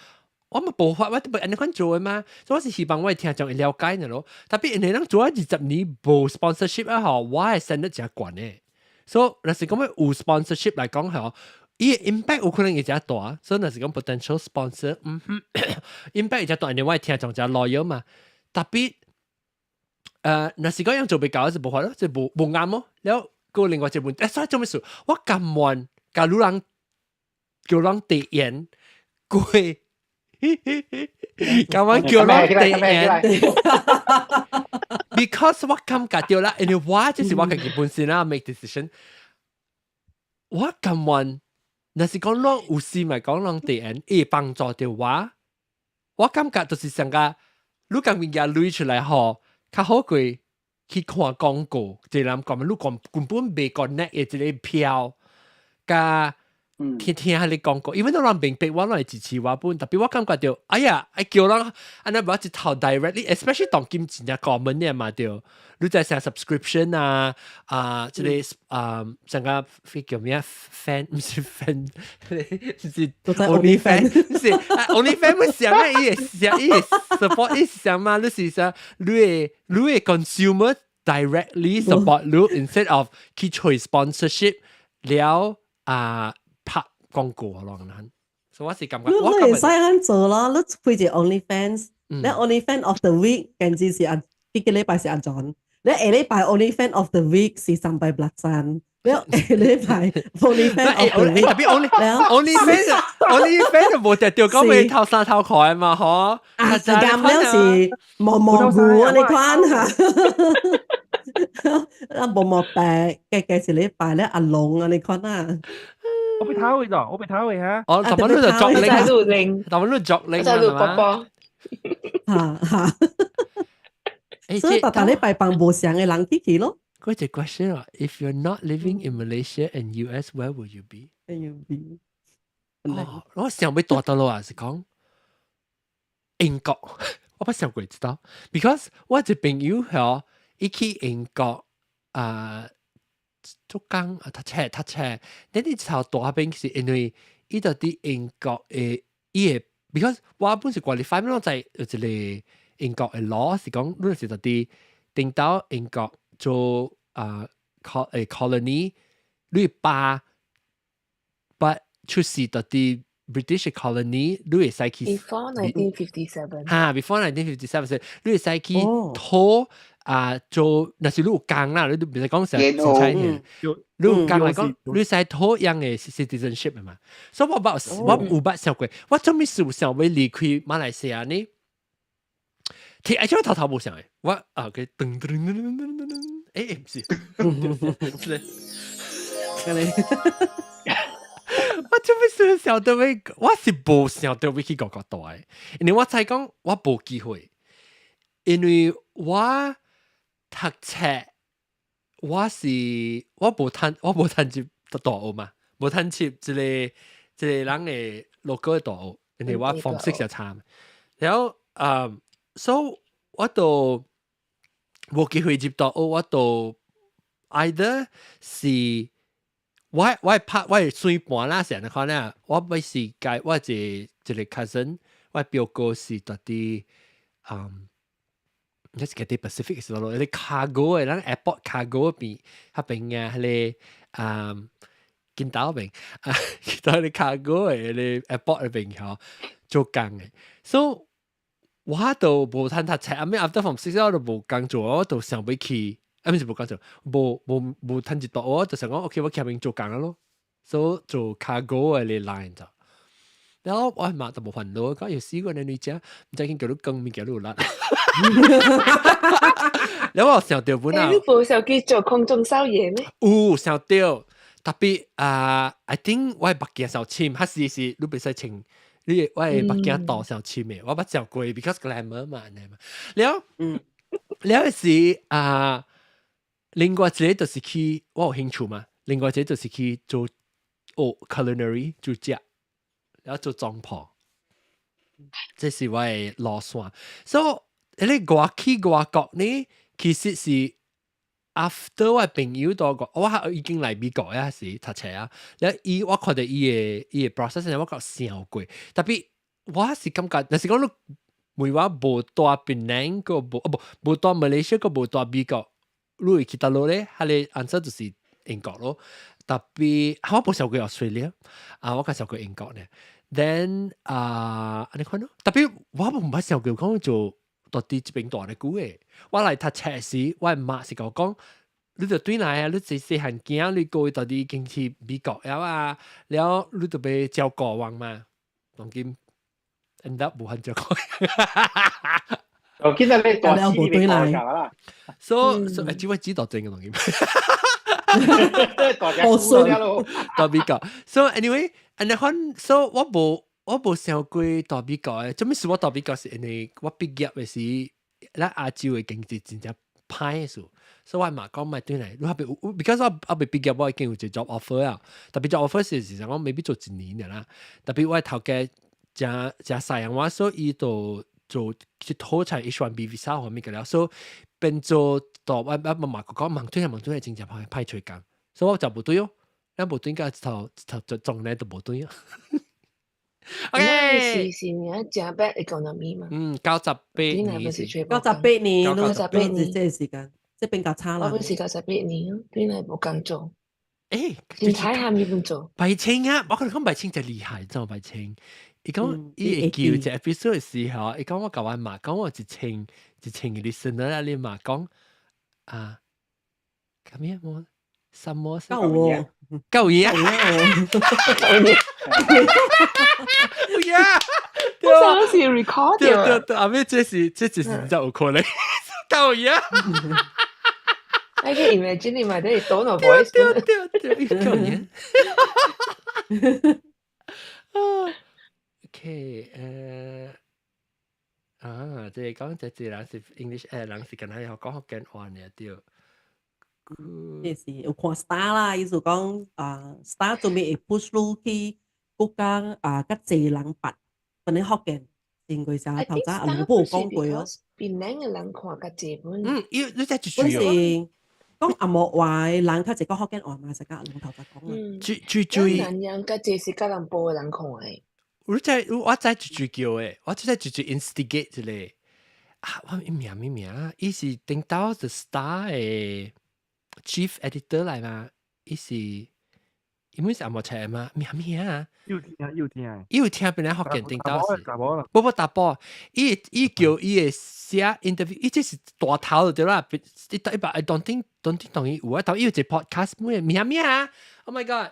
我冇辦法，我都唔安尼款做嘅嘛，所以我是希望我嘅聽眾會了解嘅咯。特別人哋能做20年冇 sponsorship 啊，嗬，我係升得真懸嘅。所以若是講有 sponsorship 嚟講嗬，伊嘅 impact 有可能會真大，所以若是講 potential sponsor，impact 會真大，因為我嘅聽眾真 loyal 嘛。特別若是講樣做比較就冇法咯，就冇啱咯。然後個另外一問題，所以做咩事？我咁晚假如人叫人遞煙貴。咁樣叫人哋 ，because 我感覺到啦，因為我即是我自己本身啦 make decision， 我咁樣，若是講人有事咪講人哋會幫助到我感覺就是成個，你咁樣嘅攞出來嗬，較好過去看廣告，即係人講你根本未 connect 嘅一個票，加。聽下你講過，因為都人明白我來支持我本，特別我感覺到，哎呀，叫人安尼唔一頭 directly，especially 當今錢講文嘅嘛掉，你在成 subscription 即係成個叫咩 fan 唔是 fan， 是 only fan， 是 only fan 唔係啊，伊係 support 伊係嘛，你是啥？你係 consumer directly support 你 instead of 去做 sponsorship 了拍廣告咯，所以我是感覺，你會使咁做咯，你開隻 OnlyFans， 你 OnlyFans of the week， 跟住是幾個禮拜是阿 John， 你下禮拜 OnlyFans of the week 是上拜 Blackson， 你下禮拜 OnlyFans of the week， 特別 OnlyFans 冇得掉講咪頭3頭塊嘛，嗬，就咁樣是毛毛糊啊，你看下。啊，冇白嘅是禮拜咧，阿龍啊，你看啊。我被偷咗，我被偷嘅嚇。哦，咁樣就作令，在錄令，咁樣作令在錄波波。嚇，所以大禮拜幫無相嘅人去咯。嗰隻 question 啊 ，If you're not living in Malaysia and US, where will you be? Where you be？ 哦，我想要大到咯啊，是講英國，我不想過知道 ，because 我隻朋友嚇，伊去英國做工讀冊，你啲頭大邊是因為伊到啲英國誒，伊誒 ，because 我本是 qualify， 我在一個英國嘅 law 是講，你是到啲定到英國做colony， 你把出世到啲 British colony， 你會使去 Before 1957， 嚇 ，before 1957歲，你會使去拖。做那是你有工啦，你都唔使講成差嘅，你有工嚟講，你使討樣嘅 citizenship 嘅嘛。所以我有捌想過，我做咩事想要離開馬來西亞呢？其實我頭冇想嘅，我佢噔，誒唔是，我做咩事想到尾，我是冇想到尾去嗰個度嘅，因為我才講我冇機會，因為我。讀冊，我冇趁接大學嘛，冇趁接一個人嘅logo嘅大學，因為我方式就差。然後所以我就冇機會接大學，我就 either 是我係算盤啦，成日講咧，我咪是介我一個 cousin， 我表哥是到啲一個啲 Pacific 時候，你 cargo 嘅，咱 airport cargo 邊嘅，你見到邊見到你 cargo 嘅，你 airport 邊嗬做工嘅，所以我就冇趁讀冊，後尾 after from 6我就冇工做，我就想要去，唔係冇工做，冇趁住到，我就想講 OK， 我喺邊做工咯，所以做 cargo 嘅你 line 就。然後我係嘛就冇煩惱，講有試過你女仔，唔知見叫你更面叫你甩。然後我想到本啊，你冇想去做空中少爺咩？有想到，特別I think 我係北京小簽，還是你別使請，你我係北京島小簽嘅，我不照過 because glamour 嘛，然後是另外一個就是去，我有興趣嘛，另外一個就是去做culinary 做食。然後做裝潢，這是我嘅路線。所以你外企外國呢，其實是 after 我朋友多個，我已經嚟美國啊時讀冊啊，然後我看到伊嘅 process， 我覺上過，特別我是感覺，但是講你每話無大檳榔個無大馬來西亞個無大美國，你會去到落咧，佢哋 answer 就是英國咯。特別我冇上過 Australia， 我介紹過英國咧。then 你看咯，特別我唔係上過講做到啲這邊大嘅股嘅，我嚟讀冊時，我媽是講講，你就對來啊，你細細漢囝你過到啲已經去美國了啊，了你就被照國王嘛，當今 end up 冇肯照國。我見到你大師你對來啦，所以只會知道真嘅當今。我信到美國 ，so anyway，and then so 我冇想過到美國嘅，做咩事我到美國是因為我畢業嘅時，嗱亞洲嘅經濟真正歹嘅時候，所以我媽講咪對嚟，你係because 我未畢業我已經有做 job offer 啊，特別 job offer 時時我未必做一年嘅啦，特別我頭家真細人我，所以就做去討齊 H1B visa 方面嘅啦，所以變做到我媽講盲對係真正派取緊，所以我就冇對咯，因冇對嘅頭就仲咧都冇對啊。OK，是你要加 back economy 嘛？98年，即係時間，即係比較差啦。我是98年咯，對嚟冇工做。點睇下面份做？白青啊，我覺得講白青就厲害，真係白青。伊講伊會叫隻 episode 嘅時候，伊講我教我媽講我一清嘅 listener 啦，你媽講咁樣冇什麼夠嘢。我上次 record 對，後面這是真係有可能夠嘢。I can imagine 你買啲多腦 voice。夠嘢。OK，即係講這人是 English， 人是跟佢學講福建話嘅對。即是有看 star 啦，意思講star 做咩會 push 入去國家較濟人拔，本嚟福建應該就頭先阿冇講過咯。邊兩個人看較濟本？你真係本是講阿莫話人較濟講福建話嘛，實家龍頭就講啦。最人較濟是較人報人看嘅。我真最叫誒，我真最 instigate 之類。我名啊，伊是頂到 The Star 誒。Chief editor 嚟嘛？伊是因為是阿莫出嘛？名啊？要聽，邊嚟學見定到是？不打波，伊叫伊嘅寫 interview， 伊即是大頭對啦。I don't think 同意有啊，但伊有隻 podcast 咩名啊 ？Oh my god！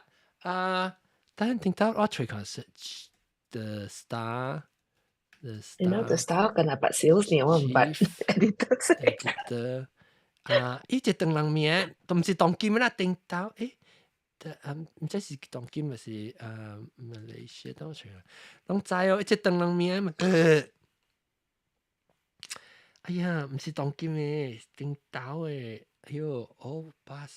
等陣定到我隨口 search The Star。You know The Star 跟阿白小年我唔白 editor。伊隻長人名都唔是當今啦，頂到唔知是當今還是馬來西亞當場，攏知哦，一隻長人名嘛。哎呀，唔是當今嘅，頂到嘅，哎呦 ，all past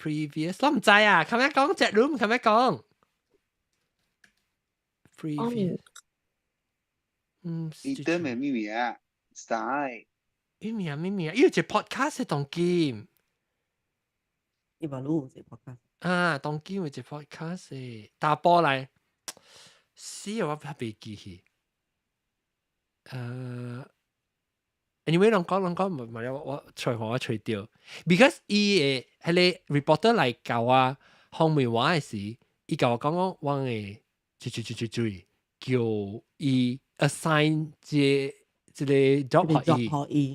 previous， 我唔知啊，琴日講隻 room， 琴日講 previous， 你得咩秘密啊 ？Style。咩啊？伊有隻 podcast 係當今，伊話錄隻 podcast 當今有隻 podcast 誒，打波嚟，死啊！我未記起。anyway 啷講，唔係我除掉 ，because 伊誒係你 reporter 嚟教我方面話嘅時，伊教我講我誒追叫伊 assign 即係 job 可以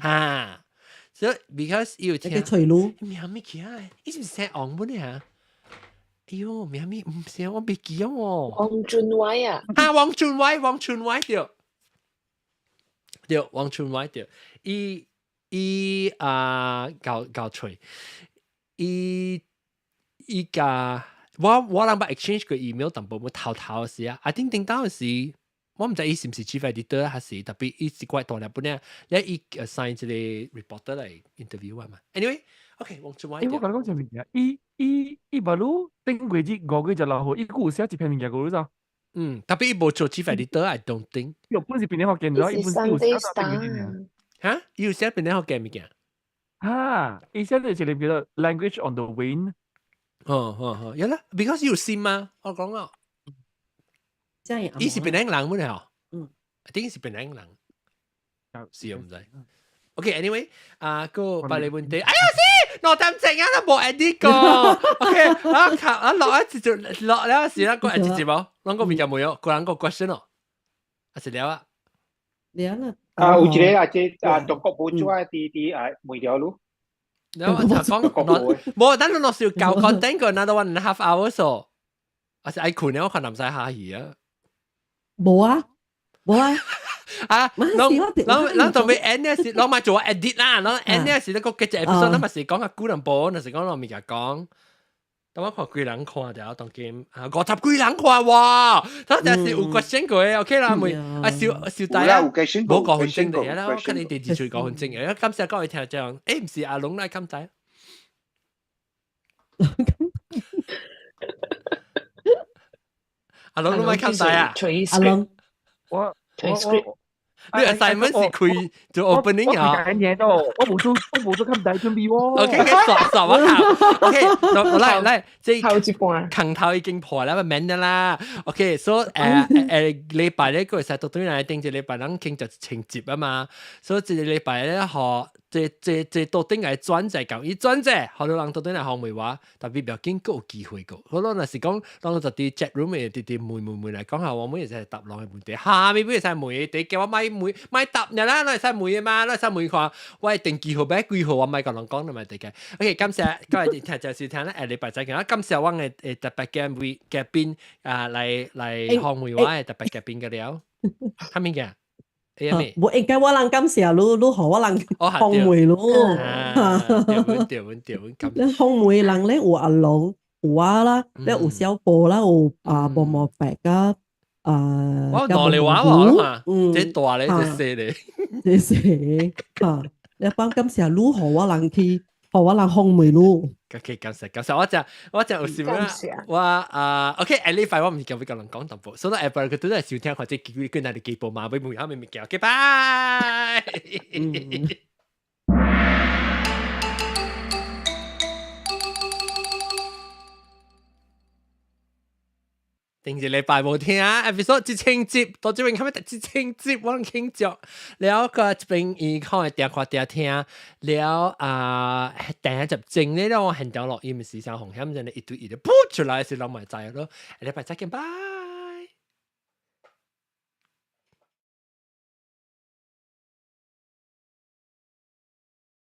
所以 because 要聽隨路名咩嘅啊？伊是寫昂本嘅啊？哎呦，名咩唔寫我未記啊喎。王俊偉啊？王俊偉對，王俊偉對，伊教吹，伊家我諗把 exchange 個 email 淡薄冇頭時啊 ，I think 頂到時。我唔知伊是唔是 chief editor 還是特別伊是怪大粒本咧，咧伊 assign 一個 reporter 嚟 interview 啊嘛。anyway，OK， 王俊偉。我講啥物件？伊無如頂過日5個月就老好，伊有寫一篇物件過你咋？特別伊無做 chief editor，I don't think。有本是邊啲學見咗？伊本是有寫到邊個物件？伊有寫邊啲學見物件？啊，以前就是你比如 language on the wind。有啦 ，because you see 嘛，我講啊，伊是邊人咩啊？一定是邊人，是唔知。OK，anyway，個百里問題，哎呀死，我等陣啊，都冇 edit 過。OK，落一次就落了時啦，個 edit 字冇，啷個比較冇有，個啷個 question 哦，還是了啊？了啦。有一個即中國部長啲媒條路。然後我就講，冇，等陣我少教 content 個 another 1.5 hours 哦，我是愛困嘅，我可能唔使下戲啊。冇啊。咱同佢 end 嘅時，咱咪做 edit 啦，咱 end 嘅時，咱個幾隻 episode，咱咪是講下古人播，那是講我咪嘅講。等我看幾人看就當 game 50幾人看哇，咱就是有 question 過 ，OK 啦，咪小弟啊，冇5分鐘嚟啦，我看你哋只隨5分鐘嘅，今次各位聽這樣，唔是阿龍來咁仔，阿龍都咪咁仔啊，阿龍，我你 assignment 是開做 opening 啊？我嘢都，我冇做咁大準備喎。OK， 傻啊下 ，OK， 嚟，即係頭一半，坑頭已經破啦，咪免得啦。OK， 所以禮拜呢個係到對嚟定住禮拜咱傾就情節啊嘛，所以一個禮拜咧學。這到底係轉載講，伊轉載好多人到底係學梅話，特別比較緊有機會個。好多陣時講，當我就啲 chat room 嘅啲妹嚟講下，我每日就係答落去問題，下面邊係梅地叫我買答人啦，攞嚟曬梅嘅嘛，攞嚟曬梅看，喂定幾號俾幾號，我咪個人講你咪地嘅。OK， 今次各位聽就是聽咧，禮拜仔嘅，今次我嘅特別嘅嘉賓嚟學梅話嘅特別嘉賓嘅了，係咪嘅？我應該我人感謝你學我人烘焙咯。你烘焙人咧有阿龍，有我啦，咧有小波啦，有薄膜白噶，我攞嚟玩嘛，即大咧，即細咧，即細你幫感謝你學我人去，學我人烘焙咯。OK， 感謝，我就有時啦，我OK， at least 我唔叫俾個人講淡薄，所以 Apple 佢都係少聽或者跟人哋幾步嘛，俾每下咪叫 OK， 拜。定住禮拜冇聽啊 ，episode 節慶節，到這邊今日節慶節，我慶祝了個這邊伊可能點看點聽了第一集正呢，我很掉落，因為時常紅險真係一堆一堆噗出來是諗埋仔咯，禮拜再見，拜。